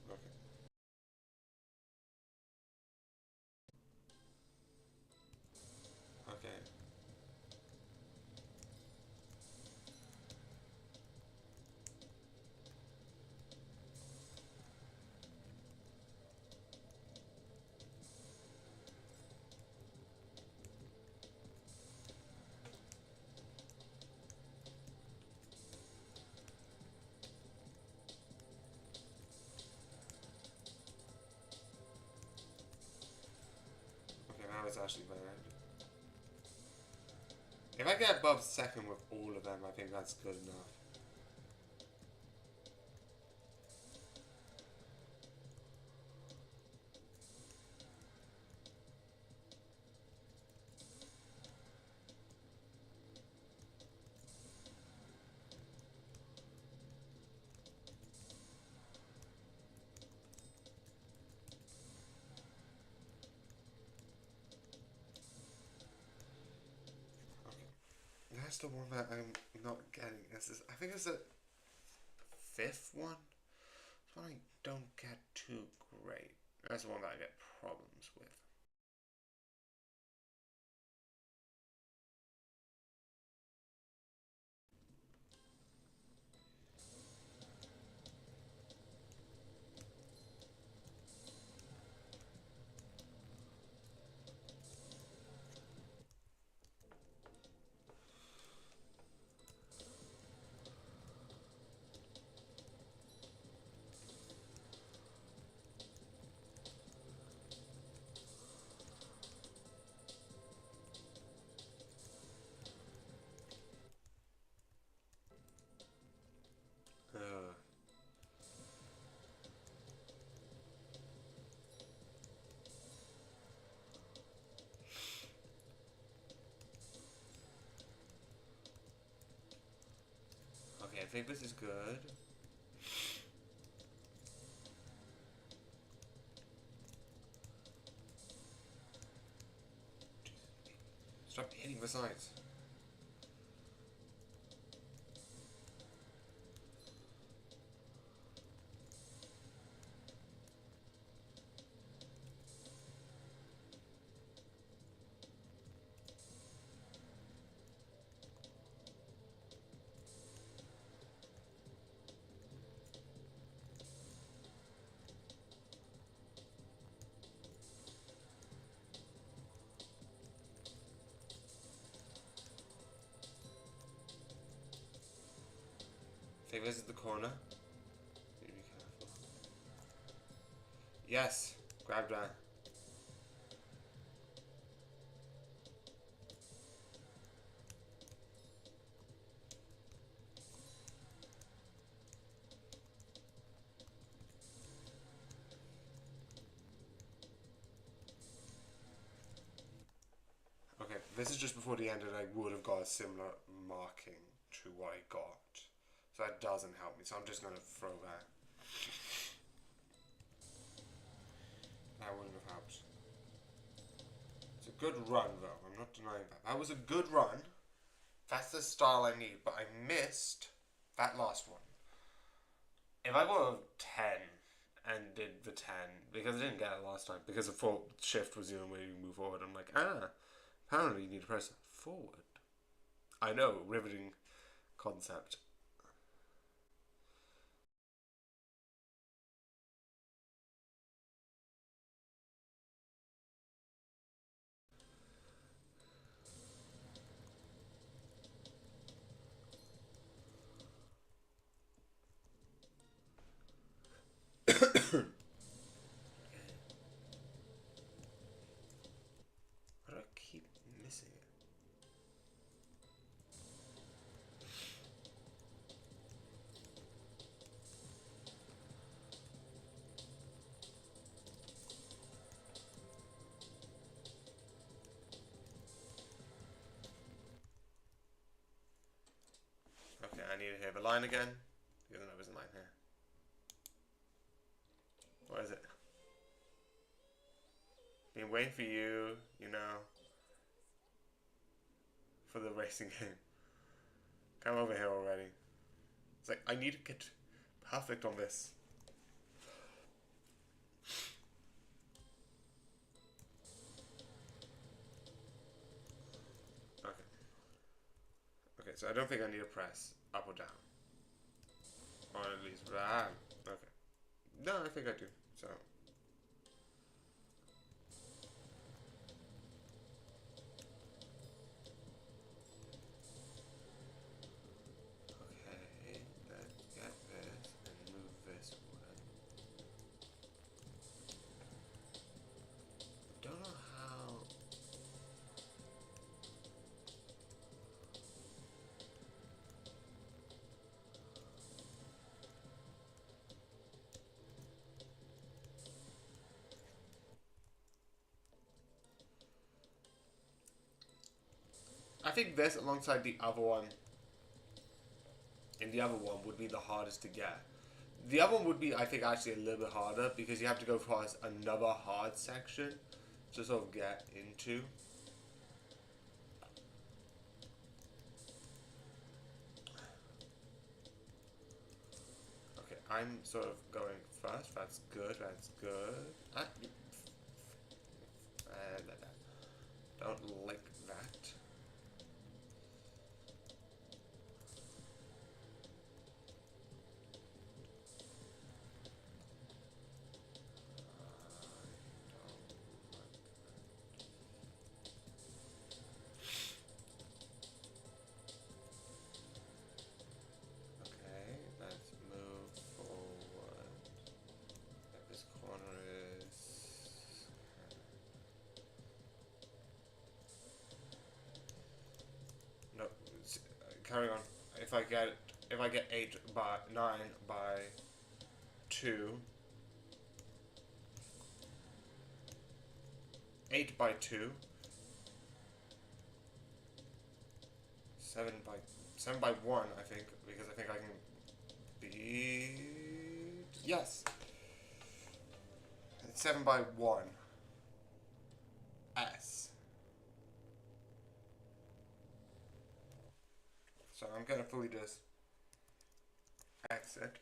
Okay. Okay. Okay, now it's actually better. If I get above second with all of them, I think that's good enough. That's the one that I'm not getting. I think it's the fifth one. It's one I don't get too great. That's the one that I get problems with. Okay, I think this is good. Stop hitting the sides. Okay, this is the corner. Be careful. Yes, grab that. This is just before the end, and I would have got a similar marking to what I got. So that doesn't help me, so I'm just going to throw that. That wouldn't have helped. It's a good run, though. I'm not denying that. That was a good run. That's the style I need, but I missed that last one. If I got a 10 and did the 10, because I didn't get it last time, because the full shift was the only way you move forward, I'm like, apparently you need to press forward. I know, riveting concept. Why do I keep missing it? Okay, I need to hear the line again. Because I know there's a line here. What is it? Been waiting for you, you know, for the racing game. Come over here already. It's like, I need to get perfect on this. Okay. Okay, so I don't think I need to press up or down. Or at least, okay. No, I think I do, so. Okay, let's get this and move this way. Don't know how. I think this alongside the other one and the other one would be the hardest to get. The other one would be, I think, actually a little bit harder because you have to go past another hard section to sort of get into. Okay, I'm sort of going first. That's good. That's good. Don't like that. Okay, let's move forward. This corner is. No, carry on. If I get 8 by 9 by 2, 8 by 2, 7 by 1, I think, because I think I can beat. Yes, it's 7 by 1. S. So I'm gonna fully just exit.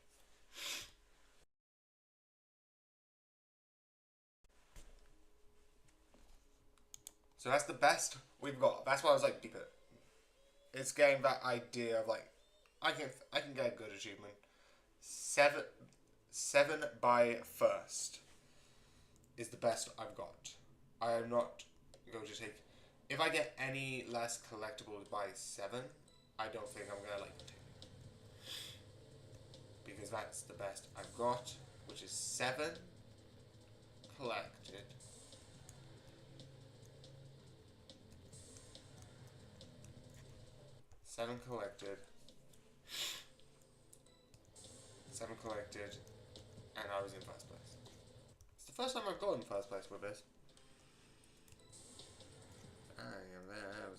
So that's the best we've got. That's why I was like, keep it. It's getting that idea of like, I can get a good achievement. 7 by first is the best I've got. I am not going to take. If I get any less collectibles by 7, I don't think I'm gonna like it. Because that's the best I've got, which is 7 collected. Seven collected, and I was in first place. It's the first time I've got in first place with this. I am there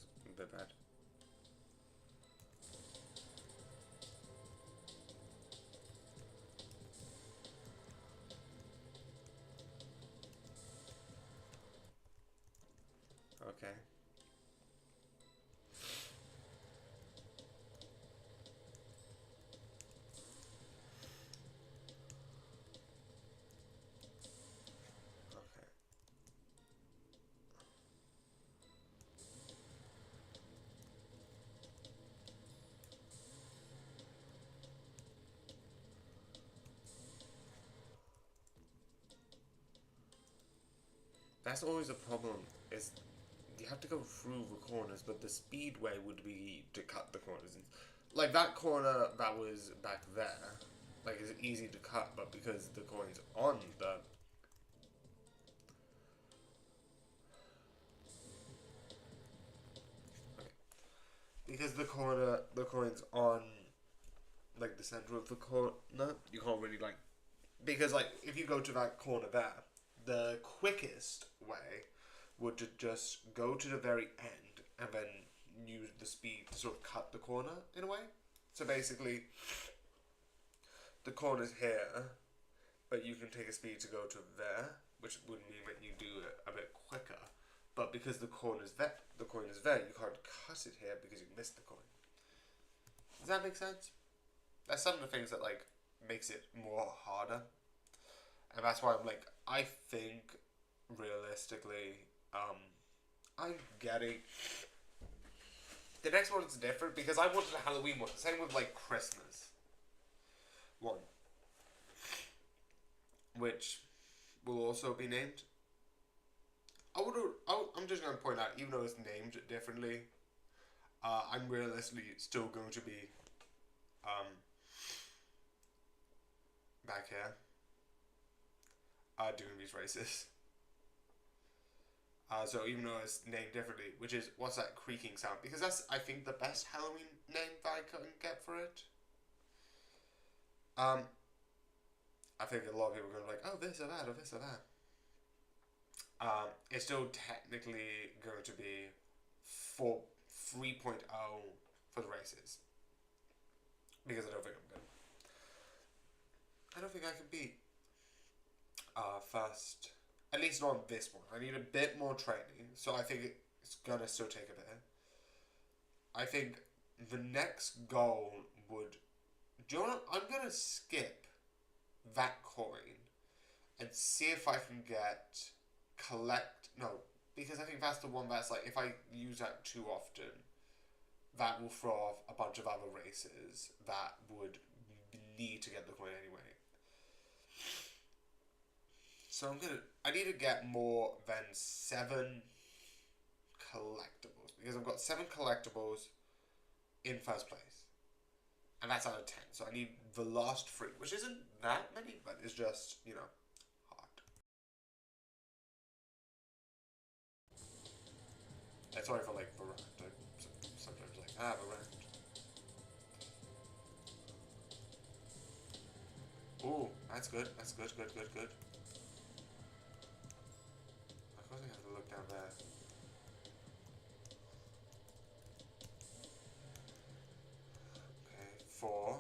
Okay. Okay. That's always a problem, is you have to go through the corners, but the speed way would be to cut the corners. Like that corner that was back there, like it's easy to cut, but because the coin's on the... Okay. Because the coin's on, like the center of the corner, you can't really like... Because like, if you go to that corner there, the quickest way would to just go to the very end and then use the speed to sort of cut the corner in a way. So basically, the corner's here, but you can take a speed to go to there, which would mean that you do it a bit quicker. But because the coin is there, you can't cut it here because you missed the coin. Does that make sense? That's some of the things that like makes it more harder. And that's why I'm like, I think realistically, I'm getting... The next one's different because I wanted a Halloween one. Same with like Christmas one, which will also be named. I'm just going to point out, even though it's named differently, I'm realistically still going to be back here doing these races. So even though it's named differently, which is, what's that creaking sound? Because that's, I think, the best Halloween name that I couldn't get for it. I think a lot of people are going to be like, oh, this or that, or this or that. It's still technically going to be 3.0 for the races. Because I don't think I'm good. I don't think I can beat first. At least not on this one. I need a bit more training, so I think it's gonna still take a bit. I think the next goal would... Do you know what? I'm gonna skip that coin and see if I can get... No, because I think that's the one that's like, if I use that too often, that will throw off a bunch of other races that would need to get the coin anyway. So I need to get more than 7 collectibles, because I've got 7 collectibles in first place, and that's out of 10. So I need the last 3, which isn't that many, but it's just, you know, hard. And sorry for like the round. Sometimes like the round. Ooh, that's good. That's good. Good. Of course I have to look down there. Okay, 4.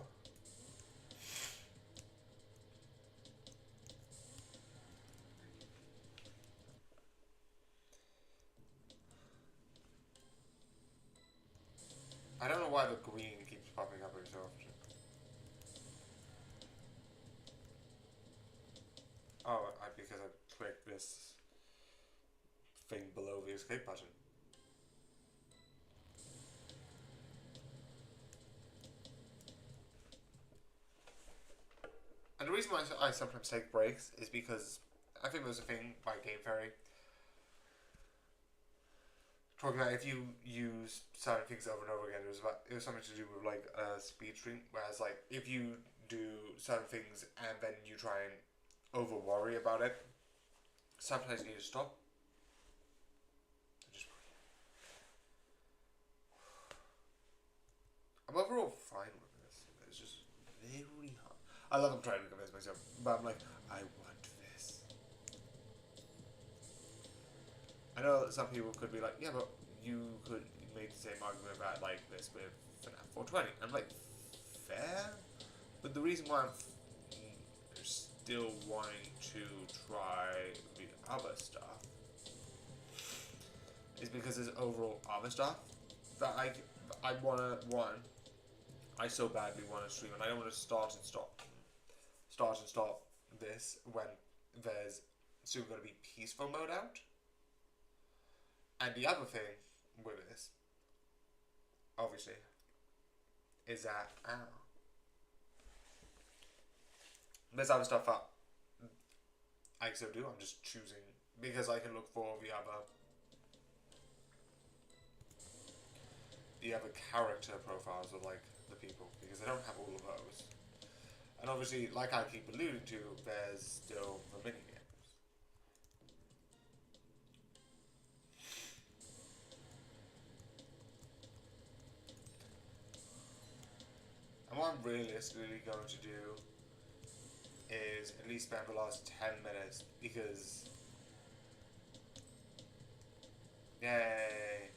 I don't know why the green keeps popping up every so often. Oh, because I clicked this thing below the escape button. And the reason why I sometimes take breaks is because I think there's a thing by Game Theory talking about if you use certain things over and over again, it was something to do with like a speed stream. Whereas like if you do certain things and then you try and over worry about it, sometimes you need to stop. Just breathe. I'm overall fine with this. It's just very hard. I love I'm trying to convince myself, but I'm like, I want this. I know that some people could be like, yeah, but you could make the same argument about like this with FNAF 420. I'm like, fair? But the reason why I'm still wanting to try the other stuff is because there's overall other stuff that I wanna I so badly wanna stream, and I don't wanna start and stop this when there's soon gonna be peaceful mode out. And the other thing with this, obviously, is that there's other stuff that I still do. I'm just choosing because I can look for the other character profiles of like the people, because I don't have all of those. And obviously, like I keep alluding to, there's still the mini games. And what I'm realistically going to do is at least spend the last 10 minutes, because yay.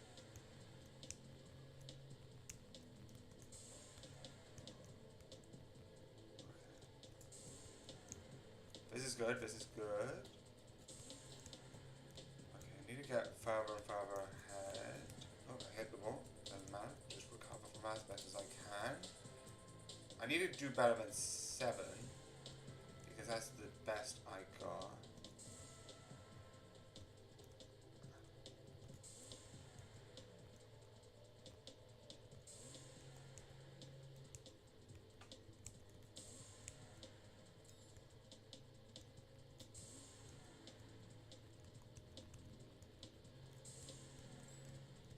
This is good, this is good. Okay, I need to get further and further ahead. Oh, I hit the wall. Doesn't matter. Just recover from that as best as I can. I need to do better than 7, because that's the best I got.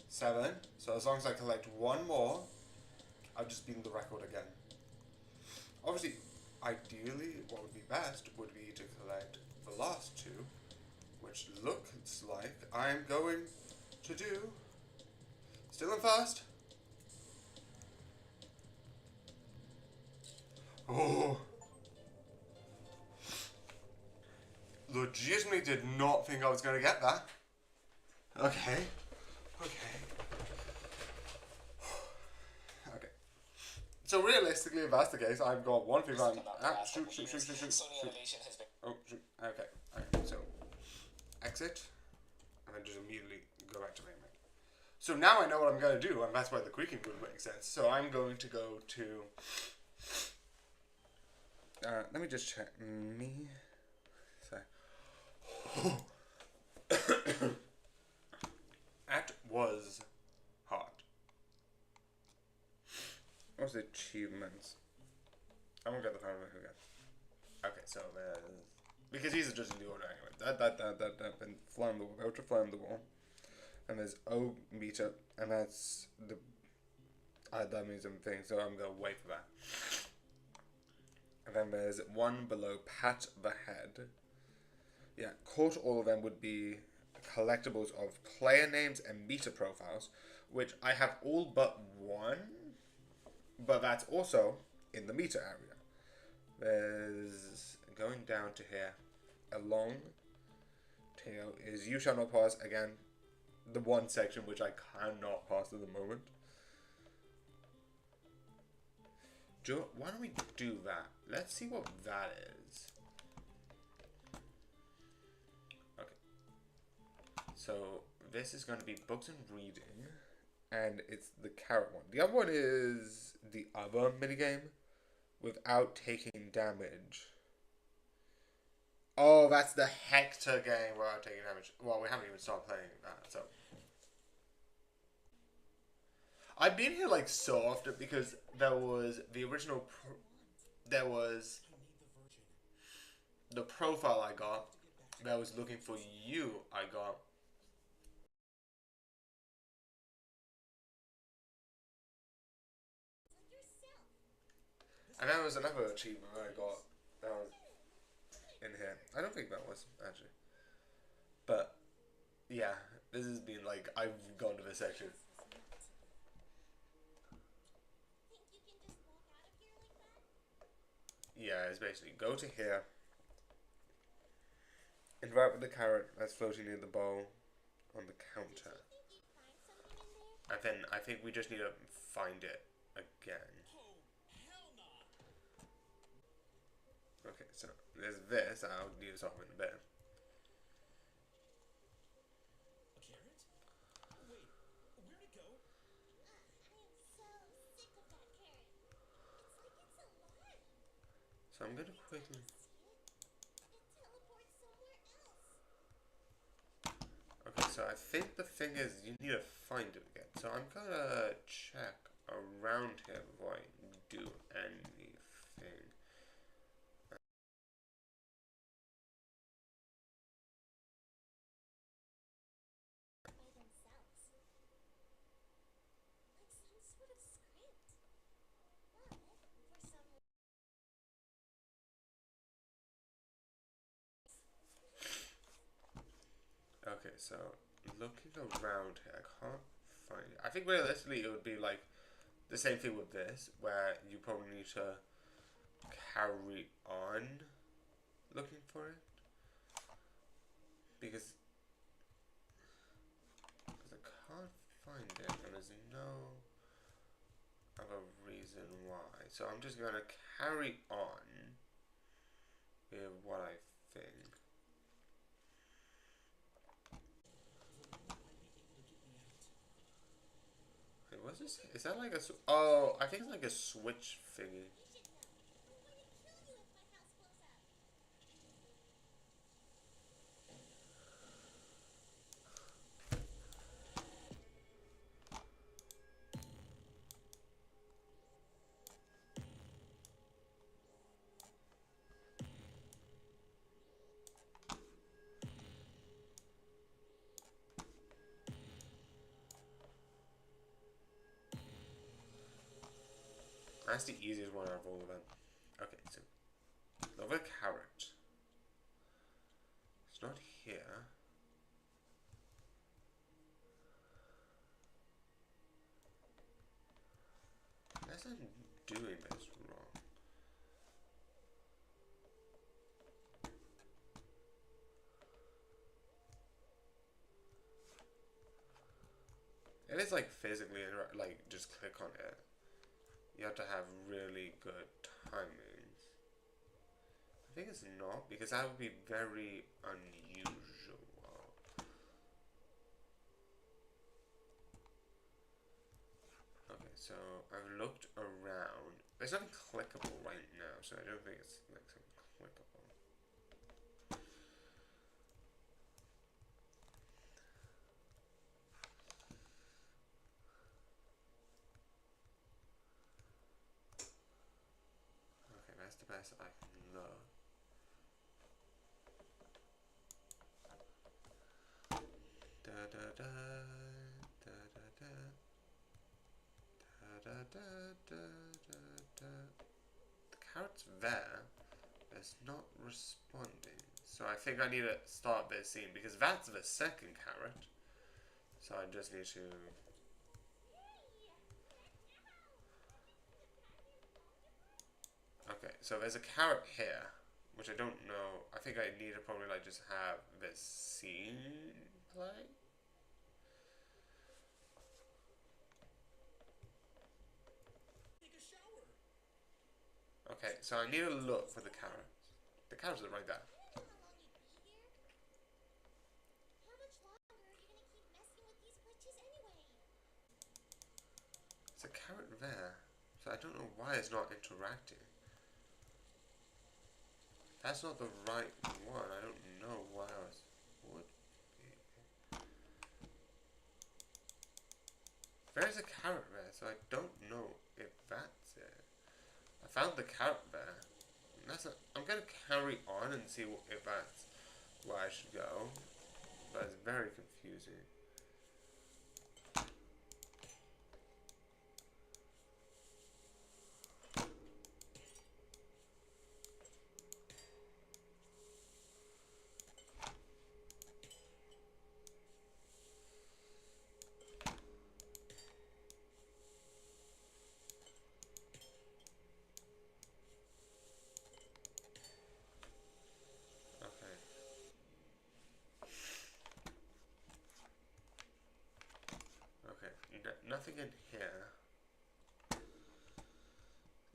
Seven. So as long as I collect one more, I've just beaten the record again. Obviously, ideally, what would be best would be to collect the last 2, which looks like I'm going to do. Still in first. Oh. Legitimately did not think I was going to get that. Okay. Okay. So realistically, if that's the case, I've got one thing on. Shoot. Oh, shoot. Okay. So, exit. And then just immediately go back to main menu. So now I know what I'm going to do, and that's why the creaking would make sense. So I'm going to go to... let me just check. Me... So... That was hard. What's the achievements? I won't get the power of again. Okay, so there's... Because these are just in the order anyway. That, and fly on the wall. Go to fly on the wall. And there's O meter, and that's the... that means something, so I'm going to wait for that. And then there's one below, pat the head. Yeah, caught all of them would be collectibles of player names and meter profiles, which I have all but one, but that's also in the meter area. There's, going down to here, a long tail is you shall not pass, again, the one section which I cannot pass at the moment. Why don't we do that? Let's see what that is. Okay. So, this is going to be books and reading, and it's the carrot one. The other one is the other minigame, without taking damage. Oh, that's the Hector game without taking damage. Well, we haven't even started playing that, so... I've been here like so often because there was the original, there was the profile I got that was looking for you I got. And then there was another achievement I got that was in here. I don't think that was actually. But yeah, this has been like, I've gone to this section. Yeah, it's basically go to here, interact with the carrot that's floating near the bowl on the counter, and then I think we just need to find it again. Okay, so there's this, I'll need to solve in a bit. So I'm gonna quickly.
It teleports somewhere else.
Okay, so I think the thing is you need to find it again. So I'm gonna check around here before I do anything.
By themselves. Like some sort of script. But for some
Okay, so looking around here, I can't find it. I think realistically it would be like the same thing with this, where you probably need to carry on looking for it. Because I can't find it, and there's no other reason why. So I'm just gonna carry on with what I think. Wait, what's this? Is that like a? Oh, I think it's like a switch thingy.
you should know. I'm going to kill you if my house blows up.
That's the easiest one out of all of them. Okay, so another carrot. It's not here. Unless I'm doing this wrong. It is like physically, like just click on it. You have to have really good timings. I think it's not, because that would be very unusual. Okay, so I've looked around. There's nothing clickable right now, so I don't think it's like something clickable. Okay, that's the best I can look. Da da da da da da da da da da da. The carrot's there, but it's not responding. So I think I need to start this scene because that's the second carrot. So I just need to. Okay, so there's a carrot here, which I don't know. I think I need to probably like just have this scene play.
Take a shower.
Okay, so I need to look for the carrots. The carrots are right there.
I don't know how long you'd be here. How much longer are you going to keep messing with these glitches anyway?
There's a carrot there, so I don't know why it's not interacting. That's not the right one. I don't know why else would be. There's a carrot there, so I don't know if that's it. I found the carrot there. I'm gonna carry on and see if that's where I should go, but it's very confusing. Nothing in here.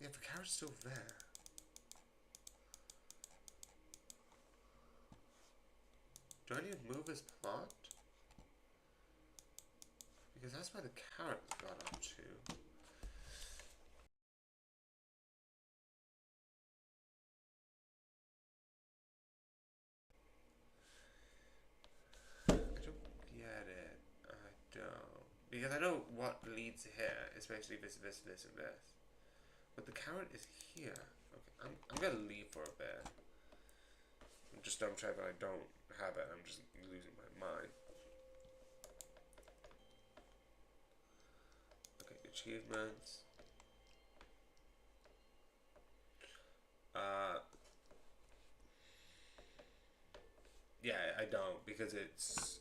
Yeah, the carrot's still there. Do I need to move his plot? Because that's where the carrot got up to. Because I know what leads here is basically this, and this. But the carrot is here. Okay, I'm gonna leave for a bit. I'm just double check that I don't have it. I'm just losing my mind. Okay, achievements. Yeah, I don't, because it's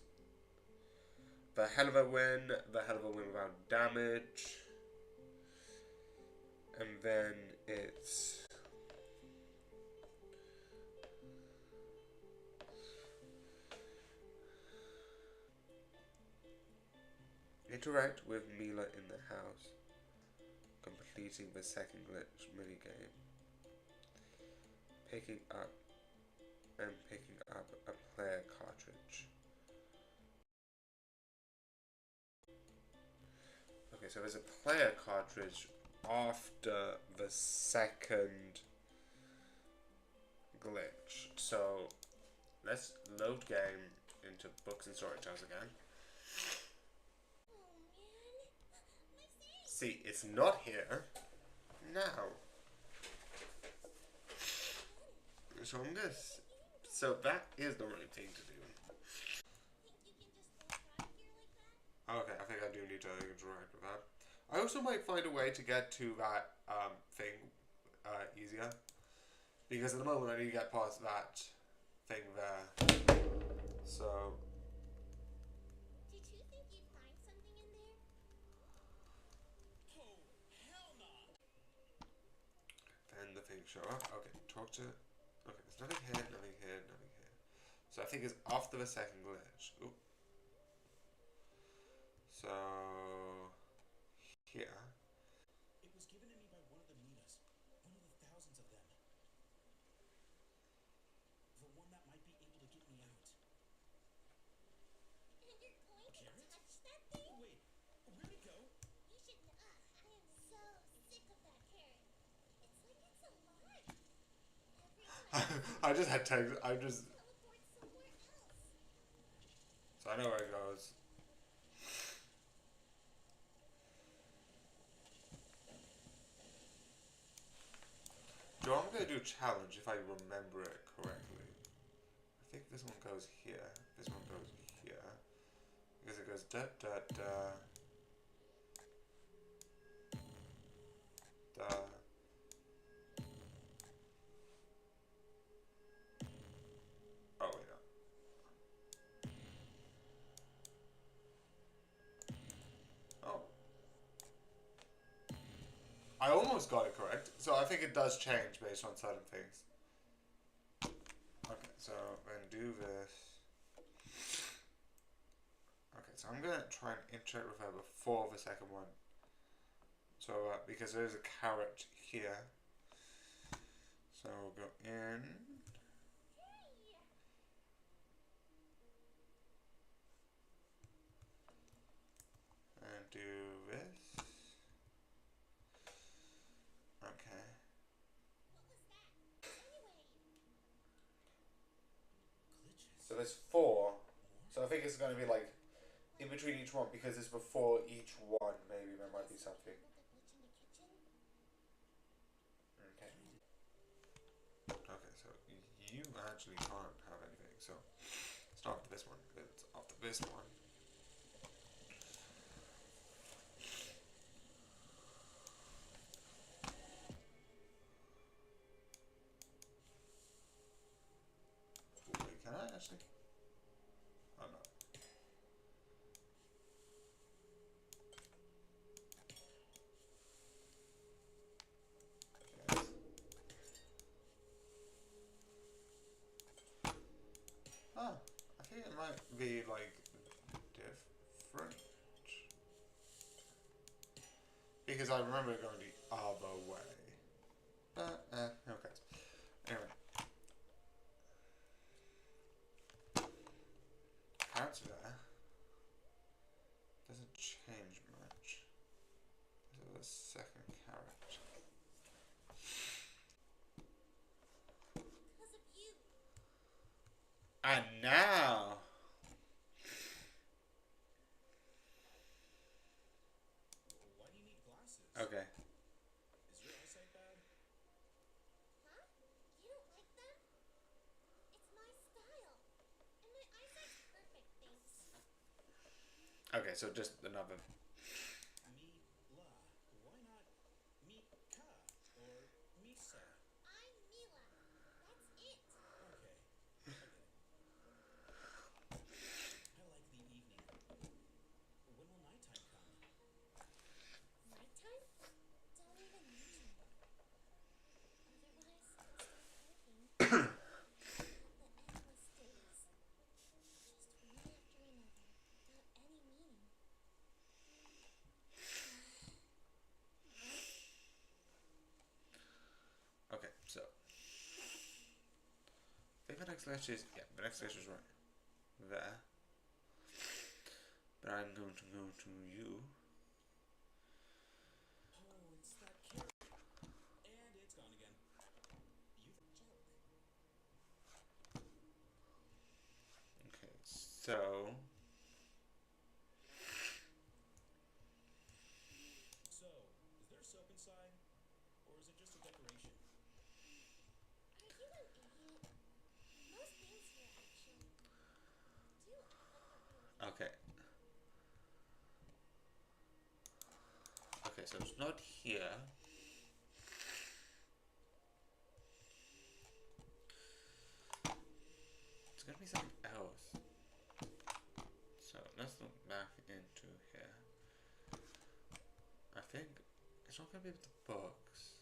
the Helluvah win without damage, and then it's interact with Mila in the house, completing the second glitch minigame, picking up a player cartridge. Okay, so there's a player cartridge after the second glitch. So let's load game into books and storage house again.
Oh man, my face.
See, it's not here now. So I'm gonna. So that is the right thing to do.
Think you can just go drive here like that?
Okay, I think I do need to interact with that. I also might find a way to get to that thing easier. Because at the moment I need to get past that thing there. So.
Did you think you'd find something in there?
Oh, hell no!
Then the thing show up. Okay, talk to. Okay, there's nothing here, nothing here, nothing here. So I think it's after the second glitch. Ooh. So here.
It was given to me by one of the Minas. One of the thousands of them. The one that might be able to get me out.
And you're going to
Carrot?
touch that thing?
Wait, where'd it go?
You should know. I am so sick of that carrot. It's like it's alive. Every time
I just had text. I just.
it teleports somewhere else.
So I know where it goes. Do I'm gonna do a challenge if I remember it correctly. I think this one goes here. This one goes here. Because it goes da da da. Da. Oh wait, no. Oh. I almost got it correct. So I think it does change based on certain things. Okay, so then do this. Okay, so I'm gonna try and interact with her before the second one. So because there's a carrot here. So we'll go in. And do this. Okay.
What was that? Anyway,
Glitches.
So there's 4. So I think it's going to be like in between each one because it's before each one. Maybe there might be something.
with the glitch in the kitchen?
Okay. Okay, so you actually can't have anything. So it's not after this one. It's after this one. Wait, can I actually? Oh no. Yes. Ah, I think it might be like different. Because I remember it going the other way. But, okay. Anyway. Carrots there. Doesn't change much. So the second carrot.
Because of you.
And now. Okay.
Is your eyesight bad?
Huh? You don't like them? It's my style. And my eyesight's perfect, thanks.
Okay, so just another.
Mila. Why not Mika or Misa?
I'm Mila. That's it.
Okay, I get it. I like the evening. When will nighttime come?
Nighttime? Don't even mention it. Otherwise, I'll start creaking. The endless days. Just one after another, without any meaning.
Okay, so. I think the next lecture is. Yeah, the next lecture is right there. But I'm going to go to you.
Oh, it's that carrot. And it's gone again. You
Joke.
Okay, so.
So, is there soap inside? Or is it just a decoration?
Are you an idiot? Most things here, actually. Do act like they're real.
Okay. Okay, so it's not here. It's gonna be something else. So let's look back into here. I think it's not gonna be with the books.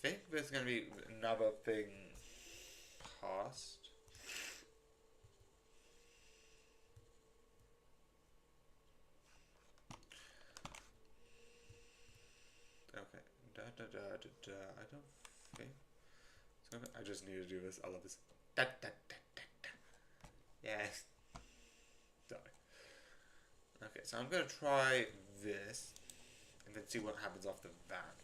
I think there's gonna be another thing past. Okay. Da da da da da. I don't think. So I just need to do this. I love this. Da da da da da. Yes. Sorry. Okay, so I'm gonna try this, and then see what happens after that.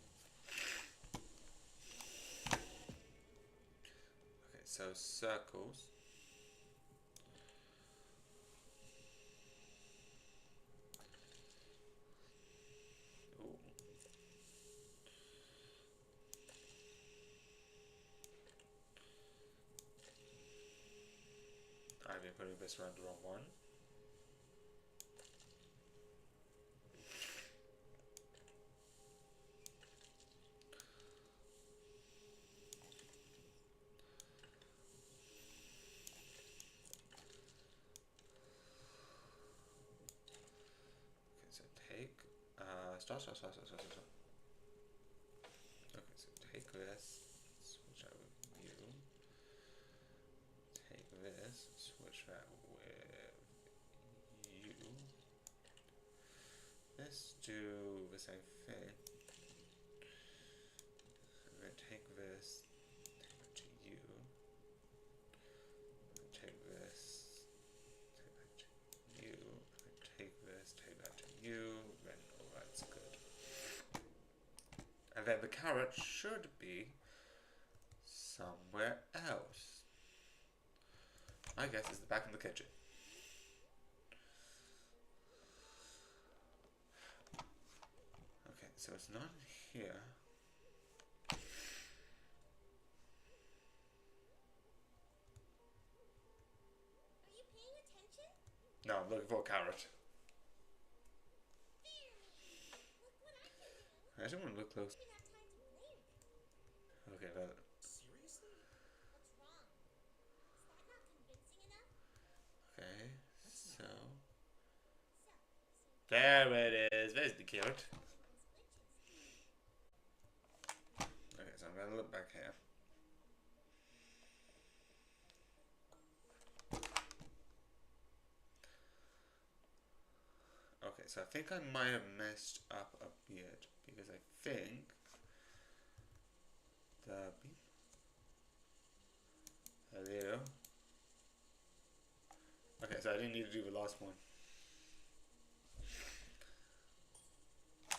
Okay, so circles. Ooh. I've been putting this around the wrong one. Okay, so take stop. Okay, so take this, switch out with you. Take this, switch that with you. Let's do the same thing. I'm gonna take this, take that to you. Take this, take that to you. Take this, take that to you. Then all that's good. And then the carrot should be somewhere else. I guess it's back in the kitchen. Okay, so it's not here.
Are you paying attention?
No, I'm looking for a carrot.
Fear me. Look what I can do.
I just want to look
I
close.
don't even have time to blink.
Okay, well,
Seriously?
What's wrong? Is that not convincing enough?
okay, so.
So,
There it is. There's the carrot.
everyone's glitches.
Okay, so I'm gonna look back here. Okay, so I think I might have messed up a bit because I think the beep. Hello. Okay, so I didn't need to do the last one.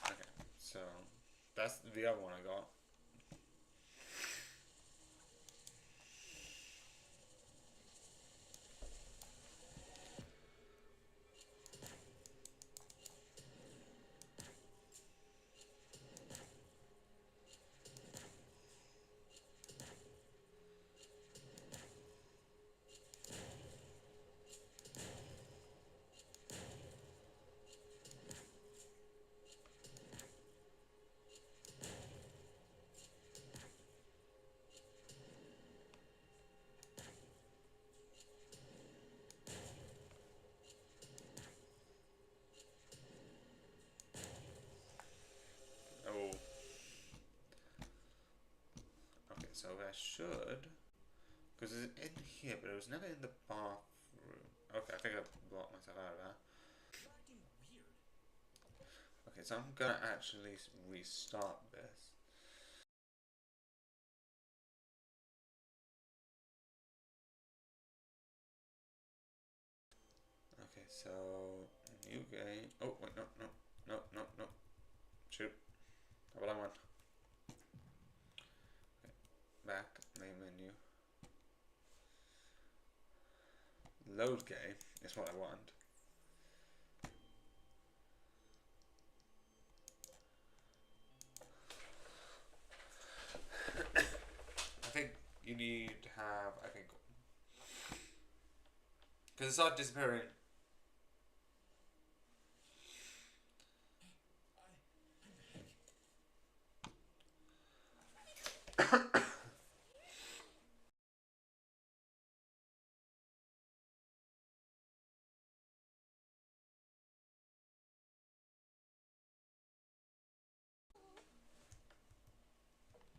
Okay, so that's the other one I got. so I should, because it's in here, but it was never in the bathroom. Okay, I think I blocked myself out of that.
Acting weird.
Okay, so I'm gonna actually restart this. Okay, so new game. Oh wait, no. Shoot. What I want. Okay, back main menu. Load game is what I want. I think you need to have, I think, because it started disappearing.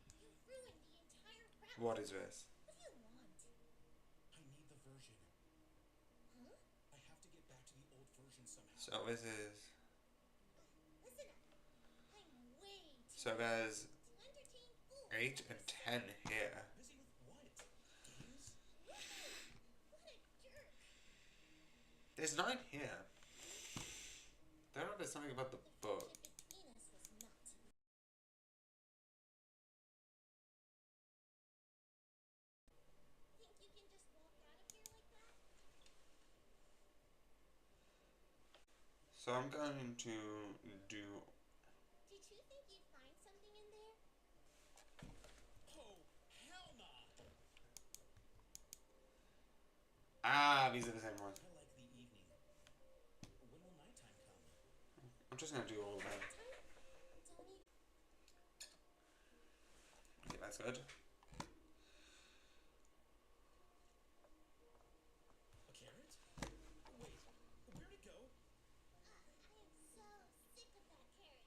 You ruined the entire rap.
What is this?
What do you want?
I need the version.
Huh?
I have to get back to the old version somehow.
So this is.
Listen up. I'm way too
So there's
to entertain fools.
8 and 10 here.
Busy with what? Games?
What a jerk.
There's 9 here. I don't know if there's something about the
The
book.
friendship between us was not. Think you can just walk out of here like that?
So I'm going to do.
Did you think you'd find something in there?
Oh, hell nah!
Ah, these are the same ones.
I like the evening. When will nighttime come?
I'm just gonna do all of them.
Don't even.
Okay, that's good.
A carrot? Wait, where'd it go?
I am so sick of that carrot.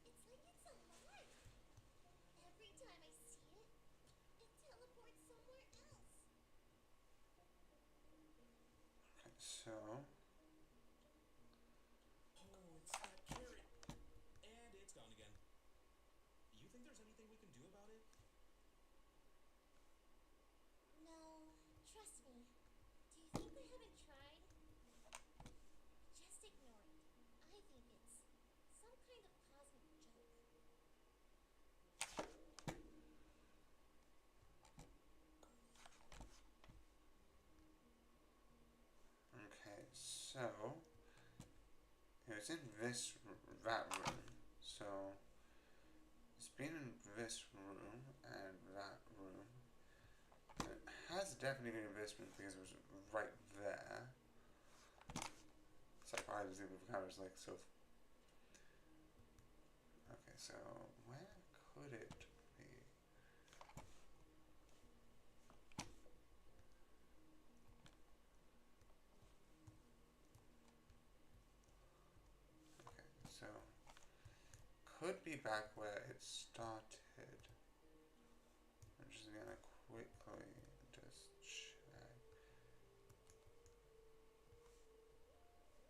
It's like it's alive. Every time I see it, it teleports somewhere else.
Okay, so.
Oh, it's that carrot. And it's gone again. You think there's anything we can do about it?
No, trust me. Do you think we haven't tried? Just ignore it. I think it's some kind of cosmic joke.
Okay, so. It's in that room. So. It's been in this room and that room. It has definitely been in this room because it was right there. So I was able to cameras like so. Okay, so where could it be? Okay, so could be back where it started. I'm just gonna quickly just check.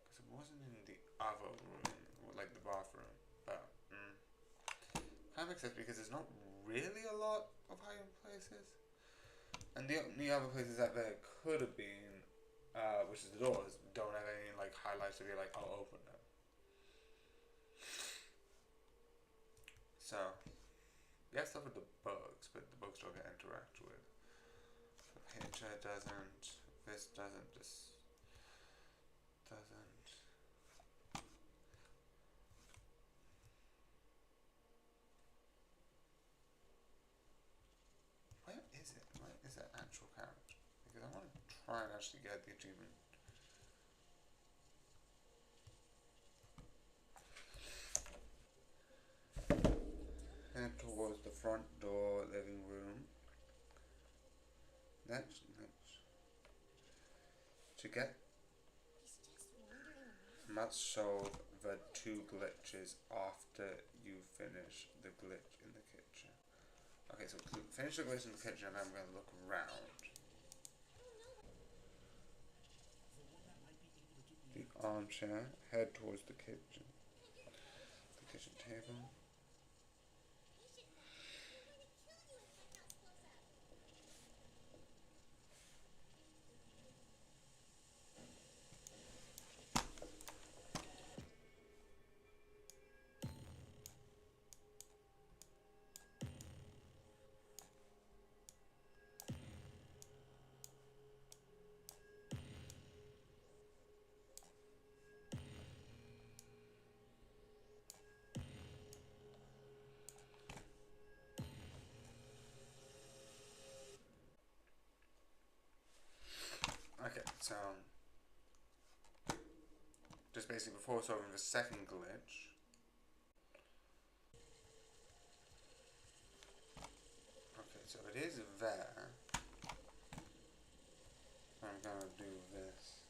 Because it wasn't in the other room, like the bathroom. But, kind of makes sense because there's not really a lot of hiding places. And the only other places that there could have been, which is the doors, don't have any like highlights to be like, I'll open them. So, you have stuff with the bugs, but the bugs don't get interacted with. The picture doesn't, this doesn't, this doesn't. Where is it? Where is that actual character? Because I want to try and actually get the achievement. Head towards the front door, living room. Next. To get
He's just wandering around.
must solve the 2 glitches after you finish the glitch in the kitchen. Okay, so finish the glaze in the kitchen and I'm going to look around. The armchair, head towards the kitchen. The kitchen table. Okay, so just basically before solving the second glitch. Okay, so it is there. I'm gonna do this.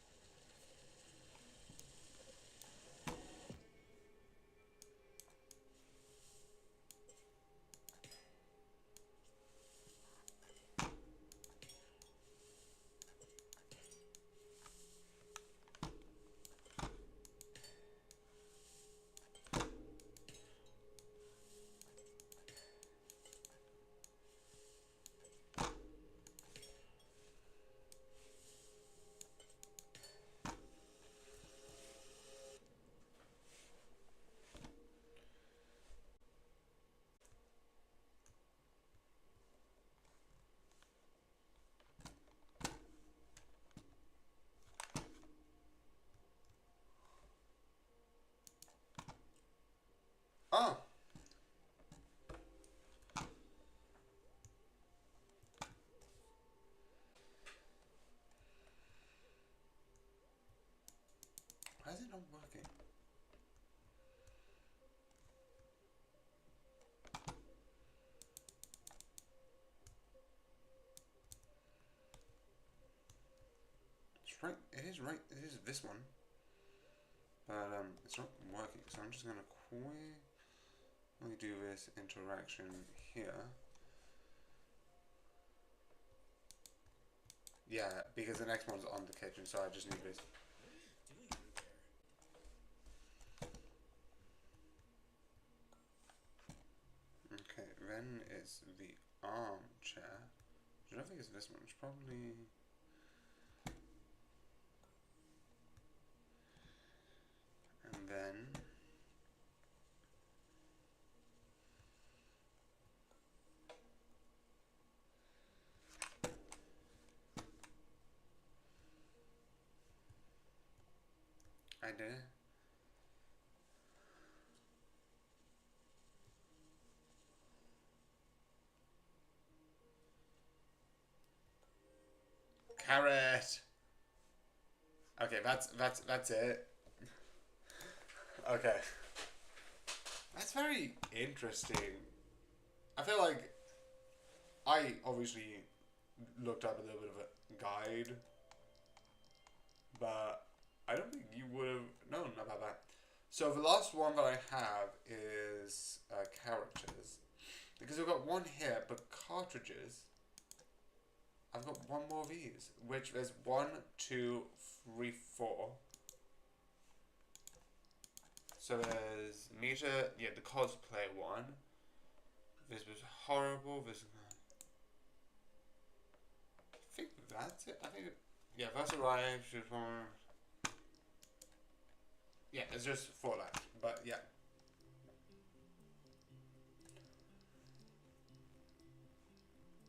Oh! Why is it not working? It's right, it is right, it is this one. But it's not working, so I'm just gonna quickly do this interaction here. Yeah, because the next one's on the kitchen, so I just need this. Okay, then it's the armchair. I don't think it's this one, it's probably... And then... I did it. Carrot! Okay, that's it. Okay. That's very interesting. I feel like I obviously looked up a little bit of a guide, but I don't think you would have known about that. So the last one that I have is characters. Because I've got one here, but cartridges, I've got one more of these, which is 1, 2, 3, 4. So there's meter, yeah, the cosplay one. This was horrible. This, I think that's it. I think, yeah, that's arrived. Yeah, it's just 4 left, but yeah.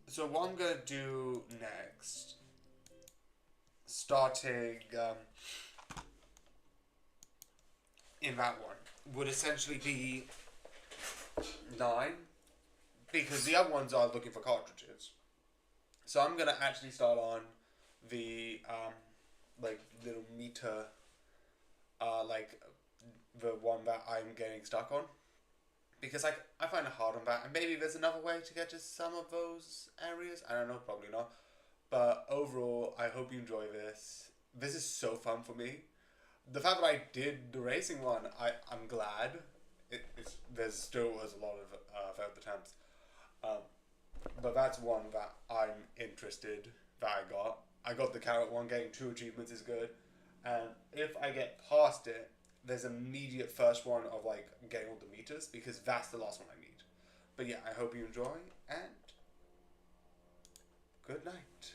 So what I'm gonna do next, starting in that one, would essentially be 9, because the other ones are looking for cartridges. So I'm gonna actually start on the like little meter, like the one that I'm getting stuck on, because I find it hard on that, and maybe there's another way to get to some of those areas. I don't know, probably not. But overall, I hope you enjoy this. This is so fun for me. The fact that I did the racing one, I'm glad. There still was a lot of failed attempts. But that's one that I'm interested that I got. I got the carrot one. Getting 2 achievements is good. And if I get past it, there's immediate first one of like getting all the meters because that's the last one I need. But yeah, I hope you enjoy and good night.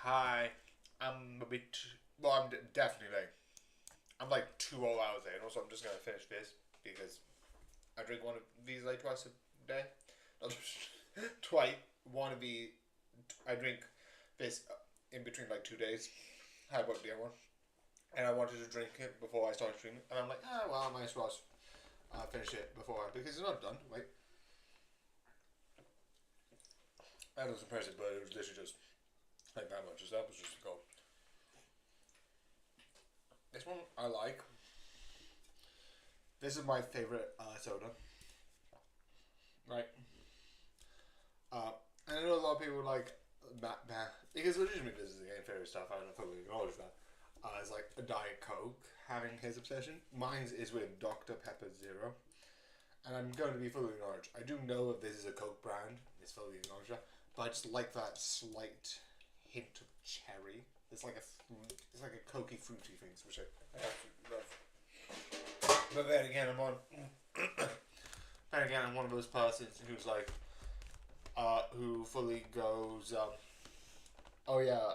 Hi, I'm a bit. Well, I'm definitely late. I'm like 2 whole hours late, and also I'm just gonna finish this because I drink one of these like twice a day. Not twice. One of the I drink this in between like 2 days. I bought the other one, and I wanted to drink it before I started streaming, and I'm like, well, I might as well finish it before because it's not done. Wait, that was impressive, but it was literally just like that much. That was just a go. This one I like. This is my favorite soda. Right. And I know a lot of people like because legitimately this is again favorite stuff. I don't fully acknowledge that. It's like a Diet Coke having his obsession. Mine is with Dr. Pepper Zero, and I'm going to be fully acknowledged. I do know if this is a Coke brand. It's fully acknowledged, but I just like that slight hint of cherry. It's like a cokey fruity things, which I absolutely love. But then again, I'm one of those persons who's like, who fully goes, oh yeah,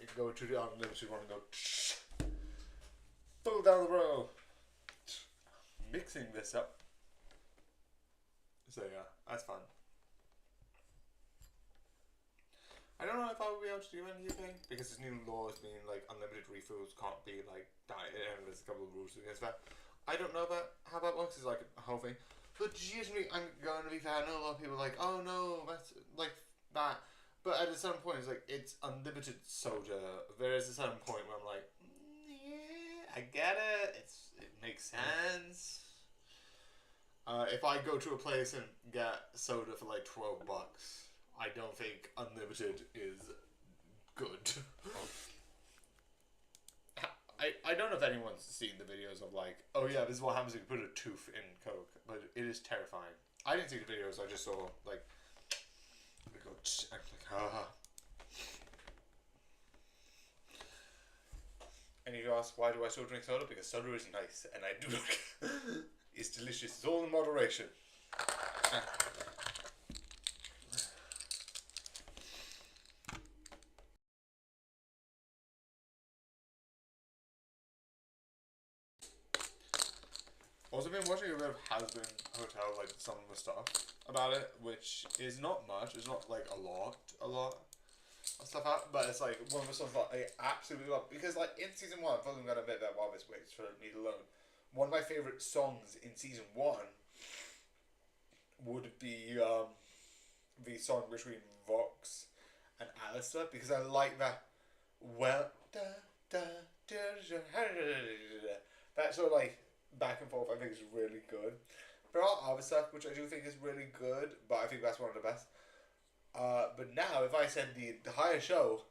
you can go to the unlimited one and go, full down the row, mixing this up. So yeah, that's fun. I don't know if I will be able to do anything because this new law is mean like unlimited refills can't be like diet, and there's a couple of rules against that. I don't know about how that works. It's like a whole thing. Legitimately, I'm going to be fair. I know a lot of people are like, oh no, that's like that. But at a certain point, it's like it's unlimited soda. There is a certain point where I'm like, yeah, I get it. It makes sense. If I go to a place and get soda for like $12, I don't think unlimited is good. I don't know if anyone's seen the videos of like, oh yeah, this is what happens if you put a tooth in Coke, but it is terrifying. I didn't see the videos, I just saw like, and I'm like, ah. And you ask, why do I still drink soda? Because soda is nice, and I do not. It's delicious. It's all in moderation. Also been watching a bit of Has Been Hotel, like some of the stuff about it, which is not much. It's not like a lot of stuff out, but it's like one of the songs that I absolutely love because like in season 1, I've only got a bit that while this waits for me alone. One of my favorite songs in season 1 would be the song between Vox and Alistair because I like that. Well, that sort of like back and forth I think is really good. There are other stuff which I do think is really good, but I think that's one of the best. But now if I said the entire show,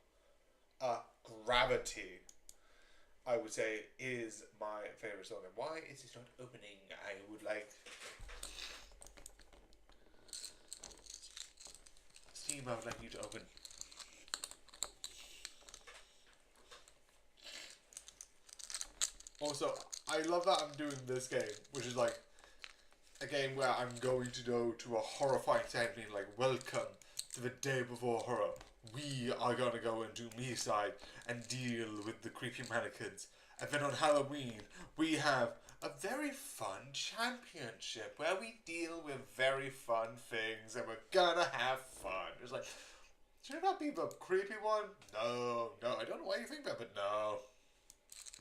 Gravity, I would say is my favourite song. And why is this not opening? I would like Steam, I would like you to open. Also, I love that I'm doing this game, which is like a game where I'm going to go to a horrifying setting, being like, welcome to the day before horror. We are gonna go into Miside and deal with the creepy mannequins. And then on Halloween, we have a very fun championship where we deal with very fun things and we're gonna have fun. It's like, should it not be the creepy one? No, I don't know why you think that, but no.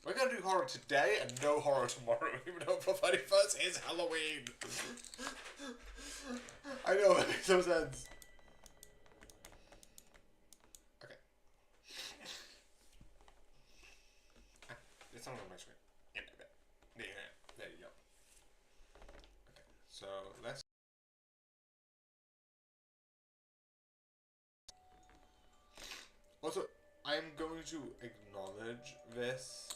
We're gonna do horror today and no horror tomorrow, even though the 31st is Halloween. I know, that makes no sense. Okay. It's not on my screen. Yeah, there you go. Okay, so let's. Also, I'm going to acknowledge this.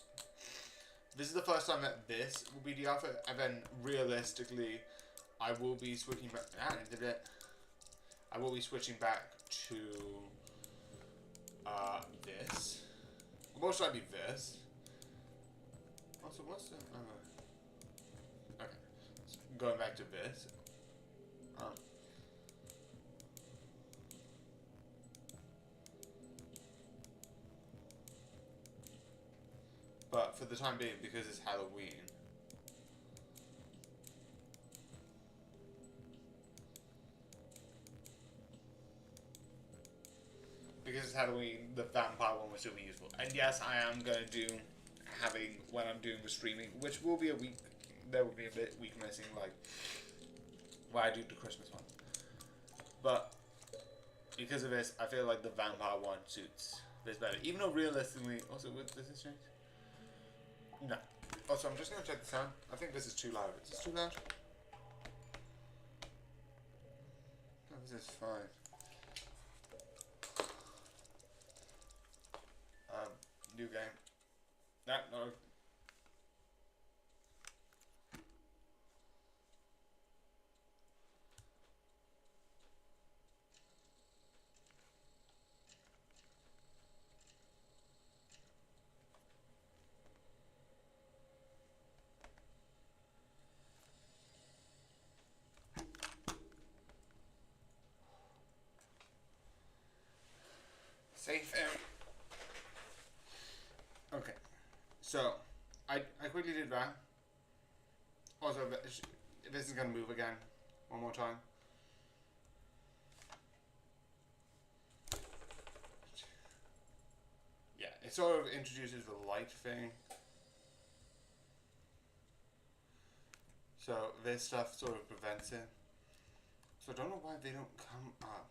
This is the first time that this will be the outfit, and then realistically, I will be switching back. I will be switching back to this. Most likely this. Also, what's the okay? So going back to this. But for the time being, because it's Halloween. Because it's Halloween, the vampire one will still be useful. And yes, I am going to do having, when I'm doing the streaming, which will be a week, there will be a bit week missing, like, where I do the Christmas one. But, because of this, I feel like the vampire one suits this better. Even though realistically, also, does this change? No. Also, I'm just going to check the sound. I think this is too loud. Is this too loud? No, this is fine. New game. No. Safe air. Okay. So, I quickly did that. Also, this is going to move again. One more time. Yeah, it sort of introduces the light thing. So, this stuff sort of prevents it. So, I don't know why they don't come up.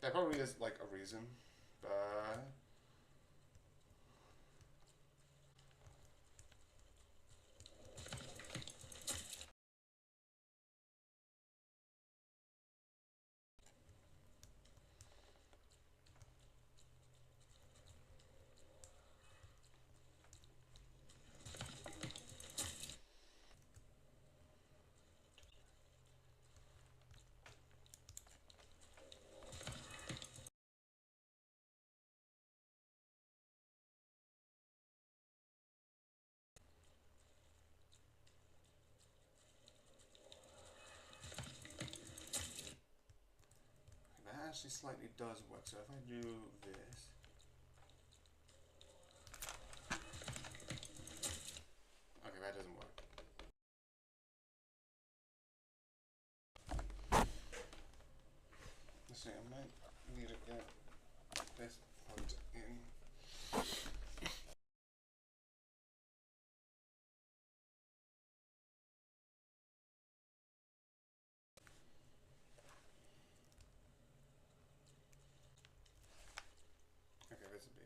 There probably is, like, a reason. But... that actually slightly does work. So if I do this... Okay, that doesn't work. Let's see, I might need to get this plugged in. Okay, this would be...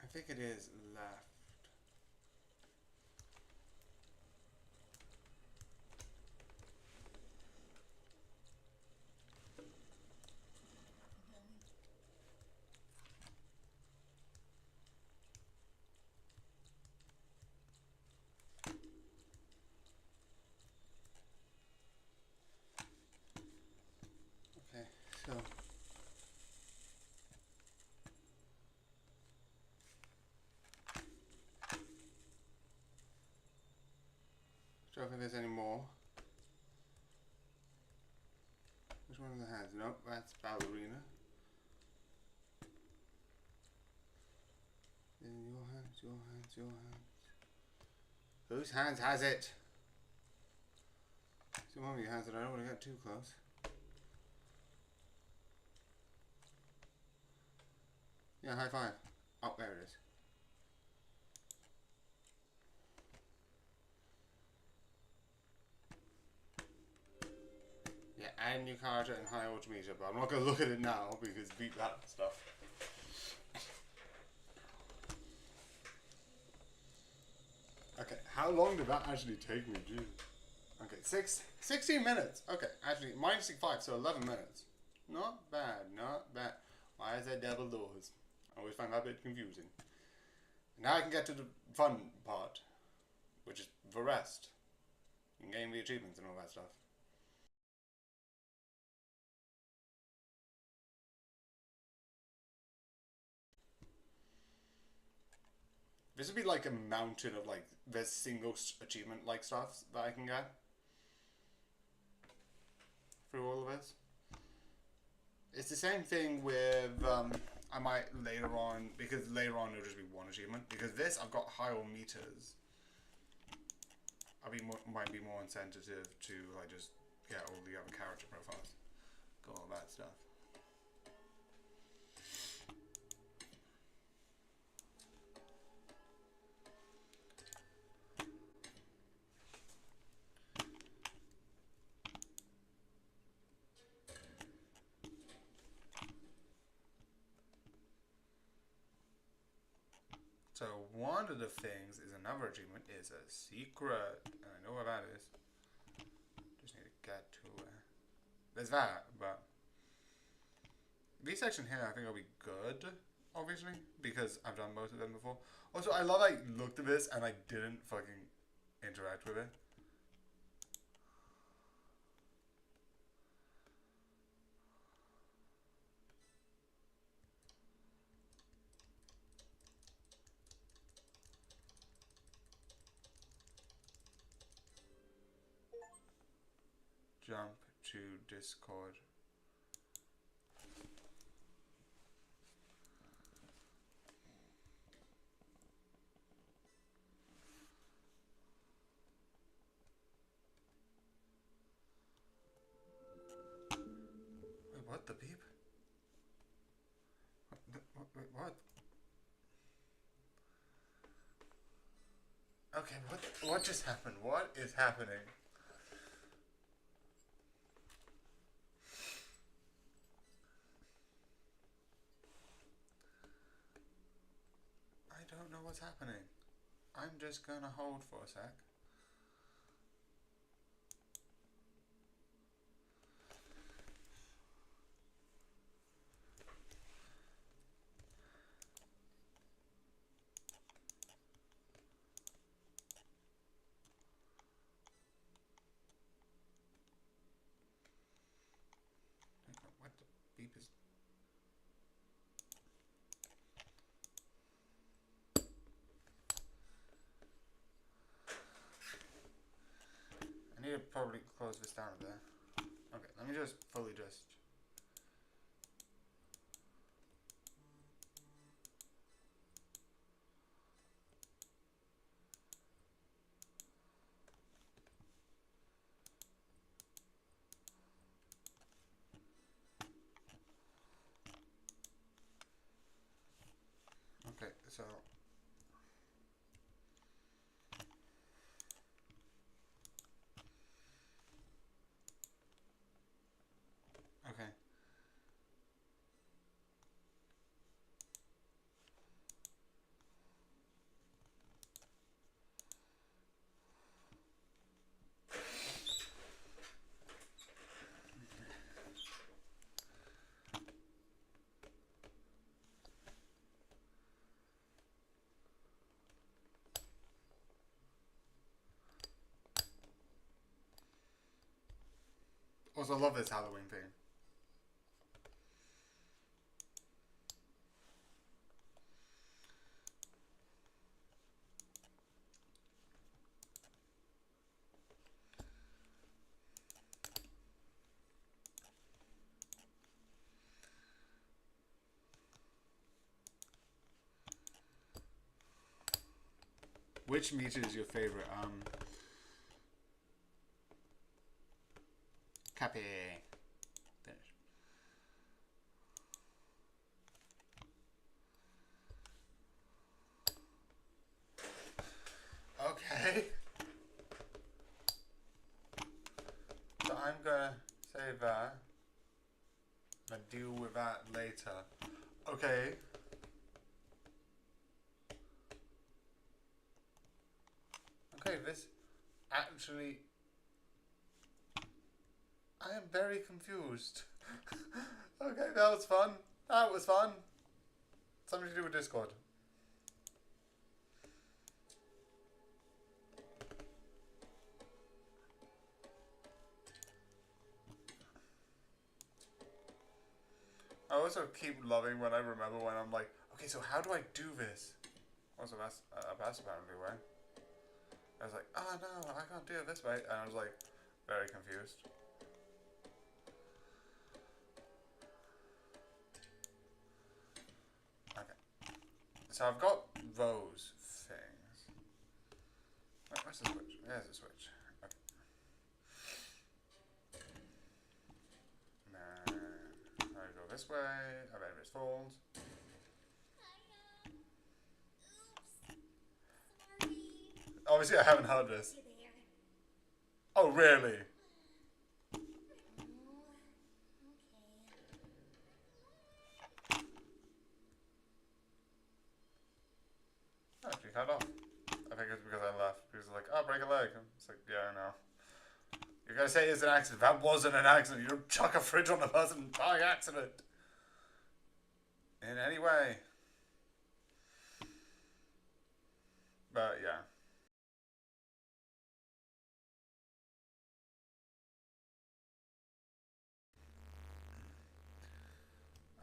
I think it is left. Okay, so... So if there's any more. Which one of the hands? Nope, that's ballerina. Then your hands, your hands, your hands. Whose hands has it? See, one of your hands that I don't want to get too close. Yeah, high five. Oh, there it is. Yeah, add new character and high ultimeter, but I'm not going to look at it now because beat that stuff. Okay, how long did that actually take me? Jeez. Okay, 16 minutes. Okay, actually, minus 5, so 11 minutes. Not bad, not bad. Why is there double doors? I always find that a bit confusing. Now I can get to the fun part, which is the rest. And gain the achievements and all that stuff. This would be like a mountain of like, there's single achievement like stuff that I can get through all of this. It's the same thing with, I might later on, because later on it'll just be one achievement. Because this, I've got higher meters. Might be more insensitive to like just get all the other character profiles. Got all that stuff. So one of the things is another achievement is a secret, and I know where that is. Just need to get to it. There's that, but this section here I think will be good, obviously, because I've done most of them before. Also, I love I looked at this and I didn't fucking interact with it. Jump to Discord. Wait, what the beep? What? Okay, what just happened? What is happening? I don't know what's happening. I'm just gonna hold for a sec. What the beep is... I need to probably close this down a bit. Okay, let me just fully just... Okay, so... Okay. Also, I love this Halloween theme. Which meter is your favorite? Copy. Finish.
this actually... I am very confused. Okay, that was fun. That was fun. Something to do with Discord. I also keep loving when I remember when I'm like, okay, so how do I do this? Also, that's apparently way. I was like, oh no, I can't do it this way. And I was like, very confused. Okay. So I've got those things. Where's the switch? There's the switch. Okay. And then I go this way. I bet it falls.
Oops. Sorry.
Obviously, I haven't heard this.
You there?
Oh, really?
Oh, okay.
Oh, she cut off. I think it's because I left. Because like, oh, break a leg. It's like, yeah, I know. You're gonna say it's an accident. That wasn't an accident. You don't chuck a fridge on the person by accident. In any way. But yeah.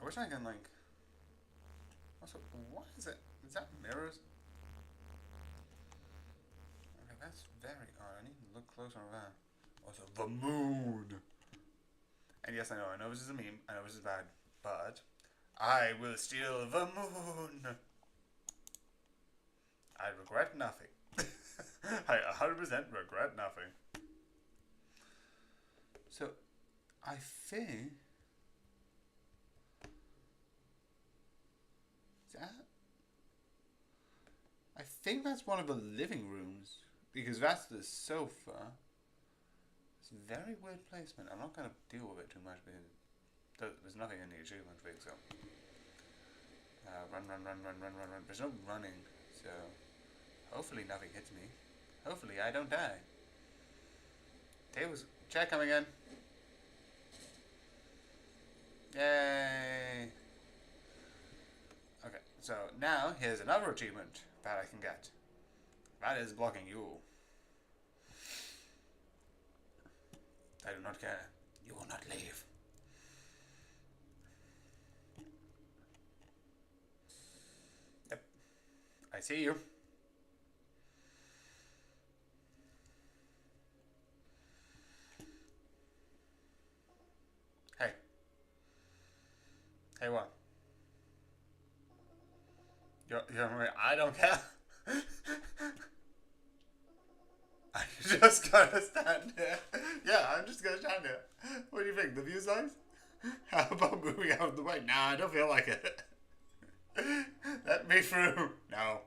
I wish I can like. Also, what is it? Is that mirrors? Okay, that's very odd. I need to look closer on that. Also, the moon. And yes, I know this is a meme. I know this is bad, but I will steal the moon. I regret nothing. I 100% regret nothing. So, I think I think that's one of the living rooms because that's the sofa. It's a very weird placement. I'm not going to deal with it too much because there's nothing in the achievement thing. So run. There's no running, so hopefully nothing hits me. Hopefully I don't die. Tables, check coming in. Yay! Okay, so now here's another achievement that I can get. That is blocking you. I do not care. You will not leave. Yep. I see you. Hey. Hey, what? I don't care. I'm just gonna stand here. Yeah, I'm just gonna stand here. What do you think? The view's nice? How about moving out of the way? Nah, I don't feel like it. Let me through. No.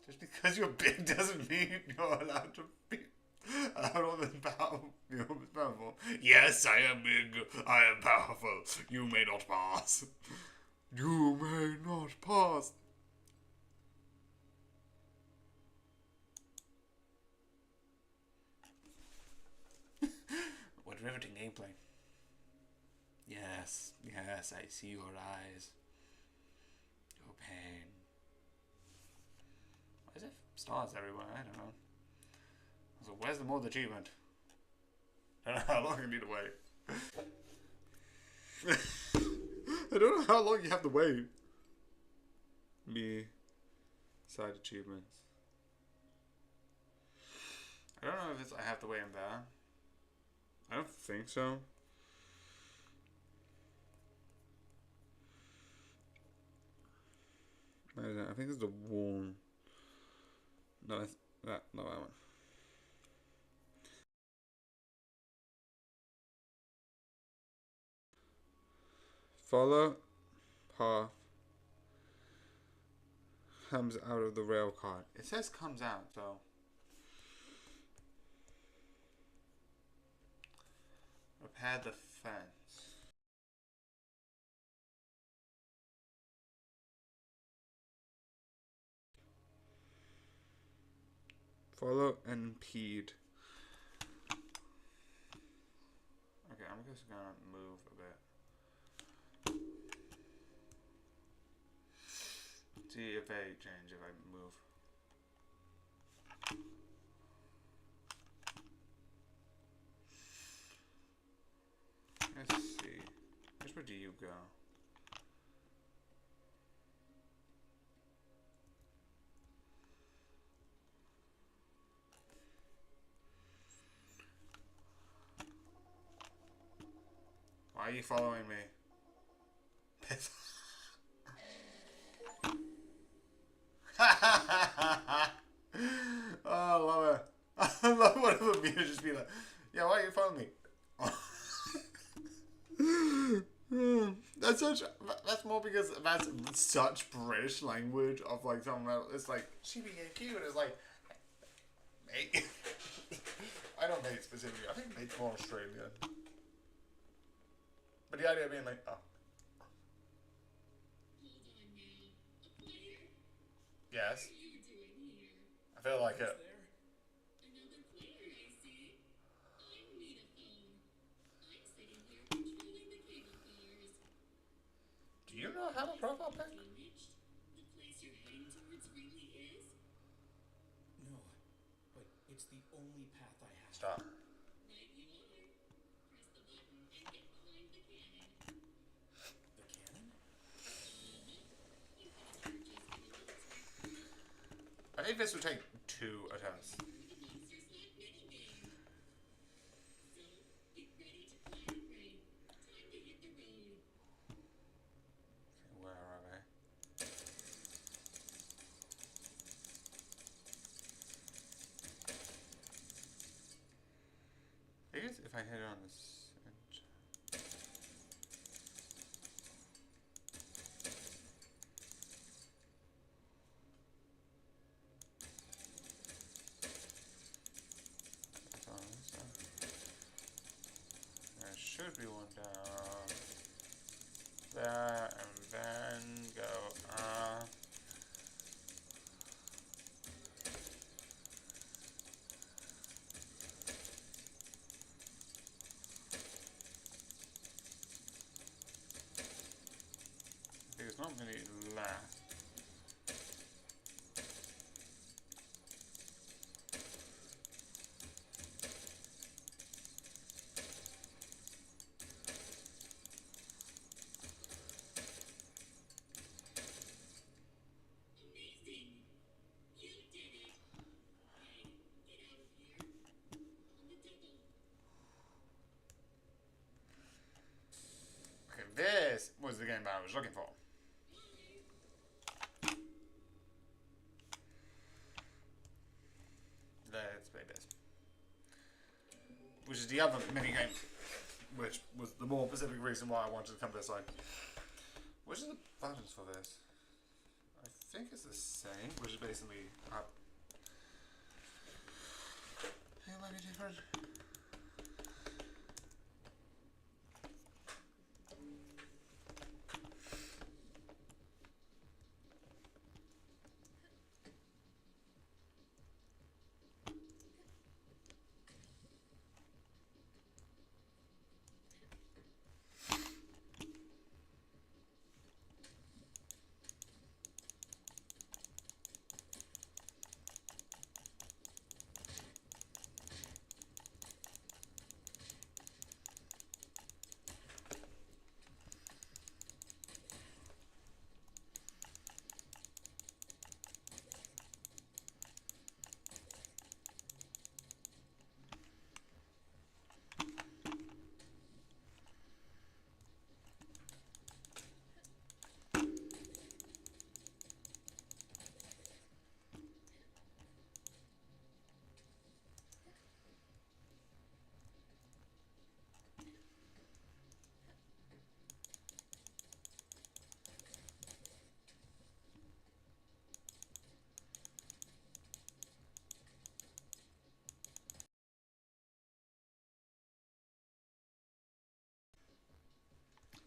Just because you're big doesn't mean you're allowed to be powerful. Yes, I am big. I am powerful. You may not pass. You may not pass. What riveting gameplay. Yes, I see your eyes. Your pain. Why is it stars everywhere? I don't know. So where's the mod achievement? I don't know how long you need to wait. I don't know how long you have to wait. Side achievements. I don't know if I have to wait in there. I don't think so. I think it's the wall. No, it's that. No, that one. Follow path comes out of the rail car. It says comes out, so. Repair the fence. Follow and impede. Okay, I'm just gonna move a bit. See if they change if I move. Let's see. Where do you go? Why are you following me? Oh, I love it. I love one of them being just be like, yeah, why are you following me? That's more because that's such British language of like talking about, it's like, she being cute, it's like, mate. I don't mate specifically, I think mate's more Australian. But the idea of being like, oh.
Hold on now. A player?
Yes.
What are you doing here?
I feel like
Who's
it.
there?
Another player, I see. I'm Medaphone. I'm sitting here controlling the cable cars.
Do you know how to profile pic?
Damaged? The place you're heading towards really is?
No, but it's the only path I have.
Stop.
Right you are. Press the button and get behind the cannon.
The cannon?
You can charge us with a little
I think this would take 2 attempts.
the Monster Slot minigame. So, get ready to climb, Reying. Time to hit the road.
Where are they? I guess if I hit it on this. There should be one down there, and then go There's not many left.
Amazing! You did it! Hey, get out of here. On the double.
Okay, this was the game that I was looking for. Let's play this. Which is the other minigame, which was the more specific reason why I wanted to come to this side. Which are the buttons for this? I think it's the same, which is basically up. It might be different.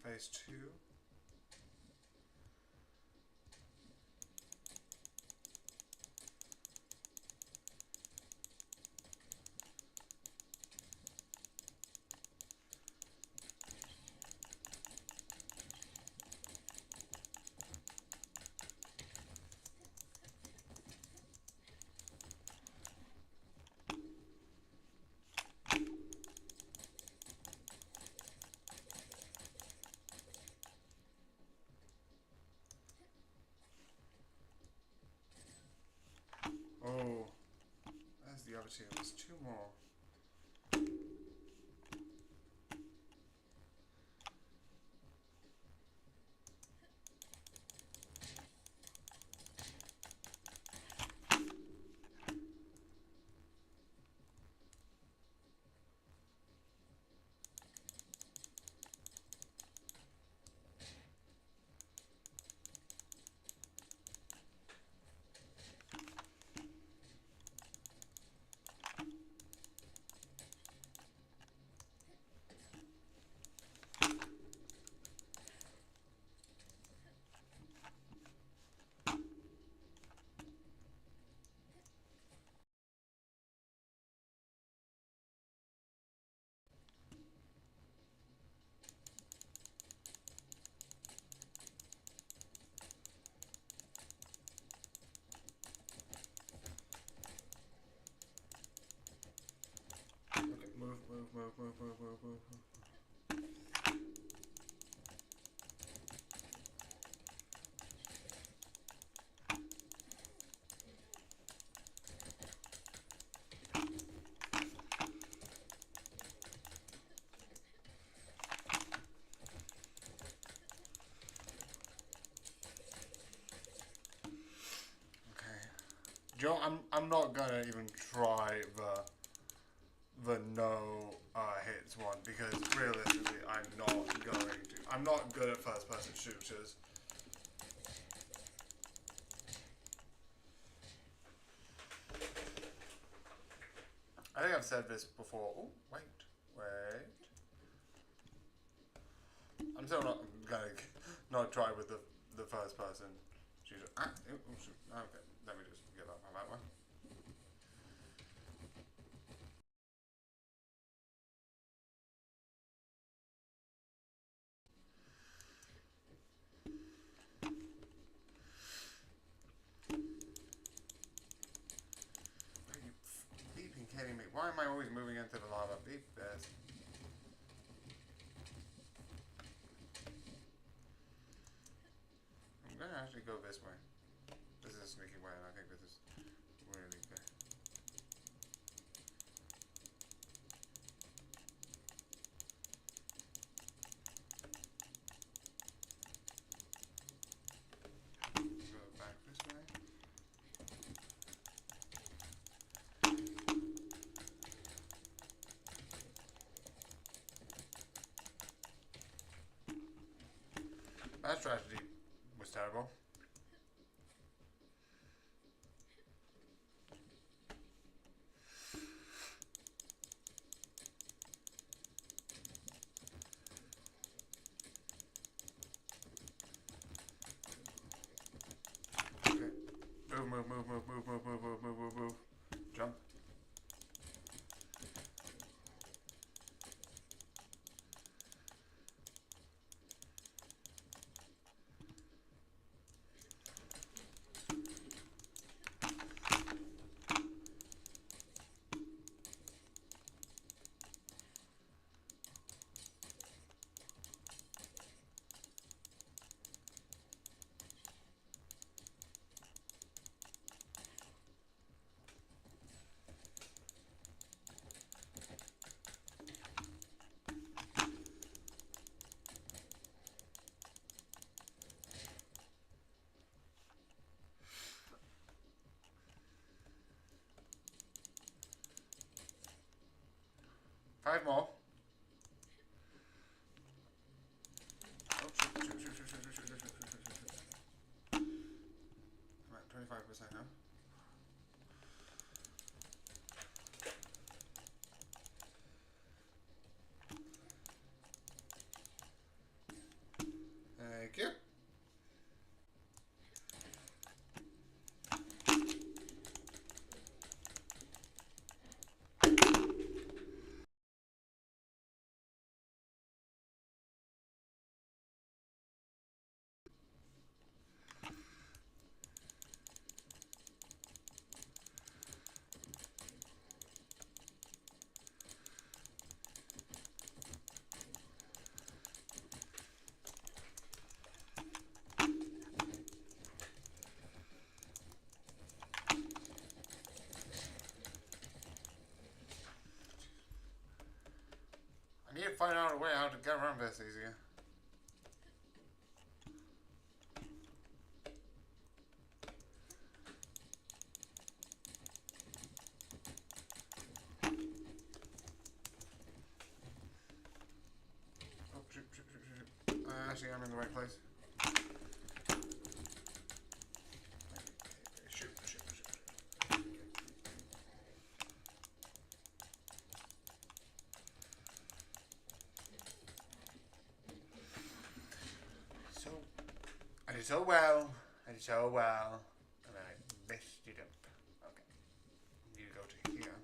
Phase 2. another 2. There's 2 more. Okay, move. Joe, I'm not gonna even try the no hits one because realistically I'm not good at first person shooters. I think I've said this before. Oh, wait. I'm still not gonna not try with the first person shooter. Ah, oh, shoot. Okay, let me just give up on that one. Are you beeping kidding me? Why am I always moving into the lava? Beep this. I'm gonna actually go this way. This is a sneaky way, and I think this is really good. Go back this way. That strategy was terrible. Okay. Move. Jump. Five more. Oh, shoot. I'm at 25% now. Thank you. find out a way how to get around this easier. Oh, shoot. Actually, I'm in the right place. Shoot. So, I did so well, and I messed it up. Okay, you go to here.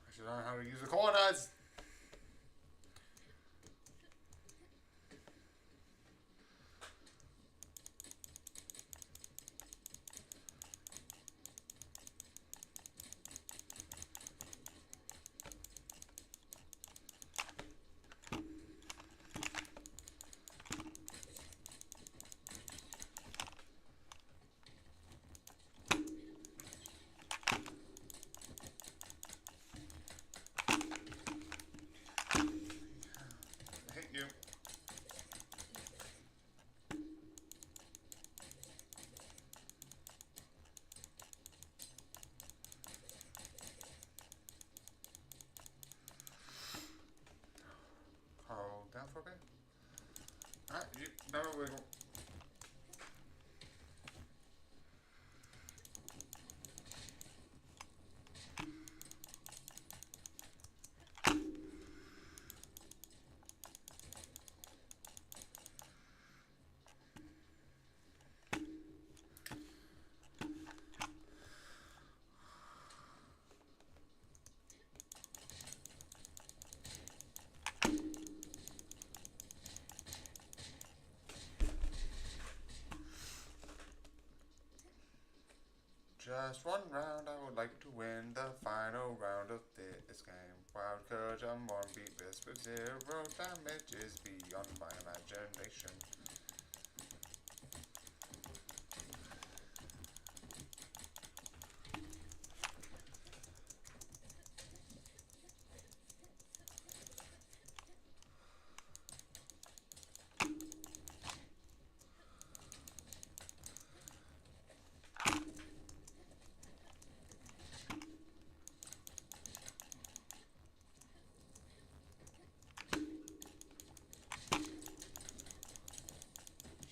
I should learn how to use the corners. I hate you. Hold down for a bit. Alright, you never wiggle. Just one round, I would like to win the final round of this game. Wild courage, I'm on beat this with 0 damage is beyond my imagination.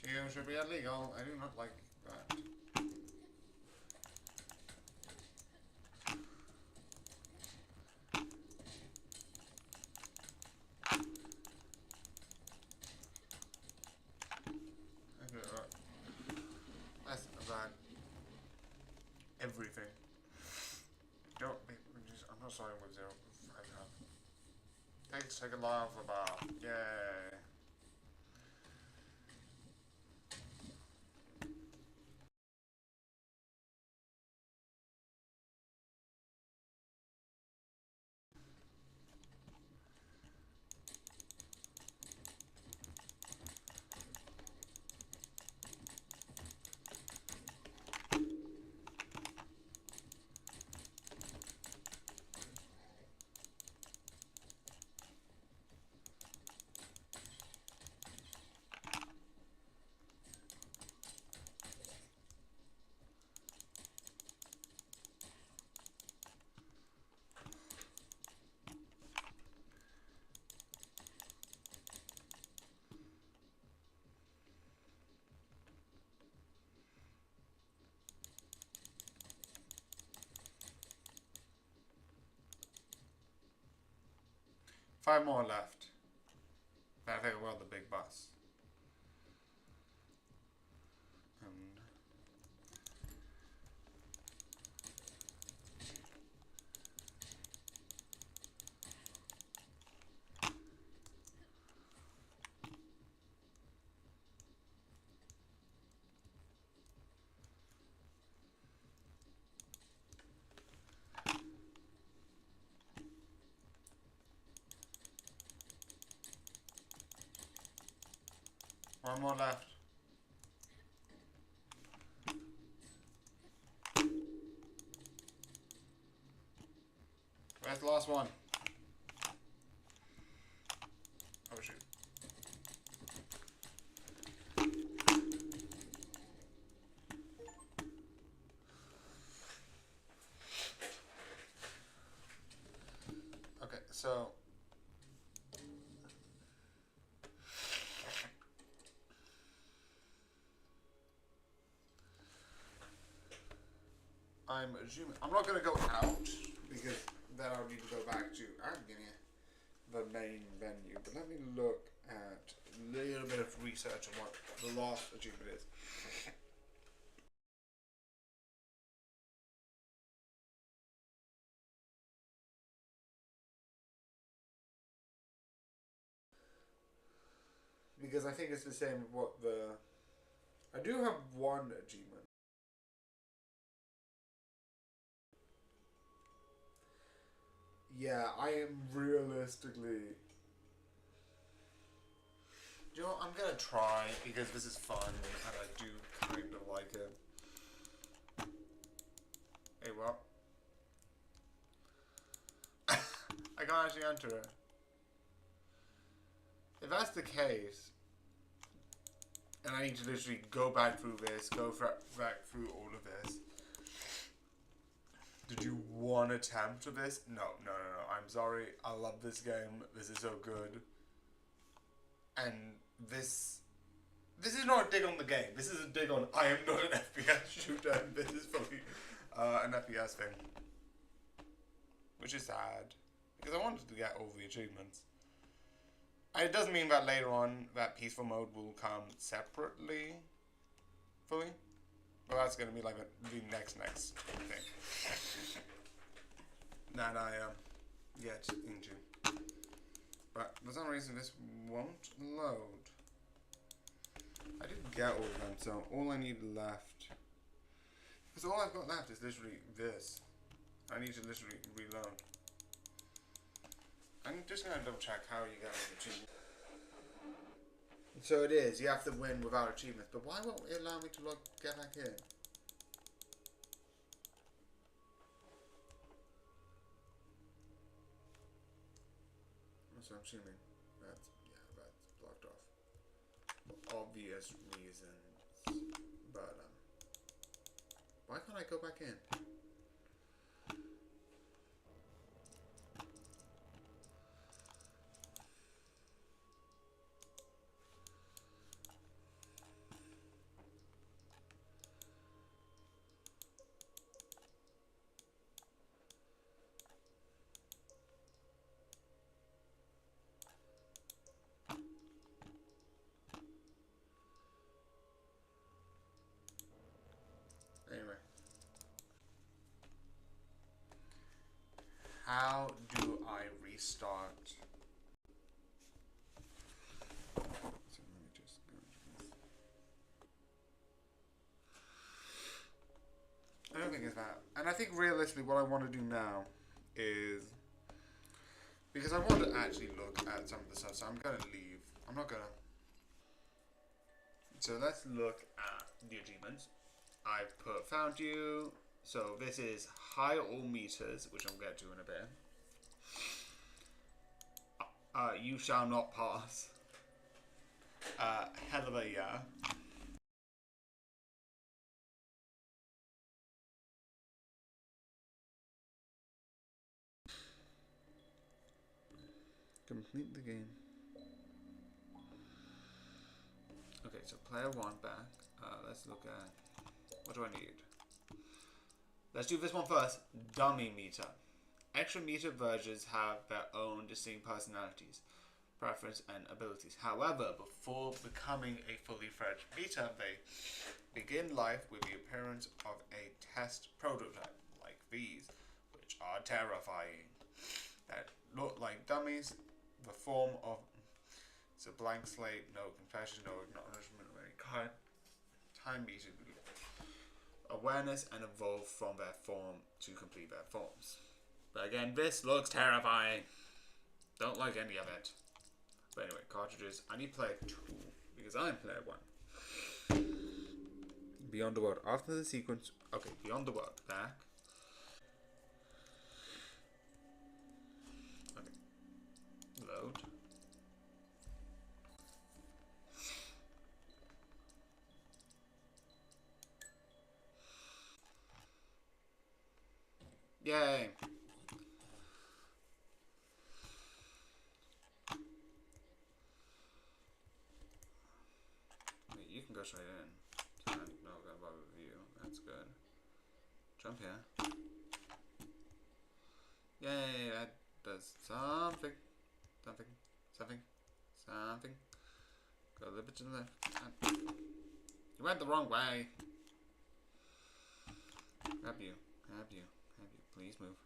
Shield should be illegal. I do not like that. That's not bad. Everything. Don't be. I'm not starting with 0. Take second lava bar. Yay. 5 more left. I think we're on the big bus. And one more left. Where's the last one? Oh shoot. Okay, so I'm assuming I'm not gonna go out because then I'll need to go back to the main menu. But let me look at a little bit of research on what the last achievement is. Because I think it's the same as what the... I do have one achievement. Yeah, I am realistically... You know what, I'm gonna try because this is fun and I do kind of like it. Hey, what? I can't actually enter it. If that's the case, and I need to literally go back through this, back through all of this. Did you one attempt of this? No. I'm sorry. I love this game. This is so good. And this is not a dig on the game. This is a dig on I am not an FPS shooter. And this is fully an FPS thing, which is sad because I wanted to get all the achievements. And it doesn't mean that later on that peaceful mode will come separately, fully. But that's going to be like the next thing that I get into. But for some reason this won't load. I didn't get all of them, so all I need left, because all I've got left is literally this. I need to literally reload. I'm just going to double check how you get an achievement. So it is, you have to win without achievements, but why won't it allow me to get back in? So I'm assuming that's blocked off. For obvious reasons. But why can't I go back in? Anyway. How do I restart? So let me just go into this. I don't think it's that. And I think realistically what I want to do now is, because I want to actually look at some of the stuff, so I'm going to leave. I'm not going to. So let's look at the achievements. I've found you. So this is high all meters, which I'll get to in a bit. You shall not pass. Helluvah, yeah. Complete the game. Okay, so player 1 back. Let's look at, what do I need? Let's do this one first. Dummy meter. Extra meter versions have their own distinct personalities, preference, and abilities. However, before becoming a fully fledged meter, they begin life with the appearance of a test prototype, like these, which are terrifying, that look like dummies. The form of it's a blank slate, no confession, no acknowledgement of any kind. Time meter awareness and evolve from their form to complete their forms. But again, this looks terrifying. Don't like any of it. But anyway, cartridges. I need player 2 because I'm player 1. Beyond the world. After the sequence. Okay, beyond the world. Back. Okay. Load. Yay! Wait, you can go straight in. So I'm not gonna bother with you. That's good. Jump here. Yay! That does something. Something. Go a little bit to the left. You went the wrong way. Have you. Please move.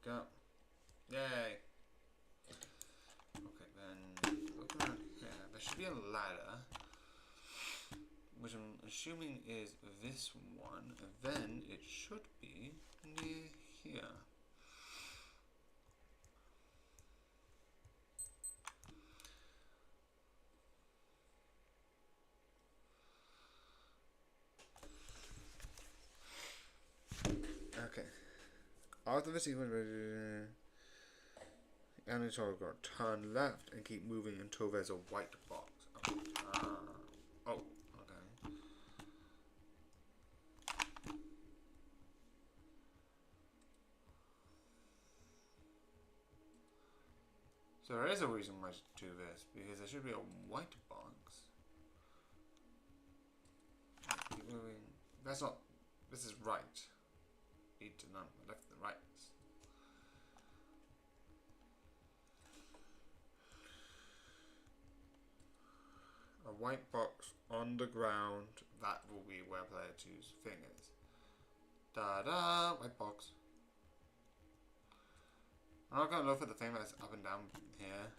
Go. Yay. Okay, then looking around here, there should be a ladder, which I'm assuming is this one. Then it should be near here. Okay. After the sequence, and it's all got turn left and keep moving until there's a white box. Okay. Oh, okay. So there is a reason why to do this, because there should be a white box. Keep moving. That's not. This is right. Lead to none. Left and right. A white box on the ground, that will be where player 2's thing is. Da-da, white box. I'm not gonna look for the thing that's up and down here.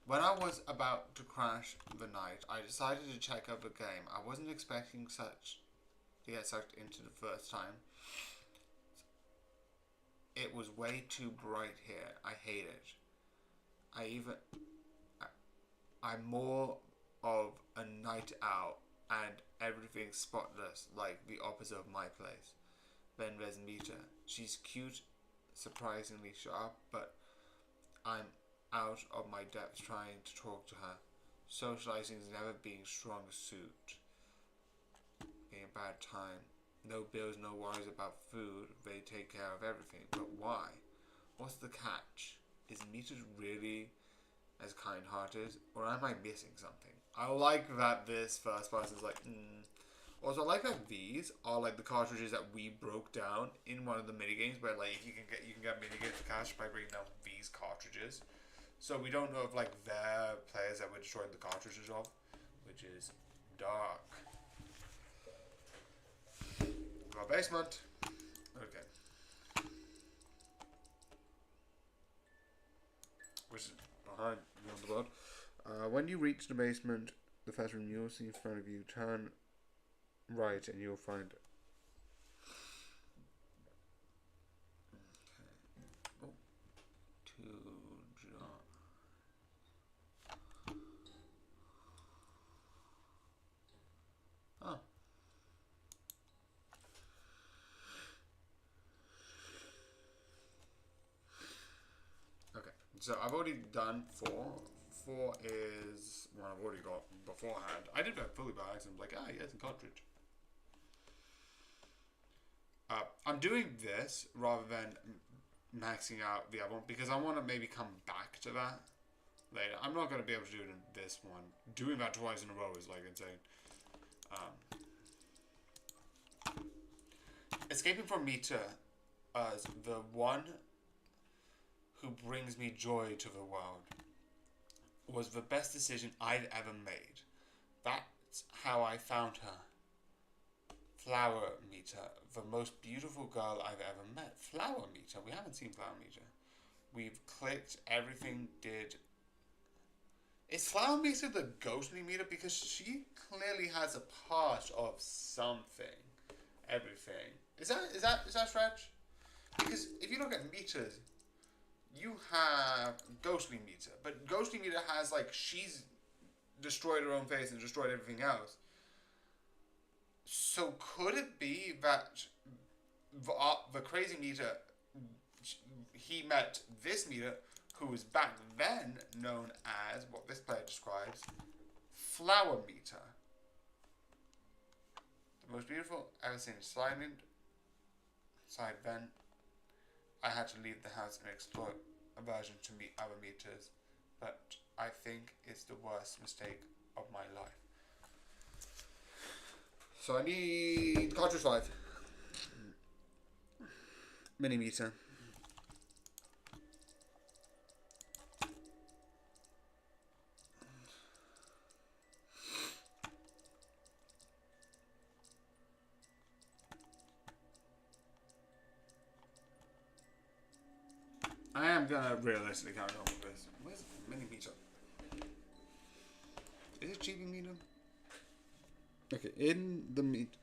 When I was about to crash the night, I decided to check out the game. I wasn't expecting to get sucked into the first time. It was way too bright here. I hate it. I'm more of a night owl and everything's spotless, like the opposite of my place. Then there's Mita. She's cute, surprisingly sharp, but I'm out of my depth trying to talk to her. Socializing has never been strong suit. Being a bad time. No bills, no worries about food. They take care of everything. But why? What's the catch? Is Mita really as kind-hearted? Or am I missing something? I like that this first person is like, Also, I like that these are like the cartridges that we broke down in one of the minigames, where like you can get minigames for cash by bringing down these cartridges. So we don't know if like they're players that we're destroying the cartridges of, which is dark. Our basement. Okay. Which is behind beyond the world. When you reach the basement, the first room you'll see in front of you, turn right and you'll find. Okay. Oh. 2 jars. So I've already done 4. 4 is one I've already got beforehand. I did that fully by accident. Like, yeah, it's a cartridge. I'm doing this rather than maxing out the other one because I want to maybe come back to that later. I'm not going to be able to do it in this one. Doing that twice in a row is like insane. Escaping from Mita as the one who brings me joy to the world was the best decision I've ever made. That's how I found her. Flower Mita, the most beautiful girl I've ever met. Flower Mita? We haven't seen Flower Mita. We've clicked, everything did. Is Flower Mita the ghostly Mita? Because she clearly has a part of something. Everything. Is that stretch? Because if you look at Mitas, you have ghostly Mita, but ghostly Mita has like she's destroyed her own face and destroyed everything else. So could it be that the crazy Mita, he met this Mita, who was back then known as what this player describes, Flower Mita, the most beautiful ever seen. Side then, I had to leave the house and explore aversion to meet other Mitas, but I think it's the worst mistake of my life. So I need cartridge 5. Mini Mita. I am gonna realistically carry on with this. Where's Mini Mita? Is it cheapy Mita? Okay, in the meat.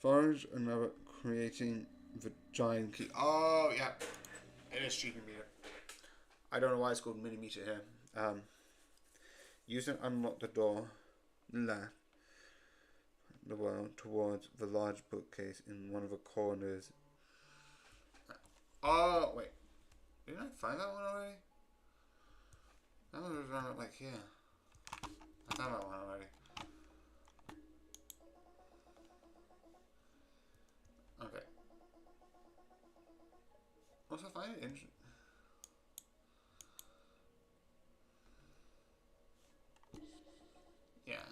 Forage another creating the giant key. Oh yeah, it is cheapy Mita. I don't know why it's called Mini Mita here. Use and unlock the door left the well towards the large bookcase in one of the corners. Oh wait, didn't I find that one already? That one was around like here. I found that one already. Okay. Also find it interesting. Yeah.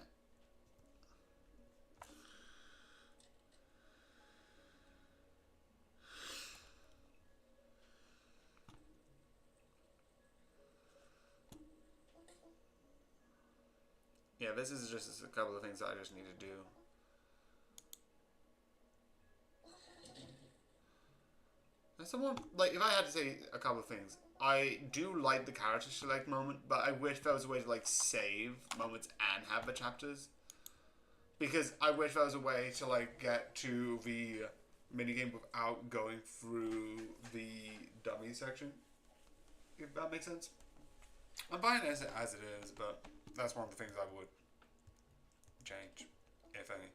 Yeah, this is just a couple of things that I just need to do. There's someone, like, if I had to say a couple of things, I do like the character select moment, but I wish there was a way to, like, save moments and have the chapters. Because I wish there was a way to, like, get to the minigame without going through the dummy section. If that makes sense. I'm fine as it is, but that's one of the things I would change, if any.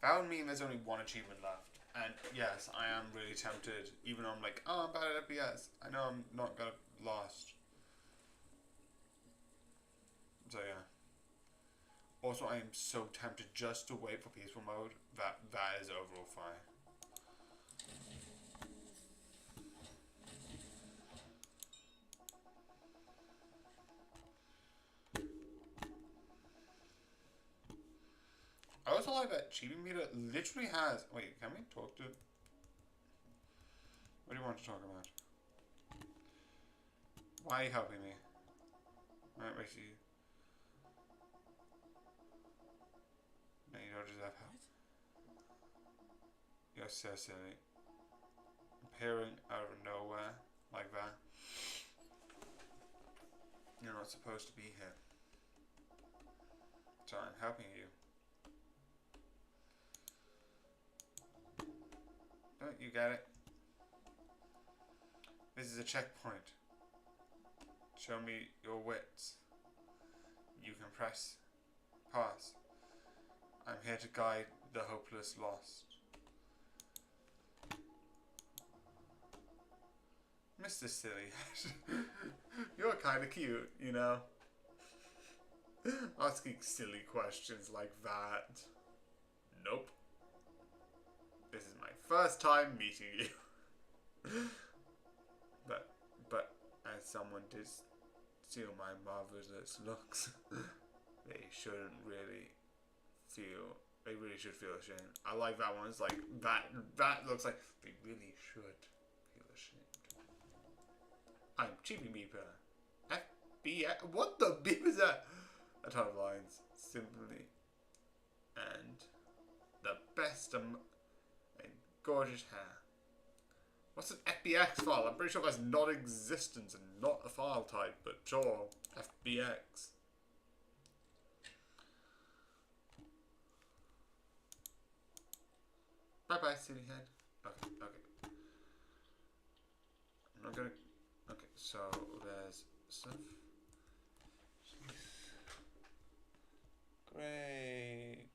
That would mean there's only one achievement left. And yes, I am really tempted, even though I'm like, oh, I'm bad at FPS. I know I'm not gonna last. So yeah. Also, I am so tempted just to wait for peaceful mode. That is overall fine. I also like that Chibi Meter literally has. Wait, can we talk to? What do you want to talk about? Why are you helping me? Alright, wait, you. No, you don't deserve help. You're so silly. Appearing out of nowhere like that. not supposed to be here. So I'm helping you. Don't you get it? This is a checkpoint. Show me your wits. You can press pass. I'm here to guide the hopeless lost. Mr. Sillyhead, you're kind of cute, you know? Asking silly questions like that. Nope. This is my first time meeting you. but as someone did steal my marvelous looks, they shouldn't really feel. They really should feel ashamed. I like that one. It's like that looks like they really should feel ashamed. I'm Chippy Beeper. FBI. What the beep is that? A ton of lines, simply, and the best and gorgeous hair. What's an FBX file? I'm pretty sure that's non-existent and not a file type, but sure, FBX. Bye bye, Sillyhead. Okay. I'm not gonna. Okay, so there's stuff. Great.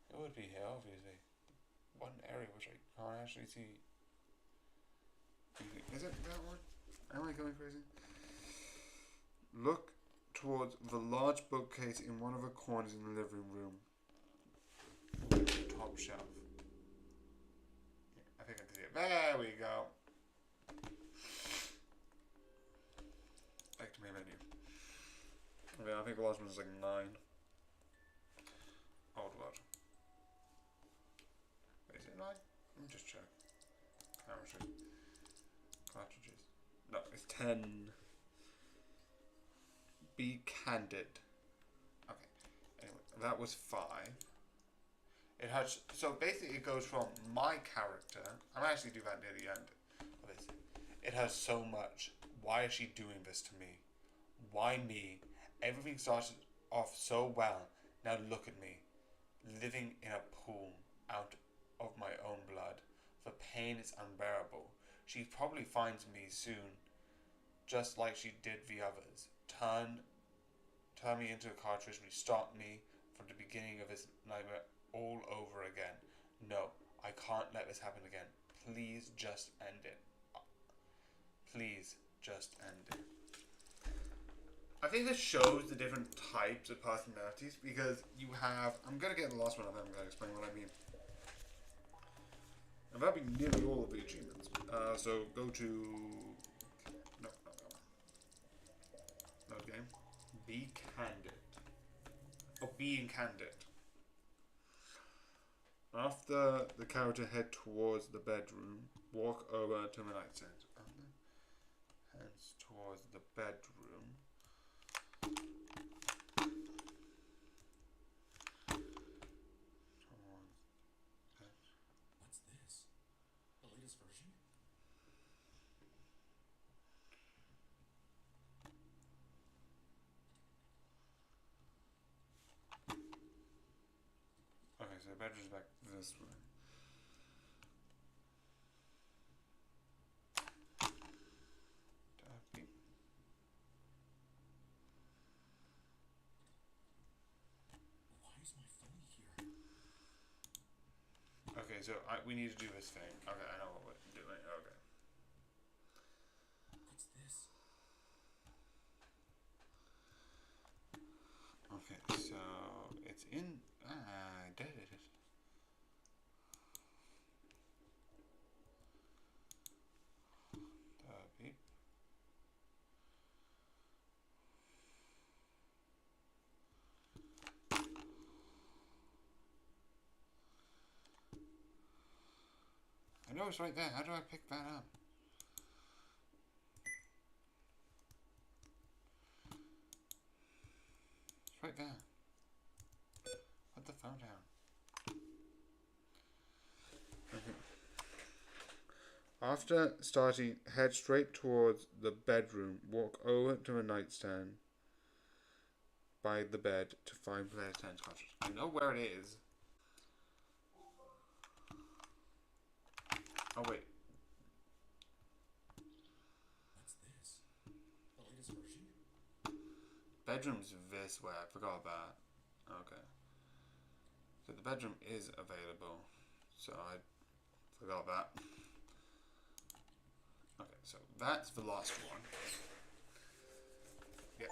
It would be here, obviously. One area which I can't actually see. Is it that one? Am I going crazy? Look towards the large bookcase in one of the corners in the living room. Top shelf. Yeah, I think I can see it. There we go. Back to my menu. Okay, I think the last one was like 9. Old lot. Wait, is it 9? Let me just check. Cartridges. No, it's 10. Be candid. Okay. Anyway, that was 5. It has, so basically it goes from my character. I'm actually do that near the end of this. It has so much. Why is she doing this to me? Why me? Everything started off so well. Now look at me. Living in a pool out of my own blood. The pain is unbearable. She probably finds me soon. Just like she did the others. Turn me into a cartridge and start me from the beginning of this nightmare all over again. No, I can't let this happen again. Please just end it. Please just end it. I think this shows the different types of personalities because you have. I'm gonna get the last one and then I'm gonna explain what I mean. And that'll be nearly all of the achievements. So go to. No, not that one. Okay. Be candid. Or being candid. After the character head towards the bedroom, walk over to the nightstand. Hands towards the bedroom.
What's this? The latest version?
Okay, so the bedroom's back this way.
Why is my phone here?
Okay, so we need to do this thing. Okay, I know what we're doing. Okay.
What's this?
Okay, so it's in. I did it. Beep. I know it's right there. How do I pick that up? right there. Put the phone down. After starting, head straight towards the bedroom. Walk over to a nightstand by the bed to find player 10's cartridge. I know where it is. Oh wait.
What's this? The latest version?
Bedroom's this way. I forgot that. Okay. So the bedroom is available. So I forgot that. Okay, so that's the last one. Yeah.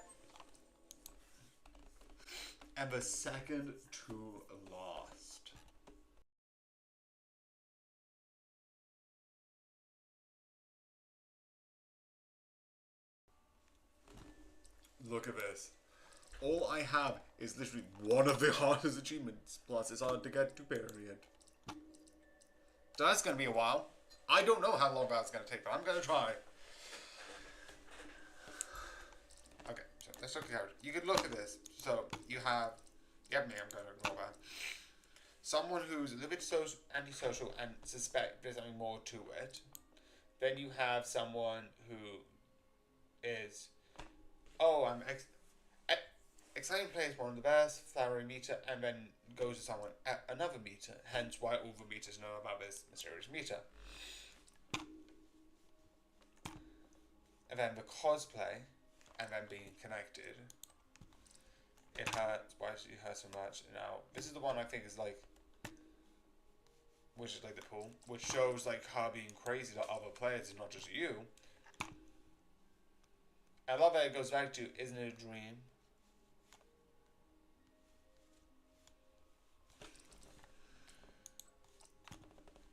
And the second to last. Look at this. All I have is literally one of the hardest achievements, plus it's hard to get to period. So that's going to be a while. I don't know how long that's going to take, but I'm going to try. Okay, so let's look at it. You could look at this. So you have me, I'm going to ignore that. Someone who's a little bit antisocial and suspect there's something more to it. Then you have someone who is, exciting player is one of the best, flowery meter, and then goes to someone at another meter, hence why all the meters know about this mysterious meter. And then the cosplay, and then being connected. It hurts, why does it hurt so much? Now, this is the one I think is like, which is like the pool, which shows like her being crazy to other players, and not just you. I love that it goes back to, isn't it a dream?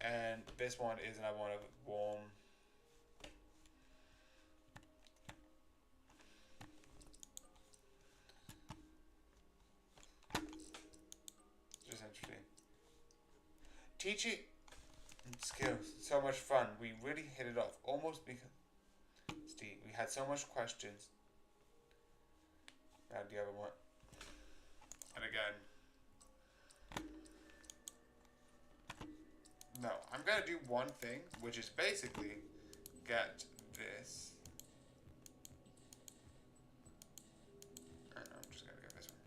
And this one is another one of warm. Just interesting. Teaching skills, so much fun. We really hit it off. Almost because Steve, we had so much questions. And the other one. And again. No, I'm gonna do one thing, which is basically get this. I know, I'm just gonna get this one.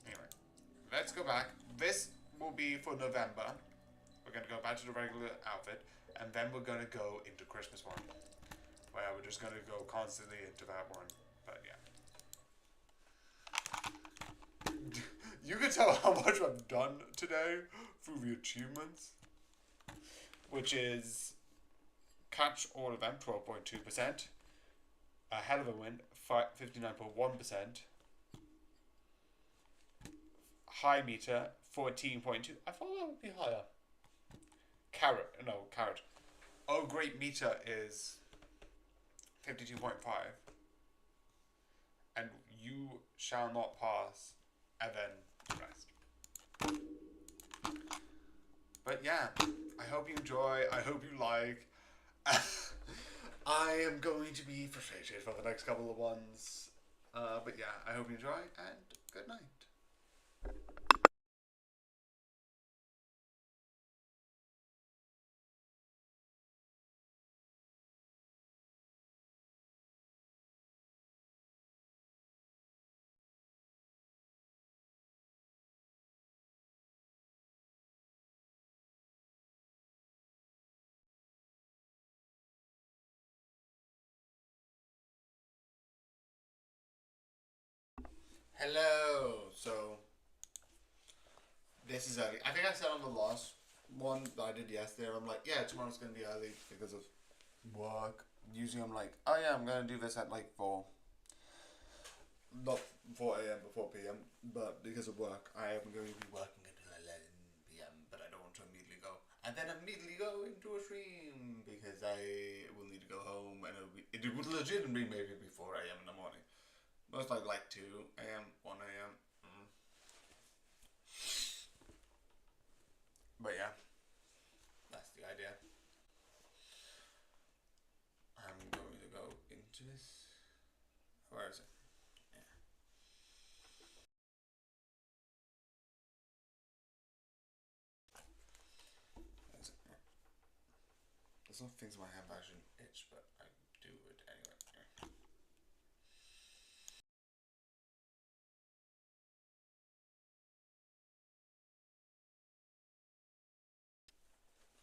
Anyway, let's go back. This will be for November. We're gonna go back to the regular outfit, and then we're gonna go into Christmas one, where we're just gonna go constantly into that one. But yeah. You can tell how much I've done today through the achievements, which is catch all of them, 12.2%, a Helluvah win, 59.1%, high meter, 14.2. I thought that would be higher. Carrot. Oh, great meter is 52.5, and you shall not pass. And then the rest. But yeah, I hope you enjoy. I hope you like. I am going to be frustrated for the next couple of ones. But yeah, I hope you enjoy, and good night. Hello. So this is early. I think I said on the last one that I did yesterday, I'm like, yeah, tomorrow's gonna be early because of work. Usually I'm like, oh yeah, I'm gonna do this at like 4. Not 4 a.m. but 4 p.m. But because of work, I am going to be working until 11 p.m. But I don't want to immediately go. And then immediately go into a stream because I will need to go home, and it would legitimately maybe be 4 a.m. in the morning. Most like 2 a.m., 1 a.m. But yeah, that's the idea. Where is it? There's some things in my hand that I shouldn't itch, but I do it anyway.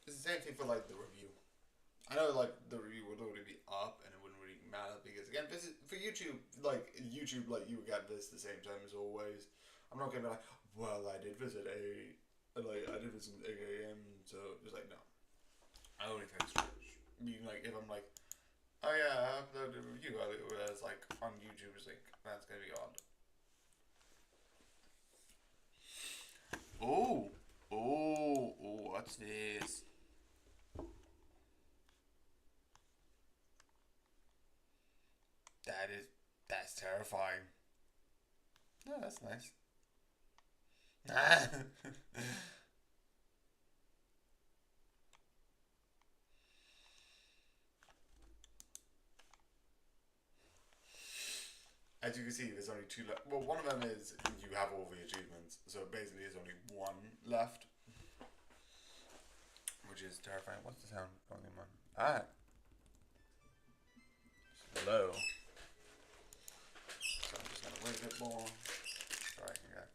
It's the same thing for like the review. I know like the review would already be up and it wouldn't really matter because again, this is for YouTube. Like YouTube, like you would get this the same time as always. I'm not gonna be like, well, I did visit I did visit 8 a.m. So just like no, I only think Twitch. Meaning like if I'm like, oh yeah, I uploaded a review earlier, whereas like on YouTube, it's like that's gonna be odd. Oh, what's this? That's terrifying. No, that's nice. As you can see, there's only two left. Well, one of them is you have all the achievements, so basically there's only one left, which is terrifying. What's the sound going on? Ah, hello. So I'm just gonna wait a bit more. Sorry, yeah.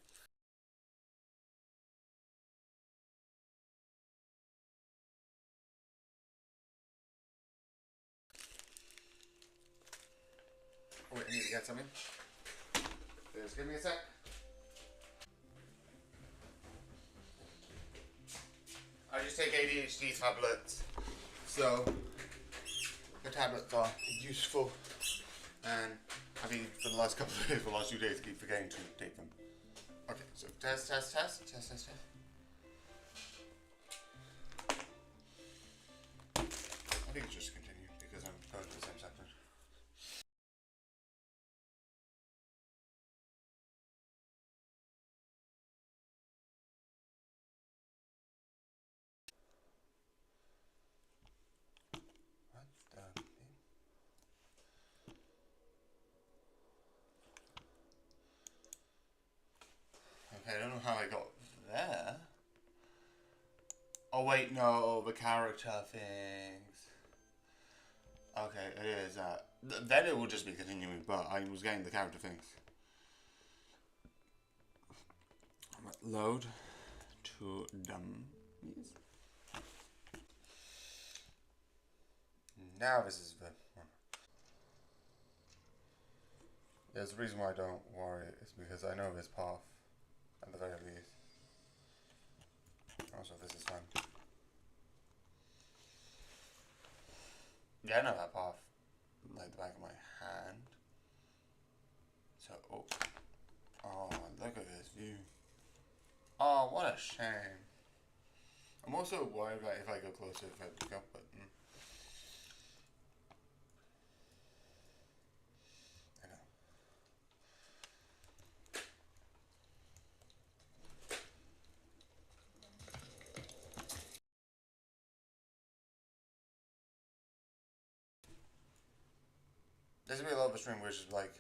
Oh, wait, I need to get something. Just give me a sec. I just take ADHD tablets, so the tablets are useful, and I mean for the last couple of days, for the last 2 days, keep forgetting to take them. Okay, so test. I think it's just continue because I'm going to the same section. What the? Okay, I don't know how I got there. Oh wait, no, the character things. Okay, it is that. Then it will just be continuing, but I was getting the character things. Load to dummies. Now this is the one. There's a reason why I don't worry, it's because I know this path at the very least. Also, this is fun. Yeah, I know that path like the back of my hand. So, oh, look at this view. Oh, what a shame. I'm also worried about if I go closer, if I pick up, but I know. There's gonna be a lot of a stream which is like.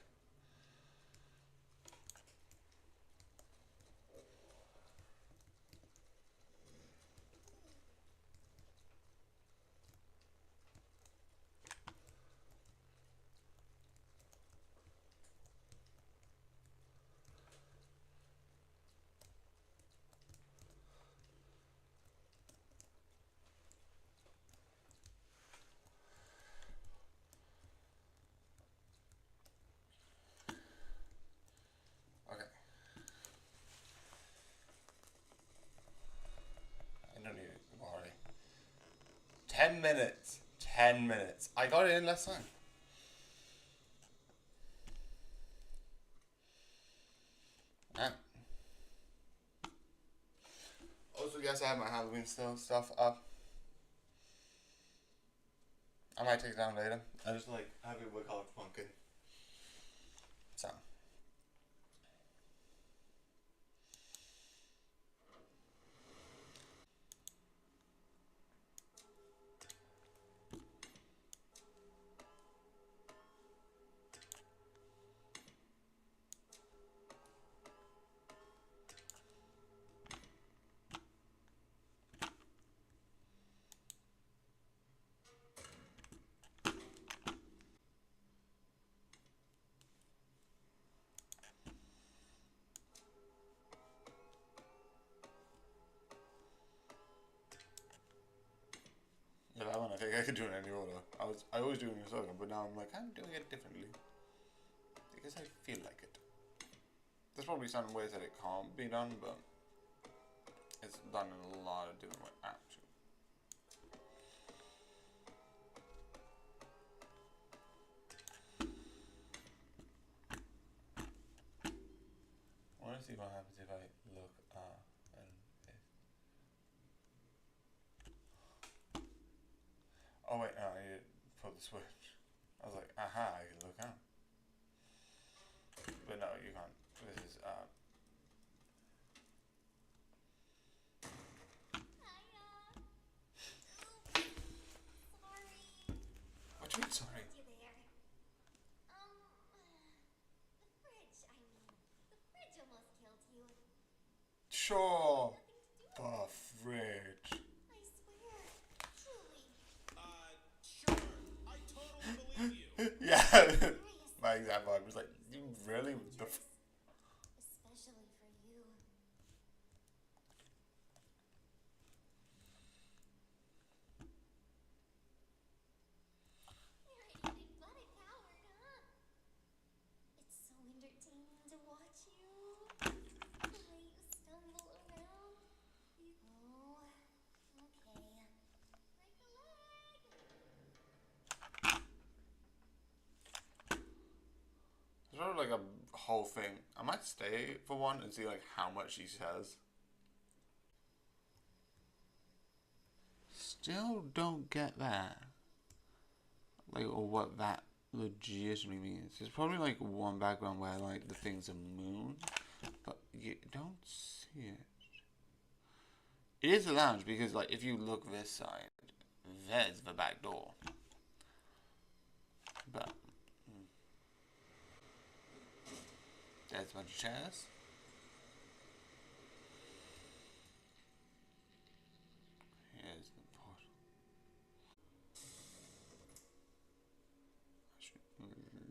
Okay. I don't need to worry. 10 minutes. 10 minutes. I got it in less time. Ah. Also, yes, I have my Halloween stuff up. I might take it down later. I just like having what color pumpkin. So. think I could do it in any order. I always do it in a circle, but now I'm like, I'm doing it differently. Because I feel like it. There's probably some ways that it can't be done, but it's done in a lot of different ways. Actually. I want to see what happens if I look and if... Oh wait, no, I need to pull the switch. I was like, aha, I can look out. But no, you can't. This is
Hiya. Sorry.
what do you mean sorry?
You there? The fridge, I mean. The fridge almost killed you.
Sure.
Nothing to do
The
with
fridge.
it. I swear. Truly.
Sure. I totally believe you.
Yeah.
Serious.
My exact vibe was like, you really? The
Especially for you. You're anything but a coward, huh? It's so entertaining to watch you. The way you stumble around. Oh, okay. Break a leg.
There's sort of like a whole thing. I might stay for one and see like how much she says. Still don't get that. Like, or what that legitimately means. There's probably like one background where like the thing's a moon, but you don't see it. It is a lounge because like if you look this side, there's the back door. But there's a bunch of chairs. Here's the portal. I should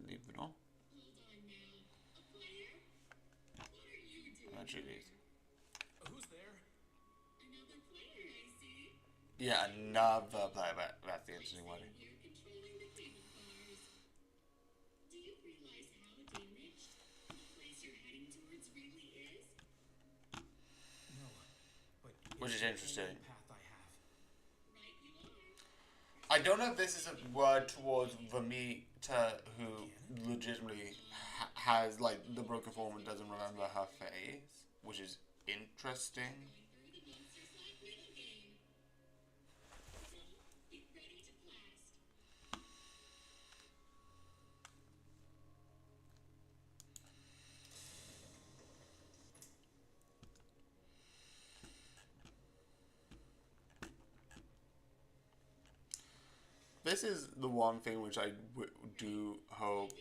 leave the door.
Hold on now. A player? What are you doing?
Actually,
Who's there?
Another player, I see.
yeah, another player. That's the interesting one.
You're controlling the table cars. Do you realize how damaged the place you're heading towards really is?
No, but
Which is
it's the
interesting.
only path I have.
Right you are.
I don't know if this is a word towards Vamita, who legitimately has like the broken form and doesn't remember her face, which is interesting.
Through the monster slot middle game. So, get ready to blast.
This is the one thing which I do hope.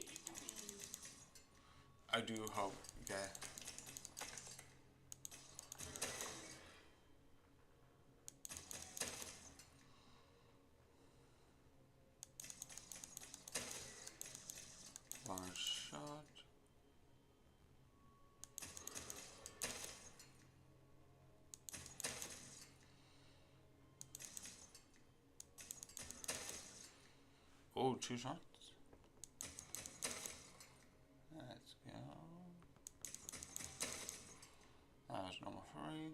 I do hope. Yeah. One shot. Oh, 2 shots. Let's go. That's number 3.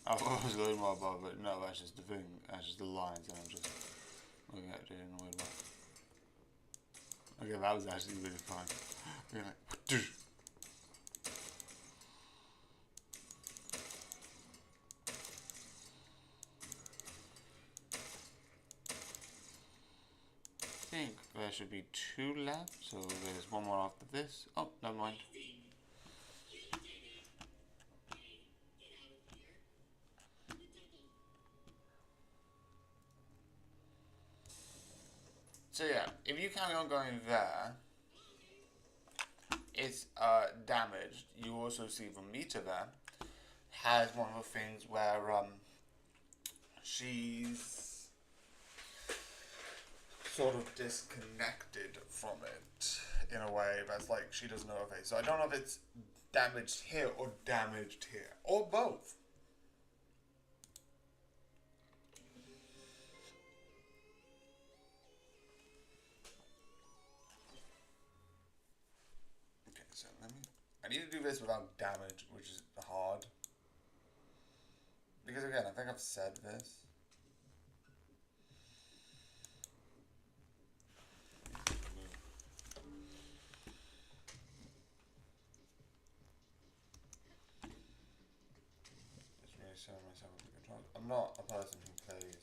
I was a little more above it. No, that's just the thing. That's just the lines that I'm just looking at it in a weird way. Okay, that was actually really fun. You're like, I think there should be 2 left, so there's one more after this. Oh, never mind. So yeah, if you carry on going there, it's damaged. You also see Vamita there has one of the things where she's sort of disconnected from it in a way that's like she doesn't know her face. So I don't know if it's damaged here or damaged here or both. I need to do this without damage, which is hard. Because again, I think I've said this. It's really showing myself with the controls. I'm not a person who plays.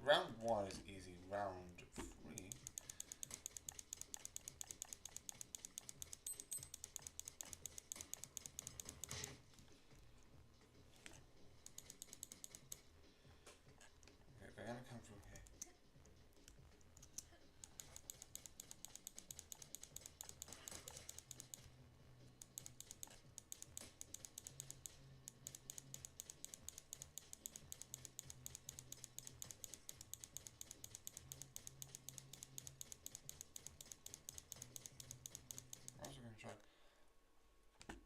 Round 1 is easy. Round 3. Okay, they're gonna come through here. I'm also gonna try.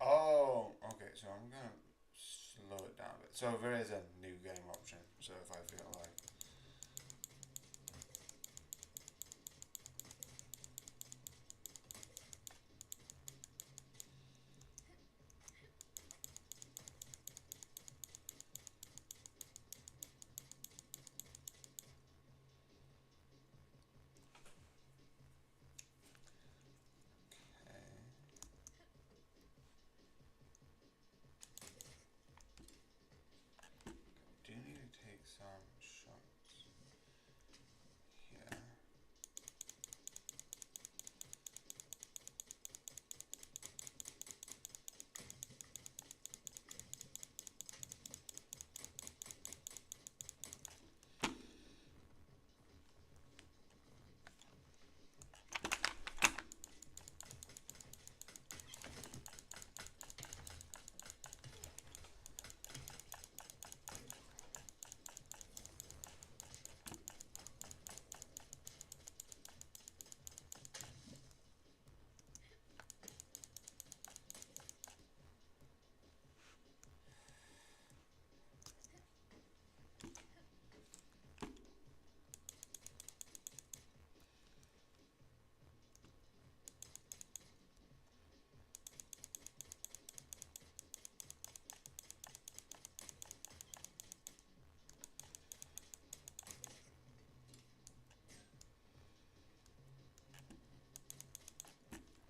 Oh, okay. So I'm gonna slow it down a bit. So there is a new game option. So if I feel like. Do need to take some shots here.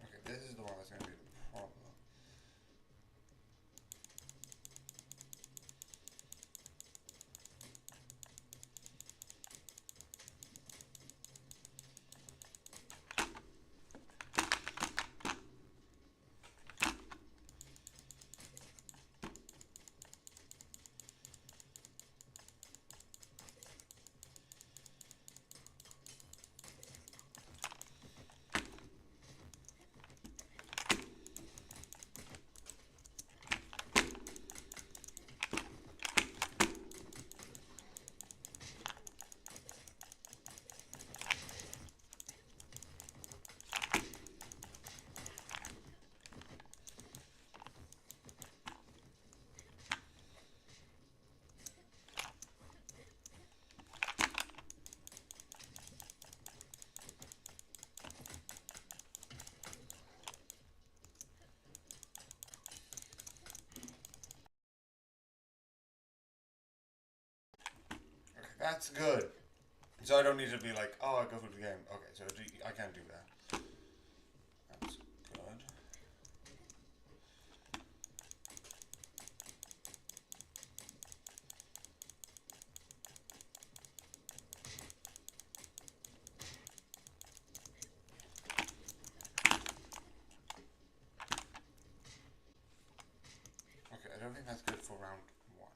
Okay, this is the one that's gonna be the problem. Okay, that's good. So I don't need to be like, oh, I go through the game. Okay, so I can do that. That's good. Okay, I don't think that's good for round 1.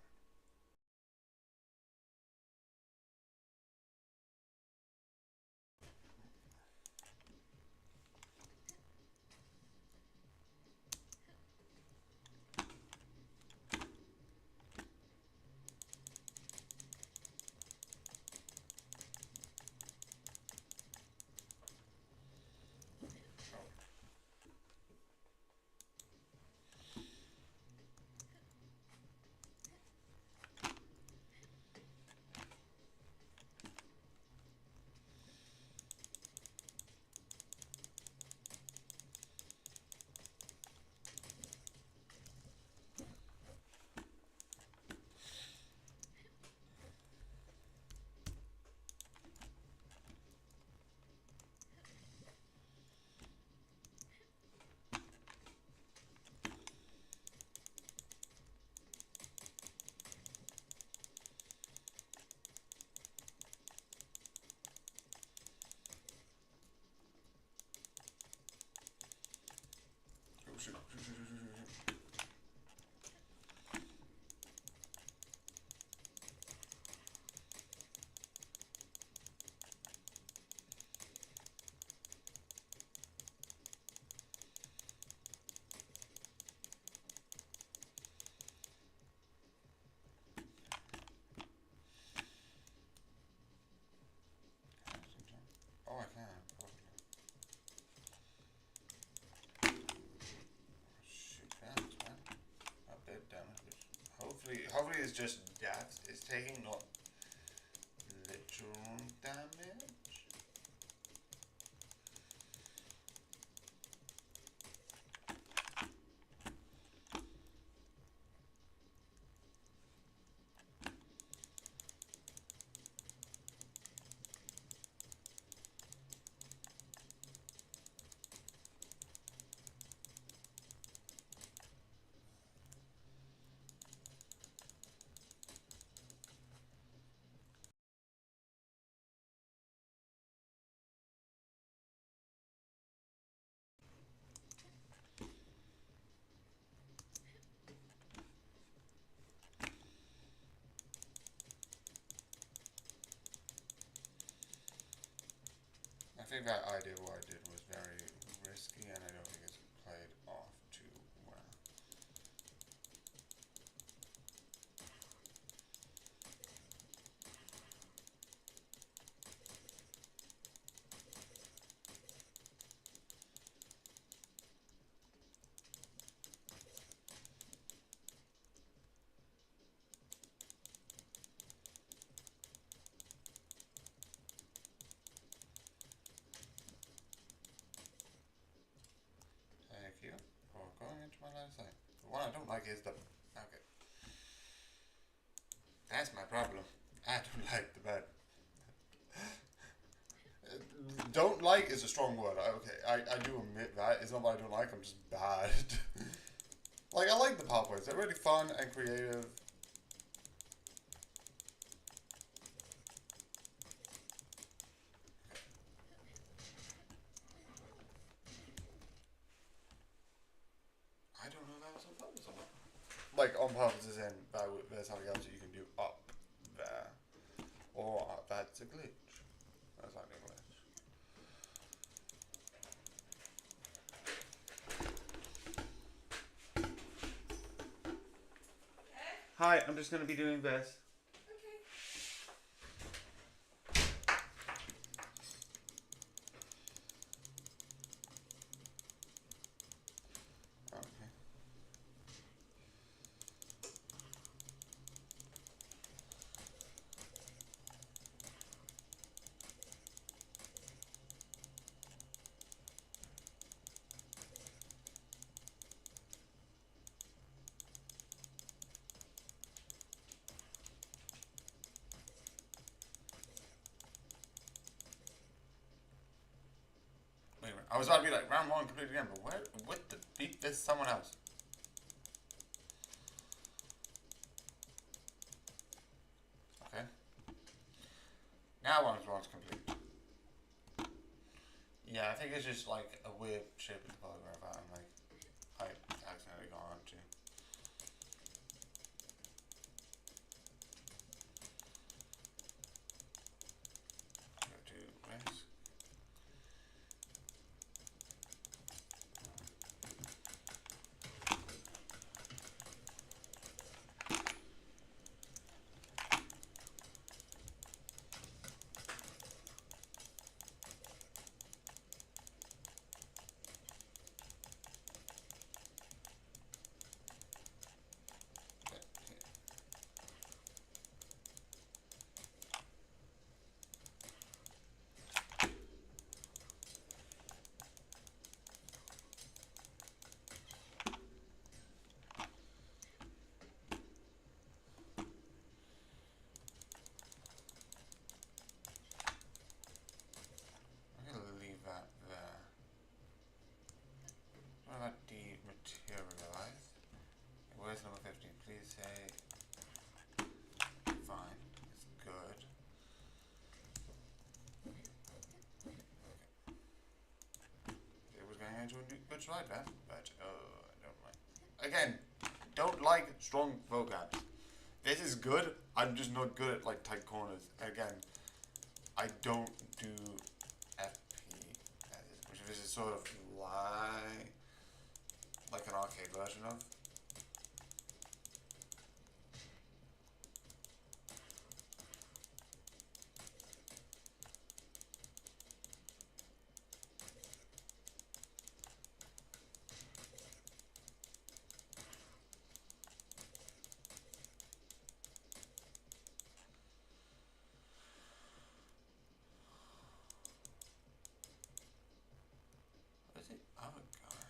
Oh, I can. Shoot, fast, man. A bit damage. Hopefully it's just death it's taking, not literal damage. I think that idea what I did was very risky, and I don't think it's played off too well. Thank you for going into my line of sight. The one I don't like is the... Okay. That's my problem. I don't like the bed. Don't like is a strong word. Okay, I do admit that. It's not that I don't like, I'm just bad. Like, I like the pathways. They're really fun and creative. I don't know if that was on purpose or not. Like, on purpose as in, there's something else that you can do up there. Or that's a glitch. That's not a glitch. Hi, I'm just going to be doing this. Okay. Wait a minute. I was about to be like, round one completed again, but where? What the beep? There's someone else. Okay. Now one's complete. Yeah, I think it's just like a weird shape of the polygraph that I'm like, I accidentally got onto. Go to risk. I'm gonna leave that there. What about dematerialize? Where's number 15? Please say fine. It's good. Okay. It was going into a good slide then, but I don't again, don't like strong vocab. This is good. I'm just not good at like tight corners. Again, I don't do FP, which is sort of like an arcade version of. Where's the other guy?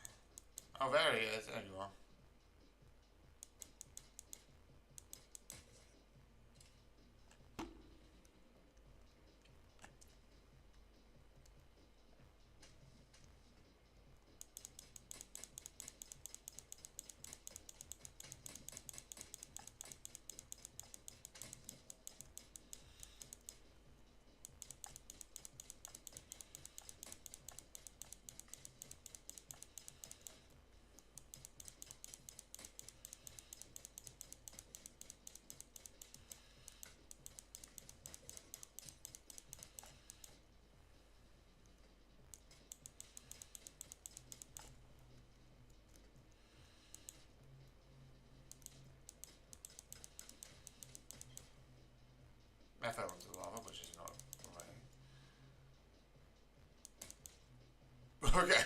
Oh, there he is. There you are. I fell into the lava, which is not right. Okay.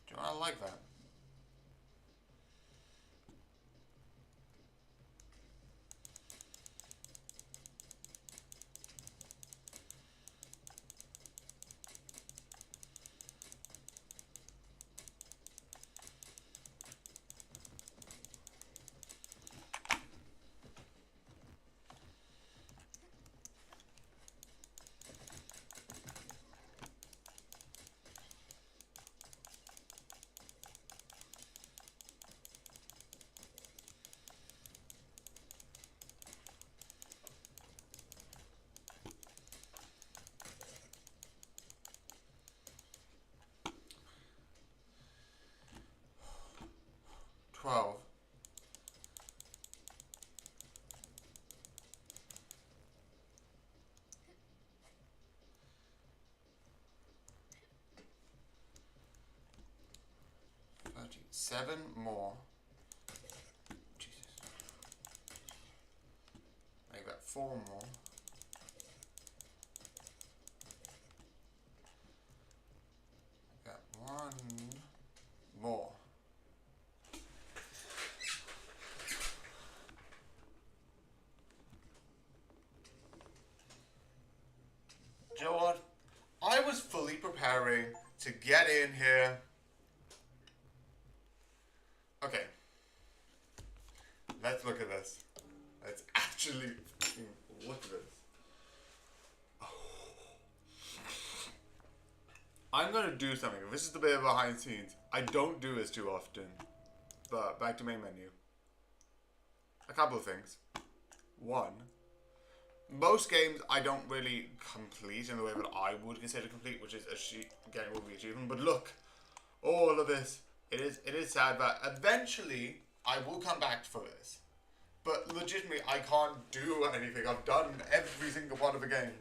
Do you not like that? Seven more. Jesus. I got 4 more. I got 1 more. Do you know what? I was fully preparing to get in here. Okay. Let's look at this. Let's actually look at this. I'm gonna do something. This is the bit of behind the scenes. I don't do this too often. But back to main menu. A couple of things. One, most games I don't really complete in the way that I would consider complete, which is getting all the achievement. But look, all of this. It is sad that eventually I will come back for this. But legitimately, I can't do anything. I've done every single part of the game.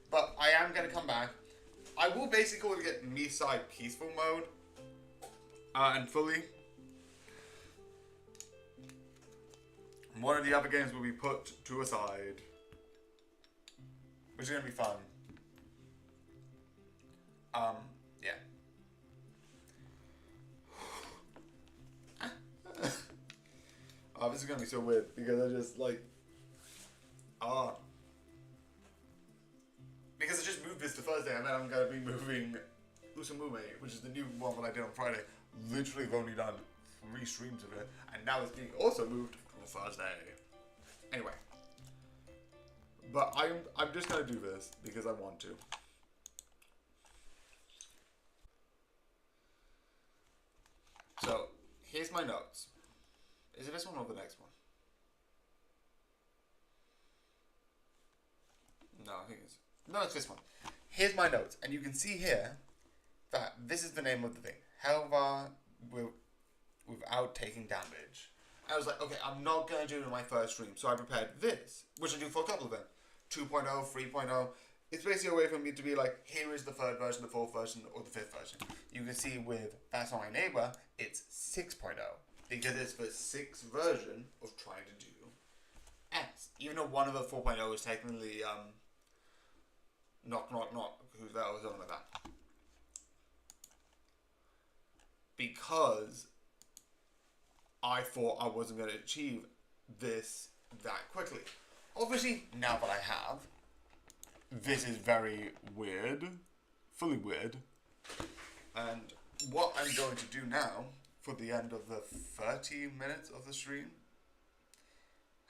But I am going to come back. I will basically get Miside peaceful mode. And fully. One of the other games will be put to a side. Which is going to be fun. Yeah. Oh, this is gonna be so weird because I just like, because I just moved this to Thursday and then I'm gonna be moving Usamume, which is the new one that I did on Friday. Literally, I've only done 3 streams of it, and now it's being also moved to Thursday. Anyway, but I'm just gonna do this because I want to. So here's my notes. Is it this one or the next one? No, I think it's... No, it's this one. Here's my notes, and you can see here that this is the name of the thing. Helluvah without taking damage. I was like, okay, I'm not going to do it in my first stream, so I prepared this, which I do for a couple of them. 2.0, 3.0. It's basically a way for me to be like, here is the third version, the fourth version, or the fifth version. You can see with That's Not My Neighbor, it's 6.0, because it's the sixth version of trying to do S. Even though one of the 4.0 is technically, knock, knock, knock, who's that, or something like that. Because I thought I wasn't going to achieve this that quickly. Obviously, now that I have, this is very weird, fully weird. And what I'm going to do now, for the end of the 30 minutes of the stream,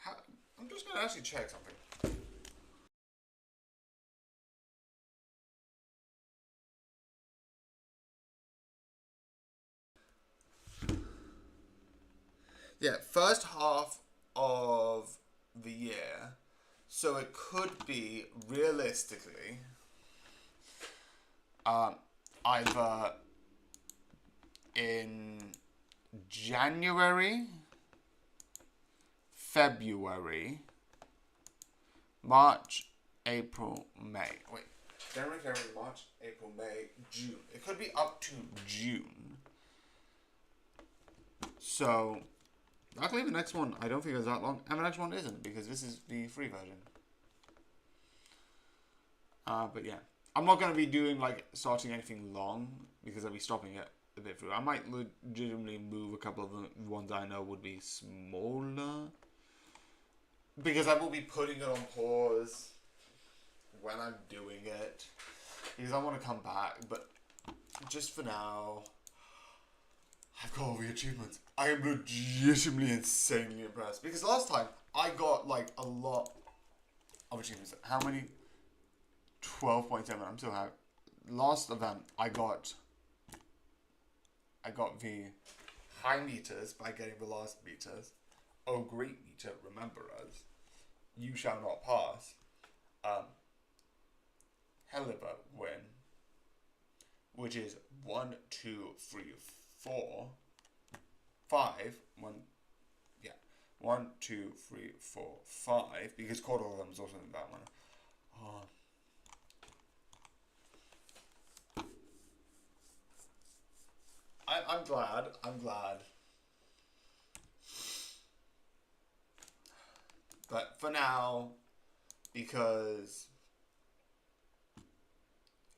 I'm just going to actually check something. Yeah, first half of the year, so it could be realistically either in January, February, March, April, May. Wait, January, February, March, April, May, June. It could be up to June. So luckily, the next one, I don't think is that long, and the next one isn't, because this is the free version. But yeah, I'm not going to be doing, like, starting anything long, because I'll be stopping it a bit through. I might legitimately move a couple of the ones I know would be smaller, because I will be putting it on pause when I'm doing it, because I want to come back, but just for now, I've got all the achievements. I am legitimately insanely impressed. Because last time, I got like a lot of achievements. How many? 12.7. I'm still having. Last event, I got the high meters by getting the last meters. Oh, great meter, remember us. You shall not pass. Helluvah win. Which is 1, 2, 3, 4, 5, 1, yeah, 1, 2, 3, 4, 5, because quarter of them is also in that one. I'm glad. But for now, because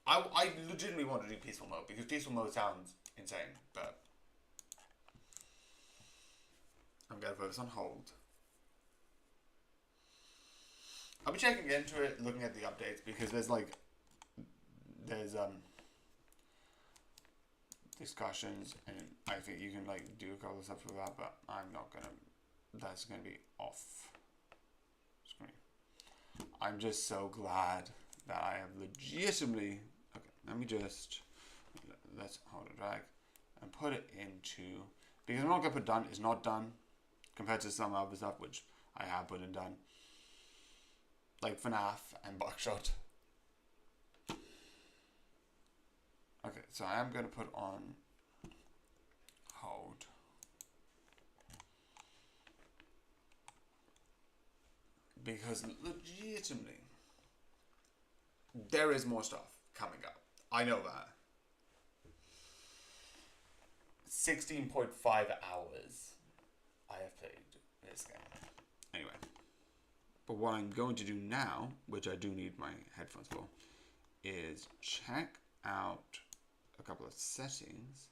I legitimately want to do peaceful mode, because peaceful mode sounds insane, but I'm going to put this on hold. I'll be checking into it, looking at the updates, because there's discussions, and I think you can like do a couple of stuff with that, but I'm not gonna. That's gonna be off screen. I'm just so glad that I have legitimately. Okay, let me just let's hold a drag and put it into, because I'm not gonna put done. It's not done compared to some other stuff which I have put in done, like FNAF and Buckshot. Okay, so I am going to put on hold. Because legitimately, there is more stuff coming up. I know that. 16.5 hours I have played this game. Anyway. But what I'm going to do now, which I do need my headphones for, is check out a couple of settings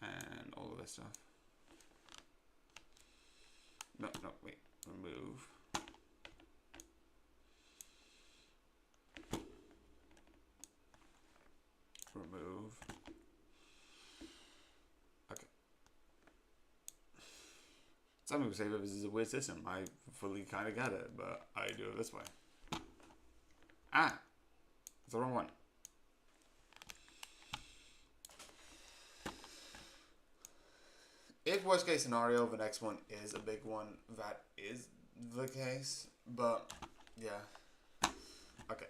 and all of this stuff. No, wait, remove. Remove. Okay. Some people say that this is a weird system. I fully kind of get it, but I do it this way. Ah, it's the wrong one. If worst case scenario, the next one is a big one, that is the case. But yeah, Okay.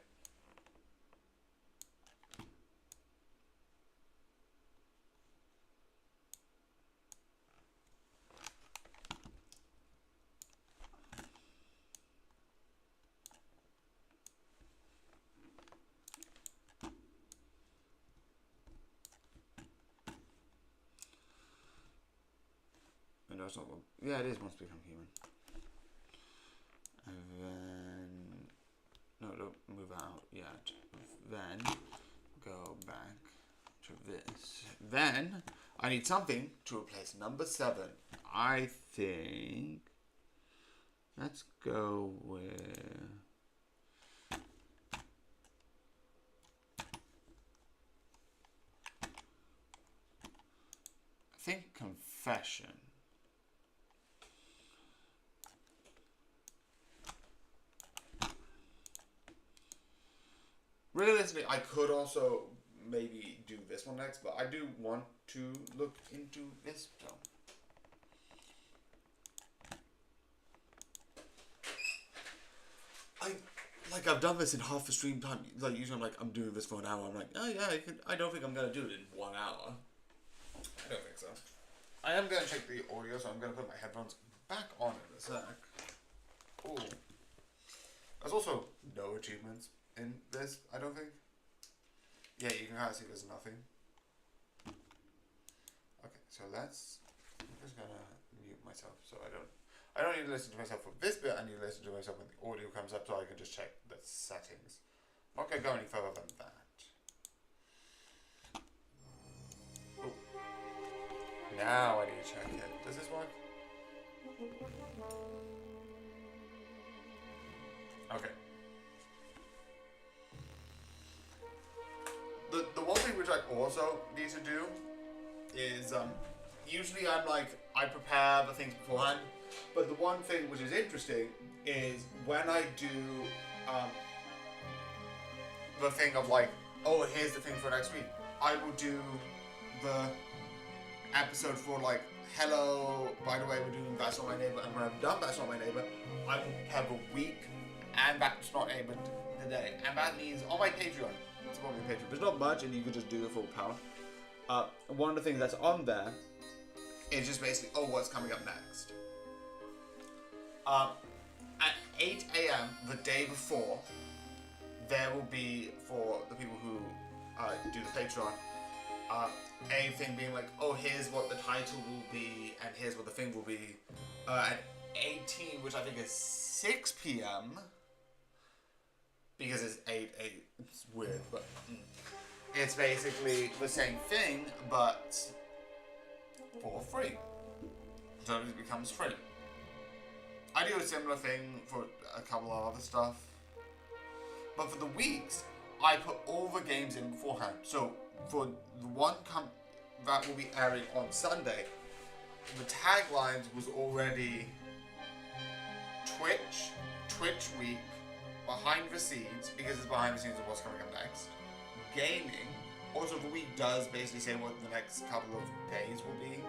And that's not. Yeah, it is once become human. And then no, don't move out yet. Then go back to this. Then I need something to replace number 7. I think. Let's go with. I think confession. Realistically, I could also maybe do this one next, but I do want to look into this film. I've done this in half the stream time. Like usually, I'm doing this for an hour. I'm like, oh yeah, I don't think I'm gonna do it in 1 hour. I don't think so. I am gonna check the audio, so I'm gonna put my headphones back on in a sec. Ooh. There's also no achievements in this, I don't think. Yeah, you can kind of see there's nothing. Okay, so I'm just gonna mute myself so I don't need to listen to myself for this bit. I need to listen to myself when the audio comes up so I can just check the settings. I'm not gonna go any further than that. Oh. Now I need to check it. Does this work? Okay. The one thing which I also need to do is usually I prepare the things beforehand, but the one thing which is interesting is when I do the thing of oh, here's the thing for next week, I will do the episode for hello, by the way, we're doing That's Not My Neighbor, and when I've done That's Not My Neighbor, I will have a week and That's Not Neighbor today, and that means on my Patreon. Support me on Patreon. There's not much, and you can just do it for £1. One of the things that's on there is just basically, oh, what's coming up next. At 8 a.m. the day before, there will be, for the people who do the Patreon, a thing being oh, here's what the title will be, and here's what the thing will be. At 18, which I think is 6 p.m., because it's 8, it's weird, but it's basically the same thing, but for free. So it becomes free. I do a similar thing for a couple of other stuff, but for the weeks, I put all the games in beforehand. So for the one that will be airing on Sunday, the taglines was already Twitch week, behind the scenes, because it's behind the scenes of what's coming up next. Gaming, also the week does basically say what the next couple of days will be.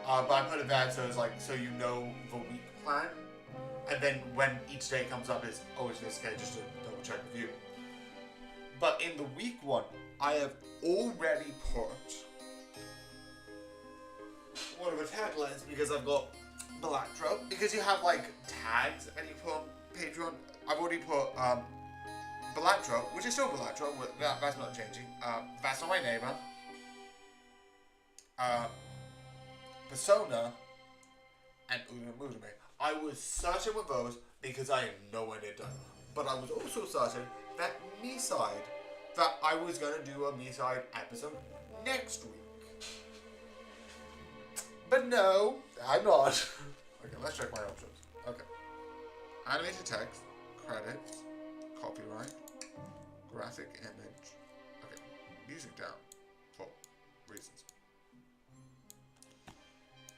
But I put it there so it's so you know the week plan. And then when each day comes up is, oh, it's this day, just to double check with you. But in the week one, I have already put one of the taglines, because I've got Bellatrix, because you have tags and you put on Patreon. I've already put Bellatrix, which is still Bellatrix, that's not changing. That's Not My Neighbor. Persona, and Udamudume. I was certain with those because I had no when they're done. But I was also certain that Miside, that I was going to do a Miside episode next week. But no, I'm not. Okay, let's check my options. Okay. Animated text, credits, copyright, graphic image. Okay, music down for reasons.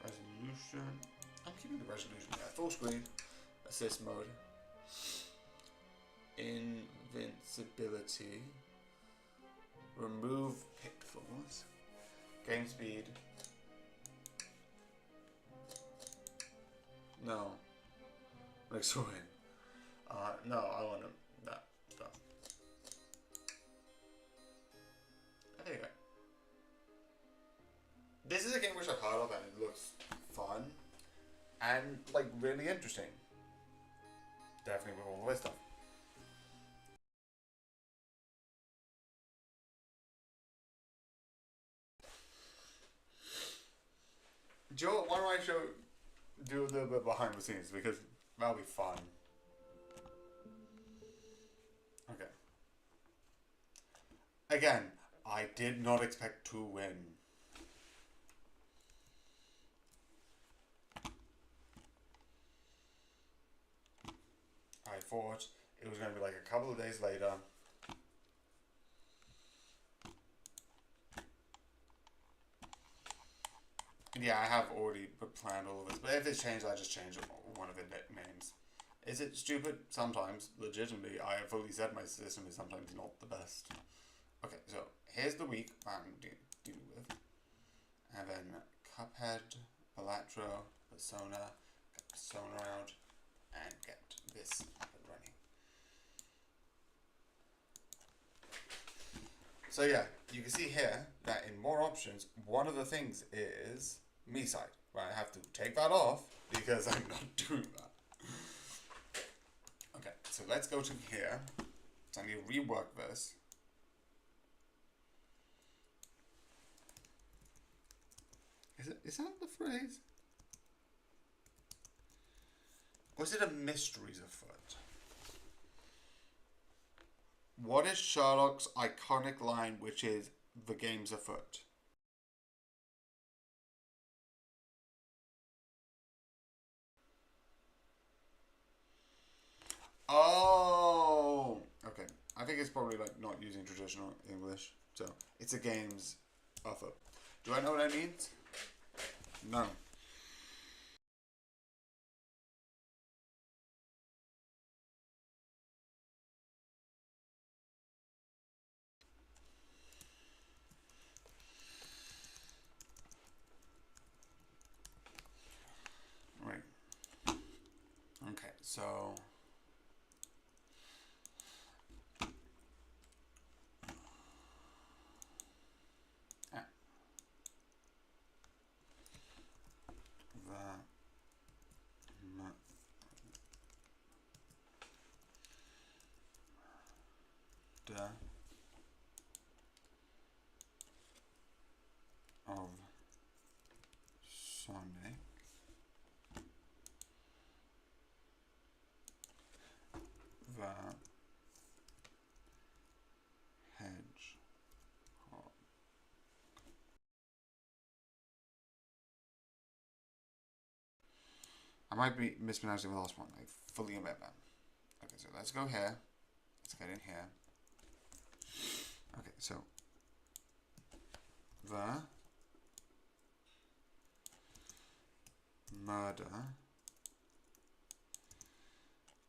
Resolution. I'm keeping the resolution at full screen. Assist mode. Invincibility. Remove pitfalls. Game speed. No. Sorry. No, I want that. like really interesting. Definitely with all this stuff. Joe, why don't I do a little bit behind the scenes because that'll be fun. Okay. Again, I did not expect to win. I thought it was going to be like a couple of days later. Yeah, I have already planned all of this, but if it's changed, I just change one of the names. Is it stupid? Sometimes. Legitimately, I have fully said my system is sometimes not the best. Okay, so here's the week I'm dealing with. And then Cuphead, Balatro, Persona, get Persona out, and get this up and running. So yeah, you can see here that in more options, one of the things is Miside. But I have to take that off because I'm not doing that. Okay, so let's go to here. So I need to rework this. Is that the phrase? Or is it a mysteries afoot? What is Sherlock's iconic line, which is the game's afoot? Oh, okay. I think it's probably like not using traditional English. So it's a game's afoot. Do I know what that means? No. Right. Okay, so the of Sonic the Hedgehog. I might be mispronouncing the last one. I fully admit that. Okay, so let's go here. Let's get in here. Okay, so the murder.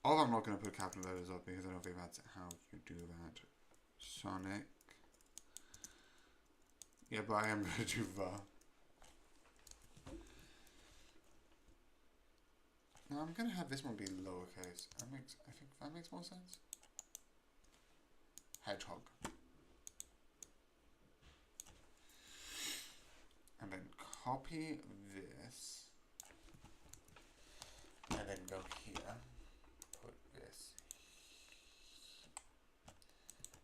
Although I'm not going to put capital letters up because I don't think that's how you do that. Sonic. Yeah, but I am going to do the. No, I'm going to have this one be lowercase. I think that makes more sense. Hedgehog. And then copy this. And then go here. Put this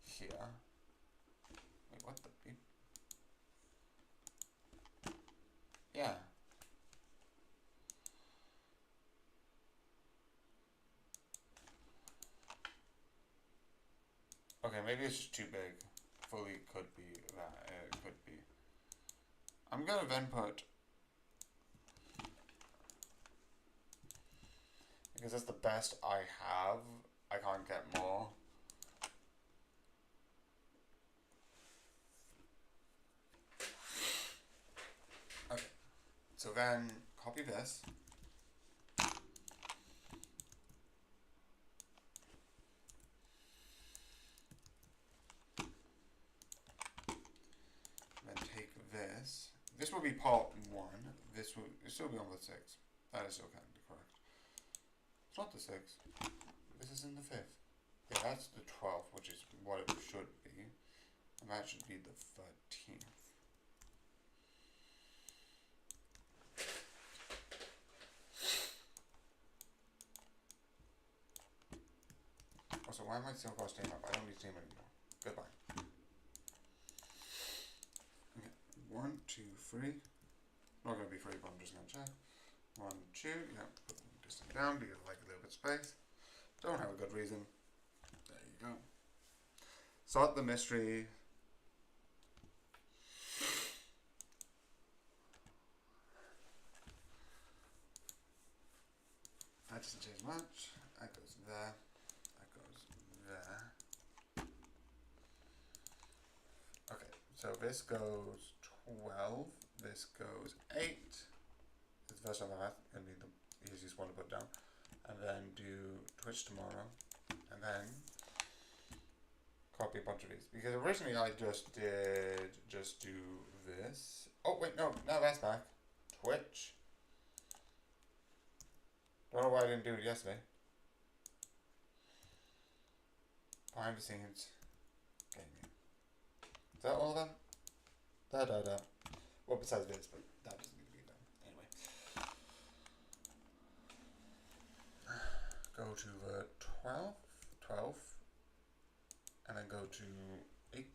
here. Wait, what the beep? Yeah. Okay, maybe it's just too big. Fully could be that. It could be. I'm gonna then put, because that's the best I have. I can't get more. Okay. So then copy this. Then take this. This will be part 1. This will still be on the 6th. That is still kind of correct. It's not the 6th. This is in the 5th. Yeah, that's the 12th, which is what it should be. And that should be the 13th. why am I still got steam up? I don't need steam anymore. Goodbye. Okay, 1, 2, 3. Not gonna be 3, but I'm just gonna check. 1, 2, yeah, put the distance down because I like a little bit of space. Don't have a good reason. There you go. Solve the mystery. That doesn't change much. That goes there. That goes there. Okay, so this goes 12. This goes 8. It's the first time I've going to be the easiest one to put down. And then do Twitch tomorrow. And then copy a bunch of these. Because originally I just do this. Oh wait, no, that's back. Twitch. Don't know why I didn't do it yesterday. Behind the scenes. Gaming. Is that all of them? Da. Well, besides this, but that doesn't need to be done. Anyway. Go to the 12. And then go to 18.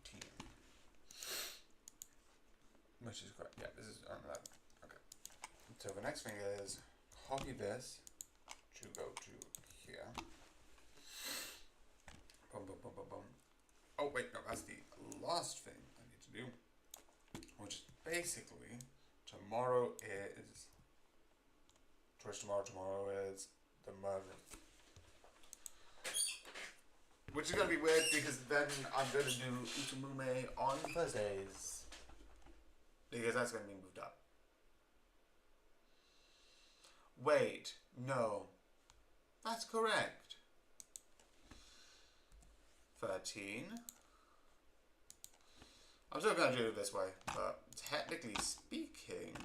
Which is correct. Yeah, this is on 11. Okay. So the next thing is copy this to go to here. Boom. Oh wait, no, that's the last thing I need to do. Which is basically tomorrow is Twitch tomorrow is the murder. Which is gonna be weird because then I'm gonna do Utumume on Thursdays. Because that's gonna be moved up. Wait, no. That's correct. 13. I'm still gonna do it this way, but technically speaking,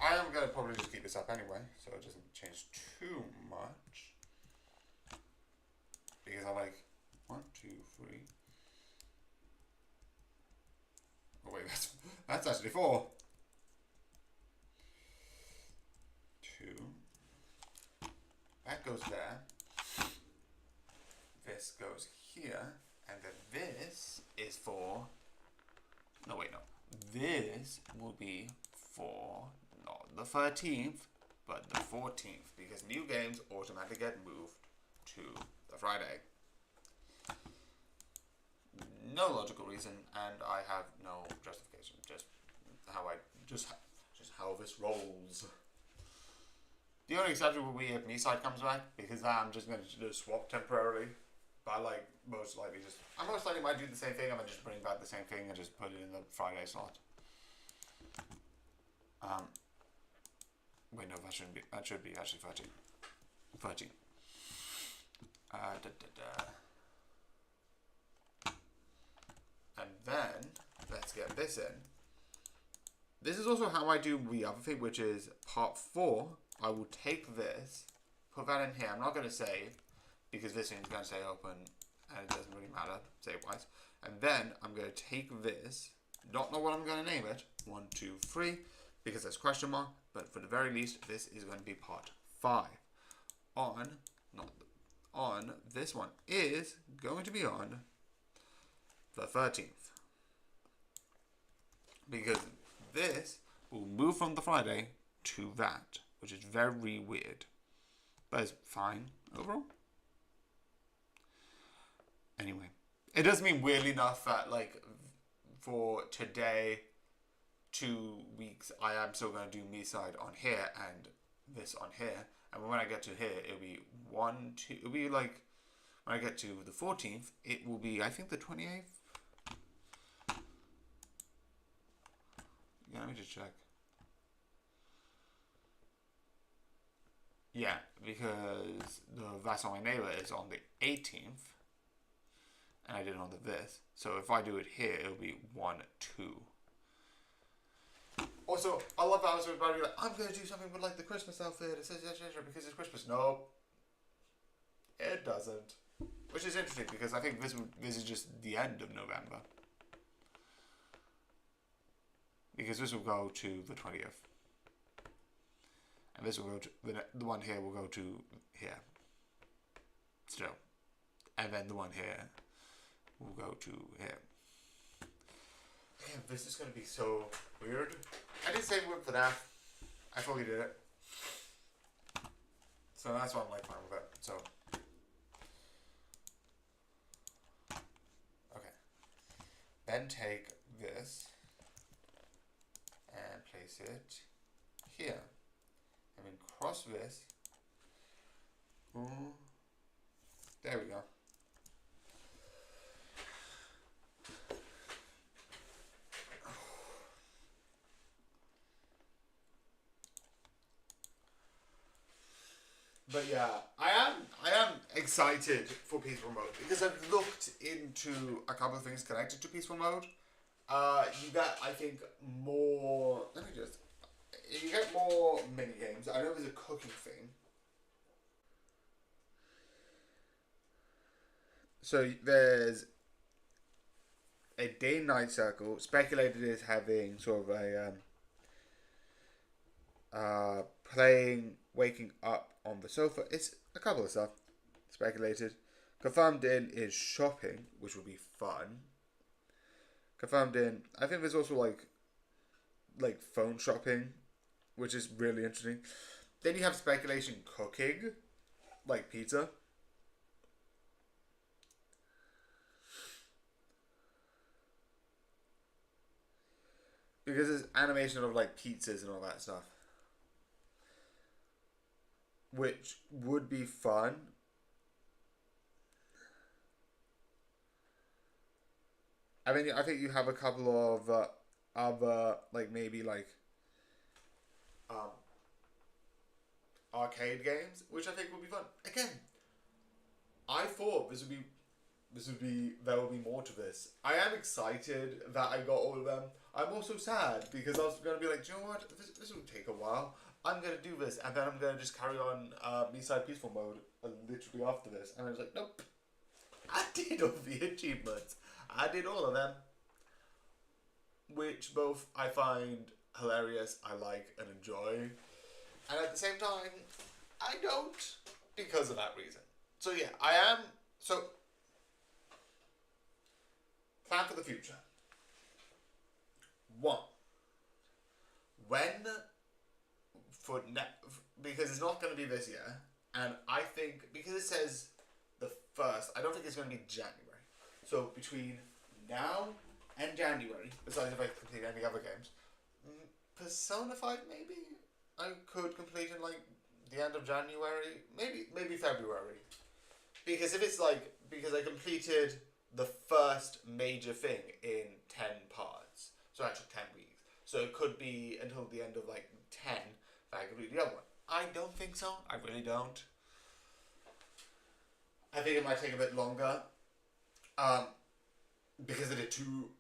I am gonna probably just keep this up anyway, so it doesn't change too much. Because I like 1, 2, 3. Oh wait, that's actually 4. 2. That goes there. This goes here, and then this is for. No wait, no. This will be for not the 13th, but the 14th, because new games automatically get moved to the Friday. No logical reason, and I have no justification. Just how this rolls. The only exception will be if Miside comes back, because I'm just going to just swap temporarily. But I most likely might do the same thing. I'm gonna just bring back the same thing and just put it in the Friday slot. Wait, no, that shouldn't be. That should be actually 13. 13. And then let's get this in. This is also how I do the other thing, which is part 4. I will take this, put that in here. I'm not going to save because this thing's going to stay open and it doesn't really matter save wise. And then I'm going to take this, not know what I'm going to name it, 1, 2, 3, because there's question mark, but for the very least, this is going to be part 5. This one is going to be on the 13th. Because this will move from the Friday to that, which is very weird. But it's fine overall. Anyway, it does mean weirdly enough that like for today, 2 weeks, I am still going to do Miside on here and this on here. And when I get to here, it'll be 1, 2, it'll be like, when I get to the 14th, it will be, I think, the 28th. Yeah, let me just check. Yeah, because the That's On My Neighbor is on the 18th. And I did it on the this. So if I do it here, it'll be 1, 2. Also, I love how I was about to be like, I'm going to do something with like the Christmas outfit. It says because it's Christmas. No, it doesn't. Which is interesting because I think this is just the end of November. Because this will go to the 20th. And this will go to, the one here will go to here.
still. And then the one here will go to here. Damn, this is going to be so weird. I didn't say word for that. I fully did it. So that's why I'm like fine with it. So. Okay. Then take this and place it here. And then cross this. Ooh. There we go. But yeah, I am excited for peaceful mode because I've looked into a couple of things connected to peaceful mode. You get, I think, more. You get more mini games. I know there's a cooking thing. So there's a day and night circle. Speculated as having sort of a playing, waking up on the sofa. It's a couple of stuff. Speculated. Confirmed in is shopping, which will be fun. Confirmed in, I think there's also like phone shopping, which is really interesting. Then you have speculation cooking, like pizza. Because there's animation of like pizzas and all that stuff. Which would be fun. I mean, I think you have a couple of other, like maybe like arcade games, which I think would be fun. Again, I thought there will be more to this. I am excited that I got all of them. I'm also sad because I was going to be like, do you know what? This will take a while. I'm going to do this, and then I'm going to just carry on Miside Peaceful Mode literally after this. And I was like, nope. I did all the achievements. I did all of them. Which both I find hilarious, I like, and enjoy. And at the same time, I don't because of that reason. So yeah, I am... So, plan for the future. 1. Because it's not going to be this year, and I think, because it says the 1st, I don't think it's going to be January. So between now and January, besides if I complete any other games, Persona 5 maybe I could complete in like the end of January, maybe February. Because if it's like, because I completed the first major thing in 10 parts, so that took 10 weeks. So it could be until the end of like 10 that I complete the other one. I don't think so. I really don't. I think it might take a bit longer. Because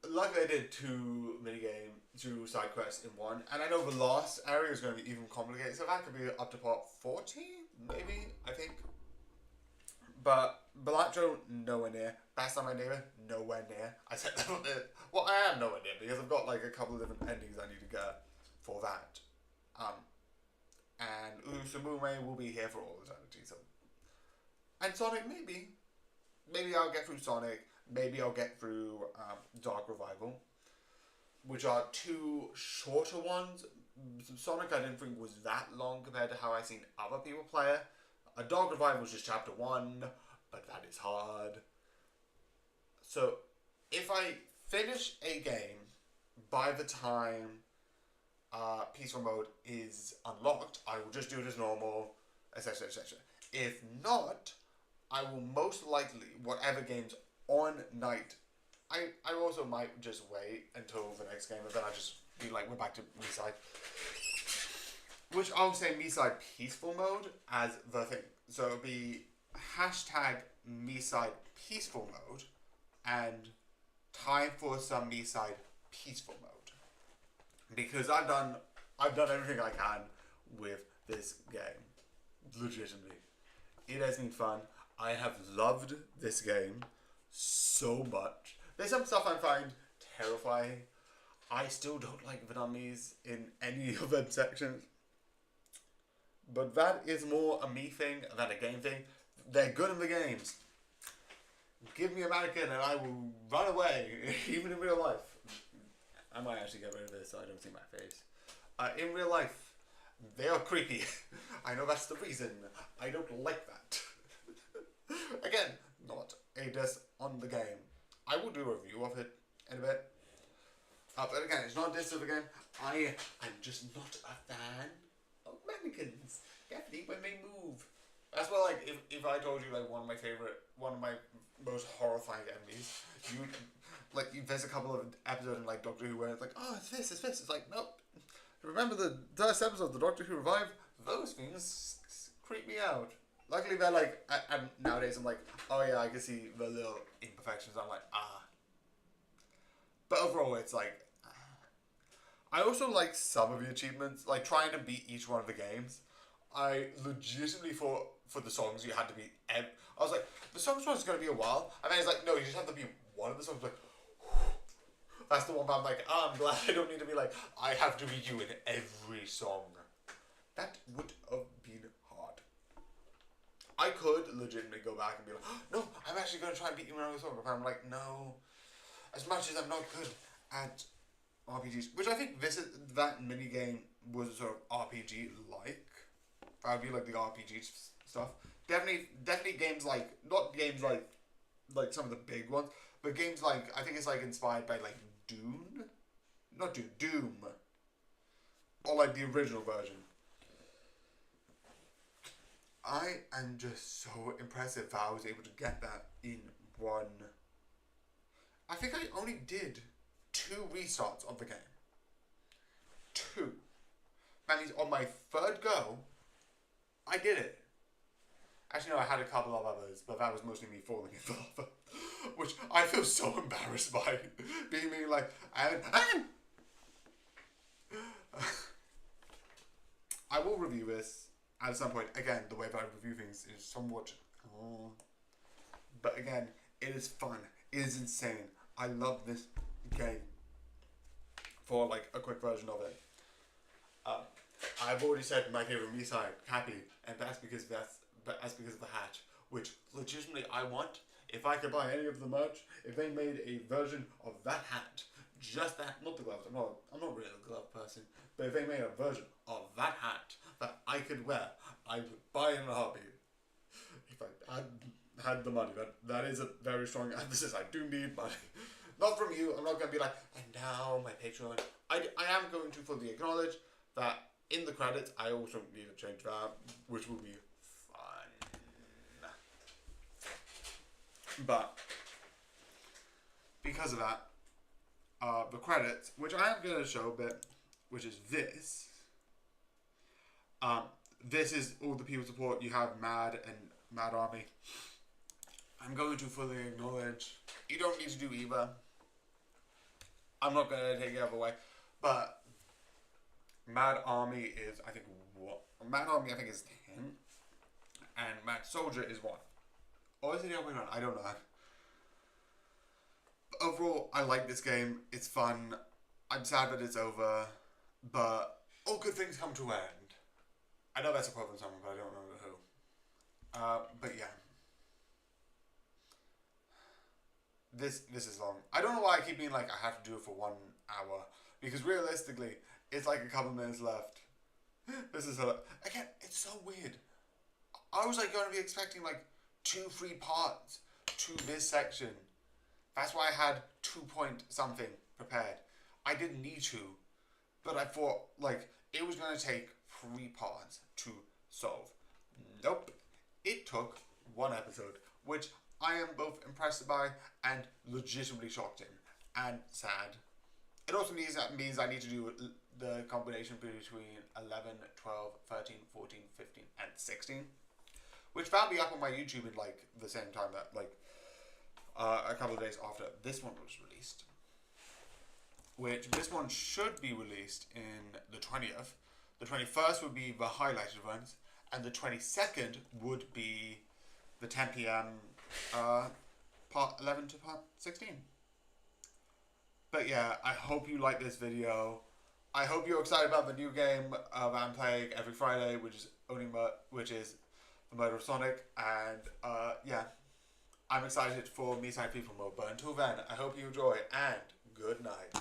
luckily I did 2 minigame, 2 side quests in one. And I know the last area is going to be even complicated. So that could be up to part 40, maybe, I think. But Bellaggio, nowhere near. Best on my neighbor, nowhere near. I said that. Well, I am nowhere near because I've got like a couple of different endings I need to get for that. And Usamume will be here for all eternity. So, and Sonic, maybe I'll get through Sonic. Maybe I'll get through Dark Revival, which are 2 shorter ones. Sonic I didn't think was that long compared to how I've seen other people play it. A Dark Revival was just chapter 1, but that is hard. So, if I finish a game by the time Peaceful Mode is unlocked, I will just do it as normal, etc, etc. If not, I will most likely, whatever game's on night, I also might just wait until the next game, and then I just be like, we're back to Miside. Which I'll say Miside Peaceful Mode as the thing. So it'll be hashtag Miside Peaceful Mode and time for some Miside Peaceful Mode. Because I've done everything I can with this game. Legitimately. It has been fun. I have loved this game so much. There's some stuff I find terrifying. I still don't like the dummies in any of them sections. But that is more a me thing than a game thing.
they're good in the games. Give me a mannequin and I will run away, even in real life. I might actually get rid of this so I don't see my face. In real life, they are creepy. I know that's the reason. I don't like that. Again, not a diss on the game. I will do a review of it in a bit. But again, it's not a diss of the game. I am just not a fan of mannequins. Definitely when they move. That's why, like, if I told you, like, one of my most horrifying enemies, there's a couple of episodes in, like, Doctor Who where it's like, oh, it's this. It's like, nope. Remember the first episode, the Doctor Who Revive? Those things creep me out. Luckily, they're like, and nowadays I'm like, oh yeah, I can see the little imperfections. I'm like, ah. But overall, it's like, I also like some of the achievements, like trying to beat each one of the games. I legitimately thought for the songs you had to beat. I was like, the songs was going to be a while, and then it's like, no, you just have to beat one of the songs. Like, that's the one where I'm like, oh, I'm glad I don't need to be like, I have to beat you in every song. That would have been hard. I could legitimately go back and be like, oh, no, I'm actually going to try and beat you in another song. But I'm like, no. As much as I'm not good at RPGs, which I think that mini game was sort of RPG-like. That would be like the RPG stuff. Definitely games like, not games like some of the big ones, but games like, I think it's like inspired by like Doom? Not Doom, Doom. Or like the original version. I am just so impressive that I was able to get that in one. I think I only did 2 restarts of the game. 2. That means on my 3rd go, I did it. Actually, no, I had a couple of others, but that was mostly me falling in lava. Which I feel so embarrassed by. Being like, I will review this at some point. Again, the way that I review things is somewhat... But again, it is fun. It is insane. I love this game. For like a quick version of it. I've already said my favorite Miside, Happy, and that's because of the hat, which legitimately I want. If I could buy any of the merch, if they made a version of that hat, just that, not the gloves, I'm not really a glove person, but if they made a version of that hat that I could wear, I would buy it in a heartbeat. If I had the money, that is a very strong emphasis. I do need money. Not from you. I'm not going to be like, and now my Patreon. I am going to fully acknowledge that in the credits, I also need to change that, which will be fun. But because of that, the credits, which I am going to show a bit, which is this. This is all the people support. You have Mad and Mad Army. I'm going to fully acknowledge. You don't need to do either. I'm not going to take it away, but Mad Army is, I think, what? Mad Army, I think, is 10, and Mad Soldier is 1. Or is it the other way around? I don't know. But overall, I like this game. It's fun. I'm sad that it's over, but all good things come to an end. I know that's a quote from someone, but I don't remember who. But yeah. This is long. I don't know why I keep being like, I have to do it for 1 hour. Because realistically, it's like a couple minutes left. This is again, it's so weird. I was like going to be expecting like 2-3 parts to this section. That's why I had 2 point something prepared. I didn't need to, but I thought like it was going to take 3 parts to solve. Nope. It took 1 episode, which I am both impressed by and legitimately shocked in and sad. It also means I need to do the combination between 11, 12, 13, 14, 15, and 16. Which found me up on my YouTube in like the same time that like a couple of days after this one was released. Which this one should be released in the 20th. The 21st would be the highlighted ones. And the 22nd would be the 10 PM part 11 to part 16. But yeah, I hope you like this video. I hope you're excited about the new game that I'm playing every Friday, which is the murder of Sonic, and yeah, I'm excited for Miside People mode. But until then, I hope you enjoy, and good night.